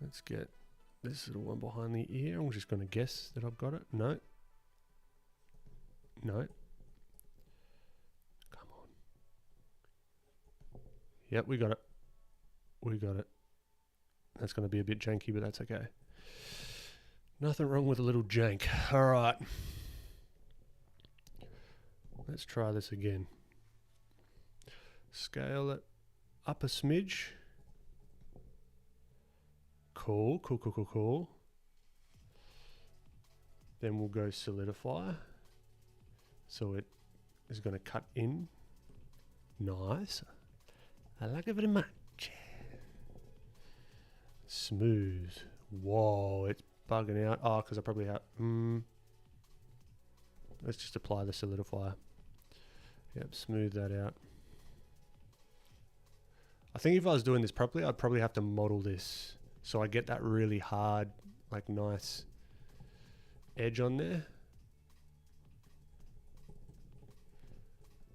Let's get this little one behind the ear. I'm just going to guess that I've got it. No. No. Come on. Yep, we got it. We got it. That's going to be a bit janky, but that's okay. Nothing wrong with a little jank. All right. Let's try this again. Scale it up a smidge. Cool, cool, cool, cool, cool. Then we'll go solidify. So it is going to cut in. Nice. I like it very much. Smooth. Whoa, it's bugging out. Oh, because I probably have... Let's just apply the solidifier. Yep, smooth that out. I think if I was doing this properly, I'd probably have to model this so I get that really hard, like nice edge on there.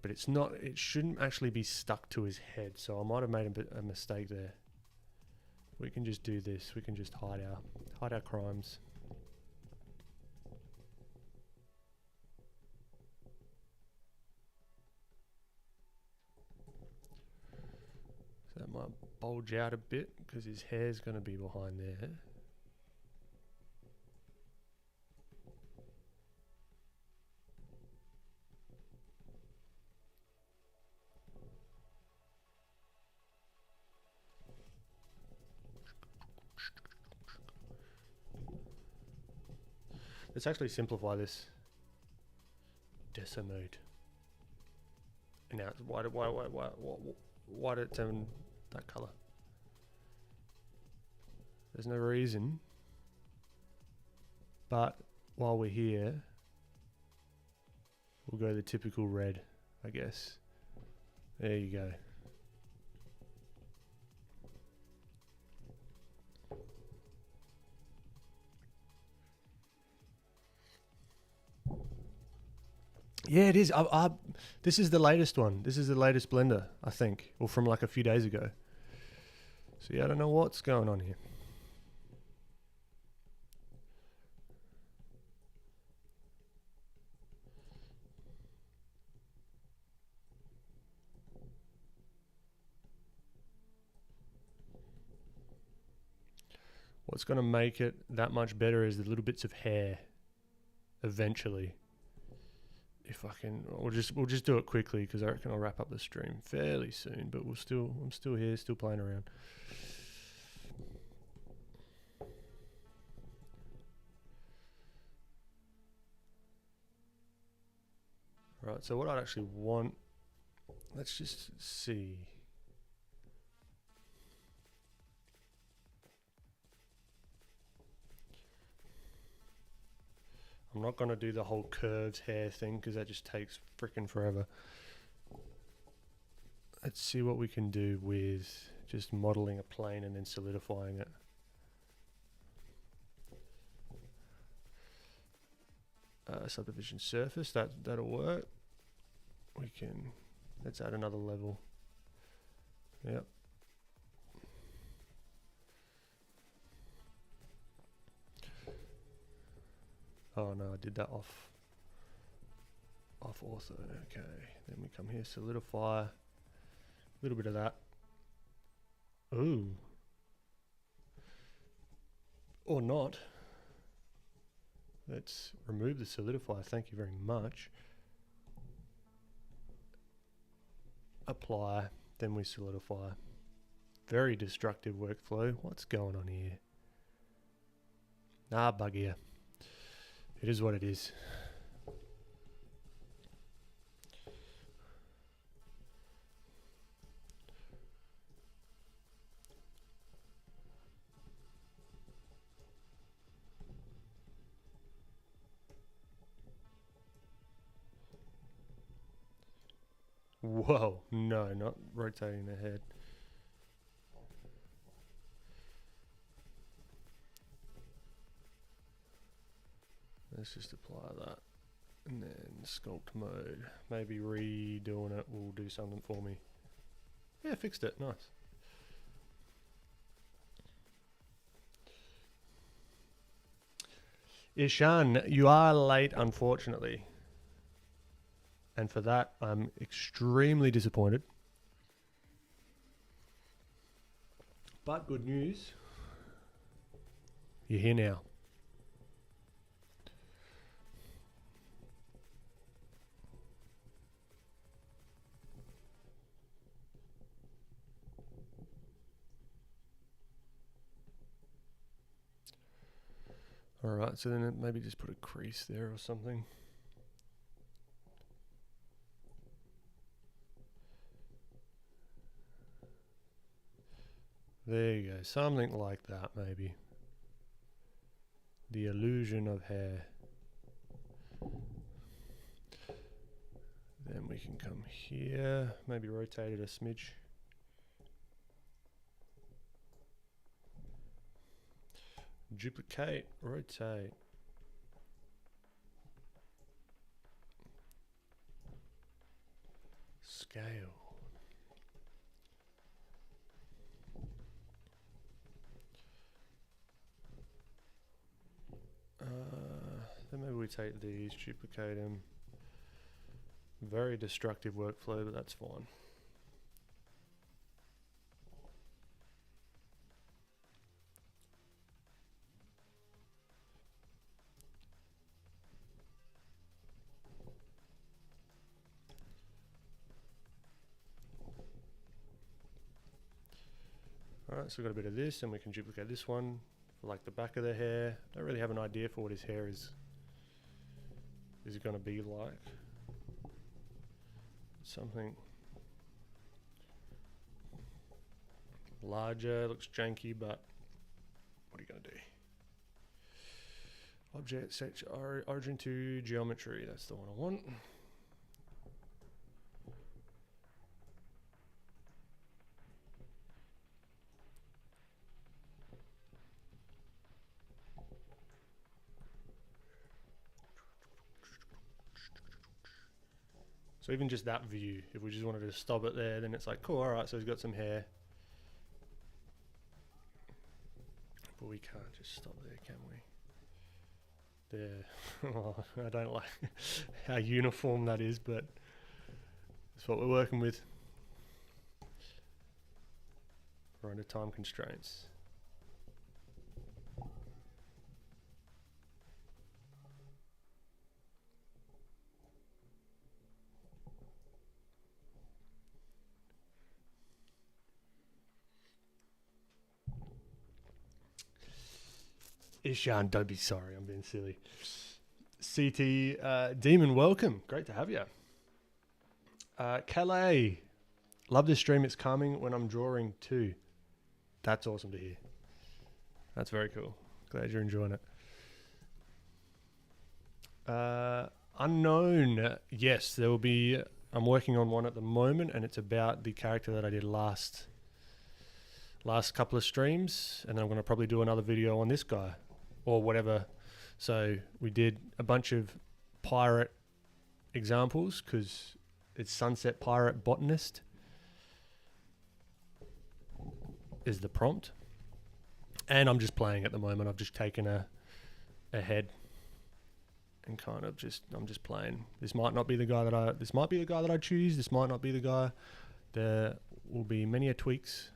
But it's not, it shouldn't actually be stuck to his head, so I might have made a mistake there. We can just do this. We can just hide our crimes. So that might bulge out a bit because his hair's going to be behind there. Let's actually simplify this. Decimate. And now, why did it turn that color? There's no reason. But while we're here, we'll go the typical red, I guess. There you go. Yeah, it is. This is the latest one. This is the latest blender, I think, or from like a few days ago. So yeah, I don't know what's going on here. What's going to make it that much better is the little bits of hair. Eventually. If I can, we'll just do it quickly because I reckon I'll wrap up the stream fairly soon. But I'm still here, still playing around. Right. So what I'd actually want, let's just see. I'm not going to do the whole curved hair thing because that just takes freaking forever. Let's see what we can do with just modeling a plane and then solidifying it. Subdivision surface, that'll work. We can, let's add another level. Yep. Oh no, I did that off ortho. Okay, then we come here, solidify. A little bit of that. Ooh. Or not. Let's remove the solidifier. Thank you very much. Apply. then we solidify. Very destructive workflow. What's going on here? Ah, bugger. It is what it is. Whoa, no, not rotating the head. Let's just apply that. And then sculpt mode. Maybe redoing it will do something for me. Yeah, fixed it. Nice. Ishan, you are late, unfortunately. And for that, I'm extremely disappointed. But good news. You're here now. Alright, so then maybe just put a crease there or something. There you go, something like that maybe. The illusion of hair. Then we can come here, maybe rotate it a smidge. Duplicate, rotate. Scale. Then maybe we take these, duplicate them. Very destructive workflow, but that's fine. Alright, so we've got a bit of this, and we can duplicate this one for like the back of the hair. Don't really have an idea for what his hair is going to be like. Something larger, looks janky, but what are you going to do? Object, set origin to geometry, that's the one I want. So even just that view, if we just wanted to stop it there, then it's like, cool, alright, so he's got some hair. But we can't just stop there, can we? There. Oh, I don't like how uniform that is, but that's what we're working with. We're under time constraints. Ishan, don't be sorry, I'm being silly. CT Demon, welcome. Great to have you. Calais, love this stream. It's calming when I'm drawing too. That's awesome to hear. That's very cool. Glad you're enjoying it. Unknown, yes, there will be. I'm working on one at the moment, and it's about the character that I did last couple of streams, and then I'm going to probably do another video on this guy. Or whatever. So we did a bunch of pirate examples because it's Sunset Pirate Botanist is the prompt. And I'm just playing at the moment. I've just taken a head and kind of I'm just playing. This might not be the guy that I choose. This might not be the guy. There will be many tweaks.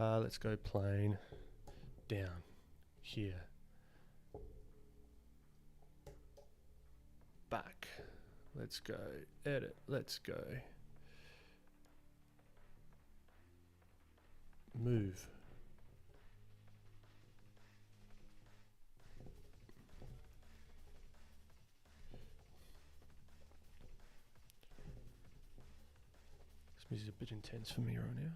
Let's go plain down here. Back. Let's go. Edit. Let's go. Move. This music is a bit intense for me right now.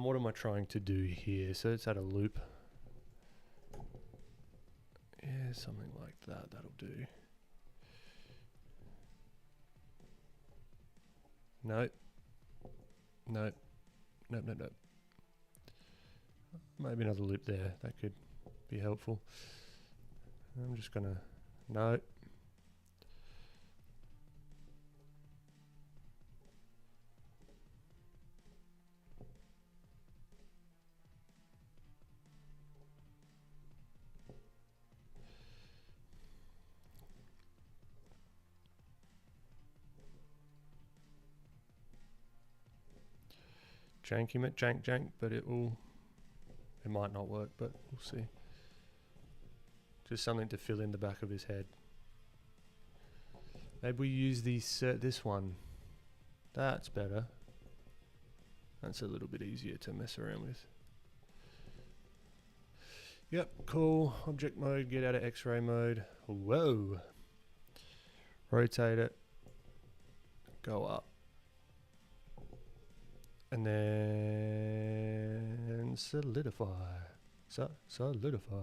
What am I trying to do here? So it's at a loop. Yeah, something like that. That'll do. Nope. Nope. Nope, nope, nope. Maybe another loop there. That could be helpful. I'm just gonna... Nope. Janky, jank, but it might not work, but we'll see. Just something to fill in the back of his head. Maybe we use this one. That's better. That's a little bit easier to mess around with. Yep, cool. Object mode, get out of X-ray mode. Whoa. Rotate it. Go up. And then solidify. Solidify.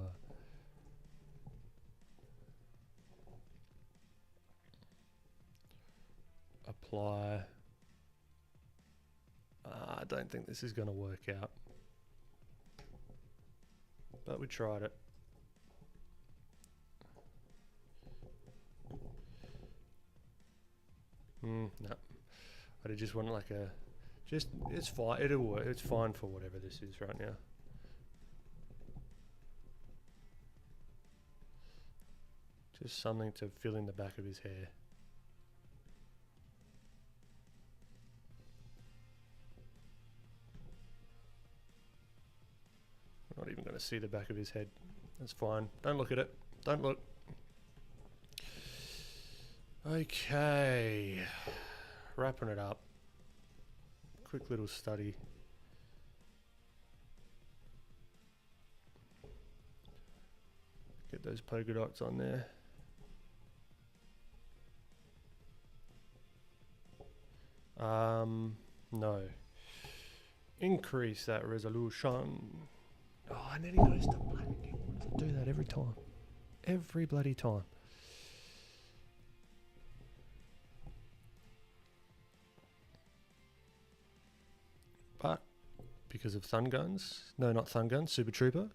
Apply. I don't think this is going to work out. But we tried it. No. I just want like a... it's fine. It'll work. It's fine for whatever this is right now. Just something to fill in the back of his hair. I'm not even going to see the back of his head. That's fine. Don't look at it. Don't look. Okay. Wrapping it up. Quick little study. Get those polka dots on there. No. Increase that resolution. Oh, and then he goes to black again. Why does it do that every time? Every bloody time. But because of Thun Guns, no, not Thun Guns, Super Trooper,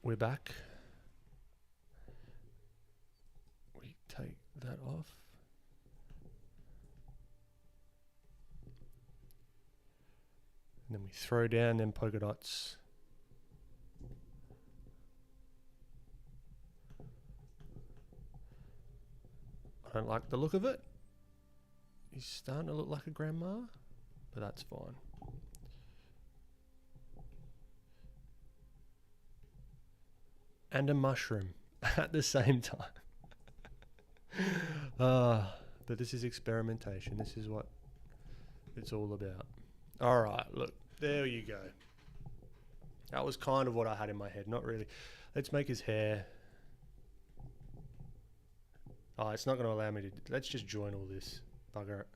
we're back. We take that off. And then we throw down them polka dots. I don't like the look of it. He's starting to look like a grandma, but that's fine. And a mushroom at the same time. But this is experimentation. This is what it's all about. All right, look, there you go. That was kind of what I had in my head. Not really. Let's make his hair. Oh, it's not going to allow me to... Let's just join all this. Bugger it.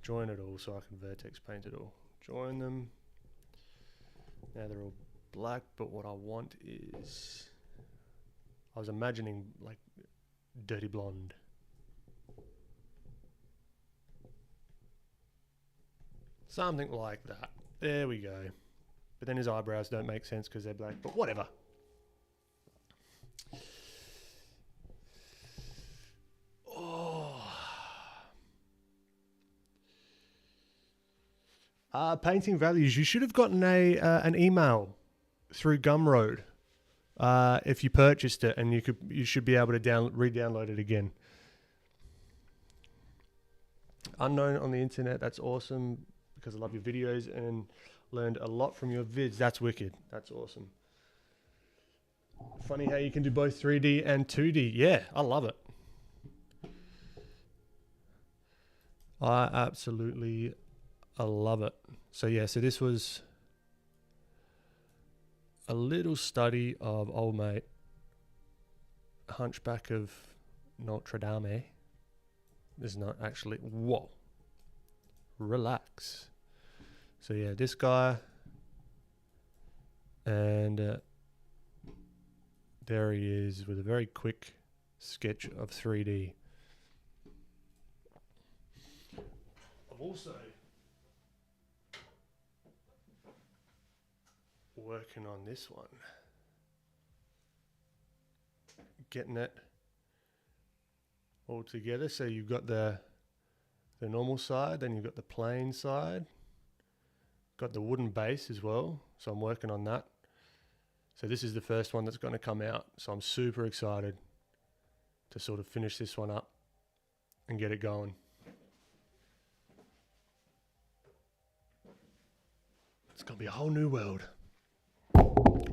Join it all so I can vertex paint it all. Join them. Now they're all black, but what I want is... I was imagining like dirty blonde. Something like that. There we go. But then his eyebrows don't make sense because they're black, but whatever. Painting values. You should have gotten an email through Gumroad if you purchased it, and you should be able to re-download it again. Unknown on the internet. That's awesome because I love your videos, and Learned a lot from your vids. That's wicked. That's awesome. Funny how you can do both 3D and 2D. Yeah, I love it. I absolutely love it. So yeah, so this was a little study of old mate Hunchback of Notre Dame. This is not actually, whoa, relax. So yeah, this guy, and there he is with a very quick sketch of 3D. I'm also working on this one, getting it all together. So you've got the normal side, then you've got the plain side, got the wooden base as well. So I'm working on that. So this is the first one that's going to come out. So I'm super excited to sort of finish this one up and get it going. It's going to be a whole new world.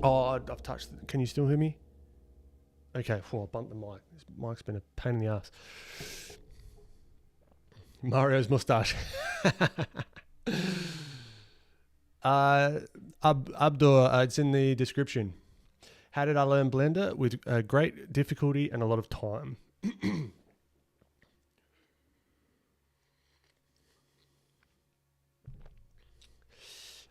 Oh, I've touched it. Can you still hear me? Okay, I bumped the mic. This mic's been a pain in the ass. Mario's mustache. Abdur, it's in the description. How did I learn Blender? With great difficulty and a lot of time.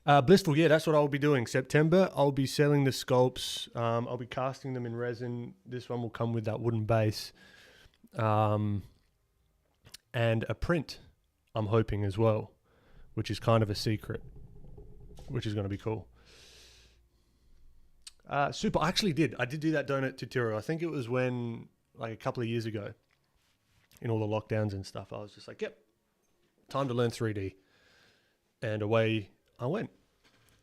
Blissful, yeah, that's what I'll be doing. September, I'll be selling the sculpts. I'll be casting them in resin. This one will come with that wooden base. And a print, I'm hoping as well, which is kind of a secret, which is going to be cool. Super, I did do that donut tutorial. I think it was when, like a couple of years ago, in all the lockdowns and stuff, I was just like, yep, time to learn 3D. And away I went.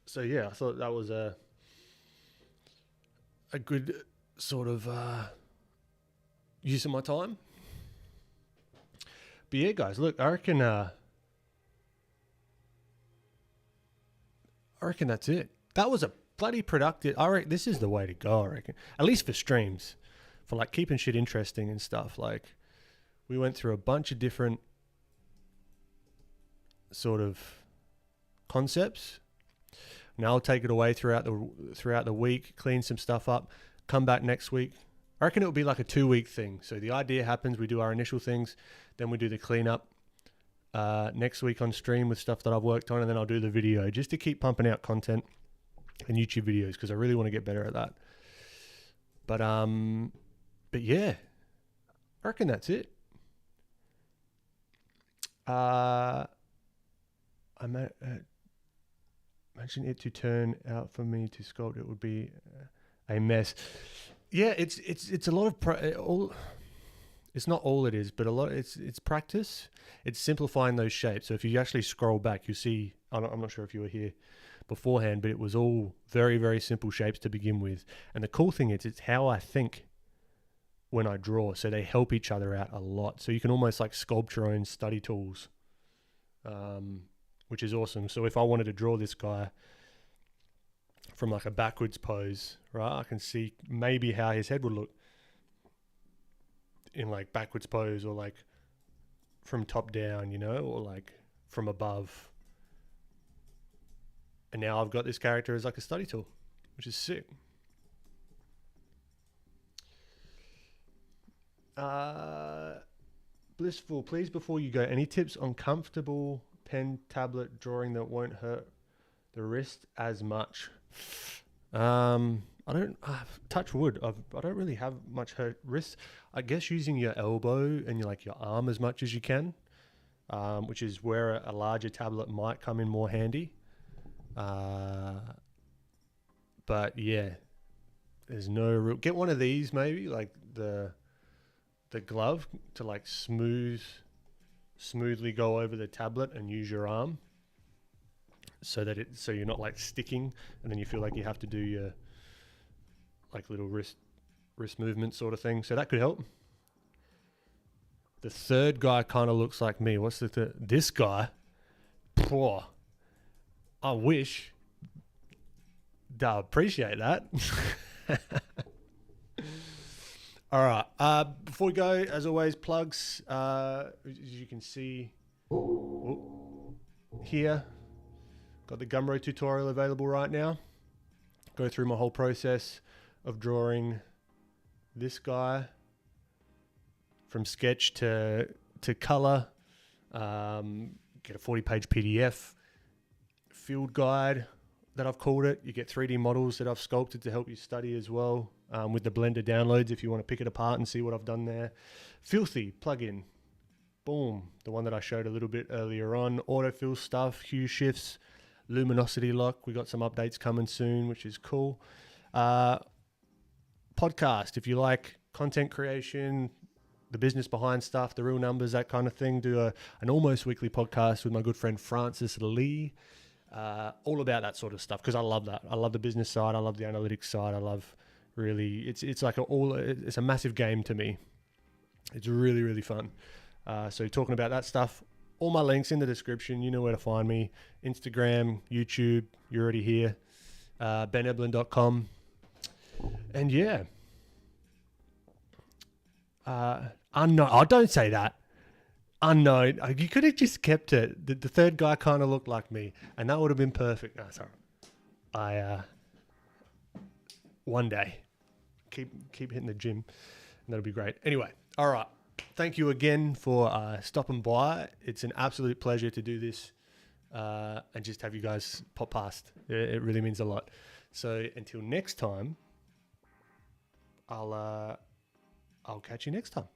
So yeah, I thought that was a good sort of use of my time. But yeah, guys, look, I reckon that's it. That was a bloody productive. I reckon this is the way to go. I reckon, at least for streams, for like keeping shit interesting and stuff. Like, we went through a bunch of different sort of concepts. Now I'll take it away throughout the week, clean some stuff up, come back next week. I reckon it'll be like a 2-week thing. So the idea happens, we do our initial things, then we do the cleanup next week on stream with stuff that I've worked on, and then I'll do the video just to keep pumping out content and YouTube videos because I really want to get better at that. But yeah, I reckon that's it. I imagine it to turn out for me to sculpt. It would be a mess. Yeah, it's a lot of it's not all it is, but a lot. It's practice. It's simplifying those shapes. So if you actually scroll back, you see. I'm not sure if you were here beforehand, but it was all very, very simple shapes to begin with. And the cool thing is, it's how I think when I draw. So they help each other out a lot. So you can almost like sculpt your own study tools, which is awesome. So if I wanted to draw this guy from like a backwards pose, right, I can see maybe how his head would look in like backwards pose, or like from top down, or like from above. And now I've got this character as like a study tool, which is sick. Blissful, please, before you go, any tips on comfortable pen tablet drawing that won't hurt the wrist as much? I don't touch wood. I don't really have much hurt wrist. I guess using your elbow and your arm as much as you can, which is where a larger tablet might come in more handy. But yeah, there's no real. Get one of these maybe, like the glove to like smoothly go over the tablet and use your arm, so you're not like sticking and then you feel like you have to do your like little wrist movement sort of thing. So that could help. The third guy kind of looks like me. What's this guy? Poor. I wish. I appreciate that. All right. Before we go, as always, plugs. As you can see here, got the Gumroad tutorial available right now. Go through my whole process of drawing this guy from sketch to color. Get a 40-page PDF, field guide that I've called it. You get 3D models that I've sculpted to help you study as well, with the Blender downloads if you want to pick it apart and see what I've done there. Filthy plugin, boom, the one that I showed a little bit earlier on. Autofill stuff, hue shifts, luminosity lock. We got some updates coming soon, which is cool. Podcast, if you like content creation, the business behind stuff, the real numbers, that kind of thing, do an almost weekly podcast with my good friend Francis Lee, all about that sort of stuff, because I love that. I love the business side. I love the analytics side. I love really, it's like it's a massive game to me. It's really, really fun. So talking about that stuff, all my links in the description. You know where to find me. Instagram, YouTube, you're already here. beneblin.com. And yeah. Unknown. Oh, don't say that. Unknown. You could have just kept it. The third guy kind of looked like me, and that would have been perfect. No, sorry. One day, keep hitting the gym, and that'll be great. Anyway, all right. Thank you again for stopping by. It's an absolute pleasure to do this, and just have you guys pop past. It really means a lot. So until next time, I'll catch you next time.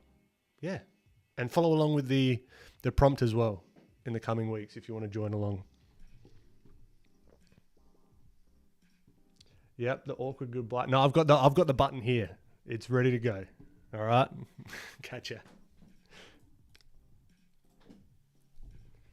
Yeah. And follow along with the prompt as well in the coming weeks if you want to join along. Yep, the awkward goodbye. No, I've got the button here. It's ready to go. All right. Catch ya.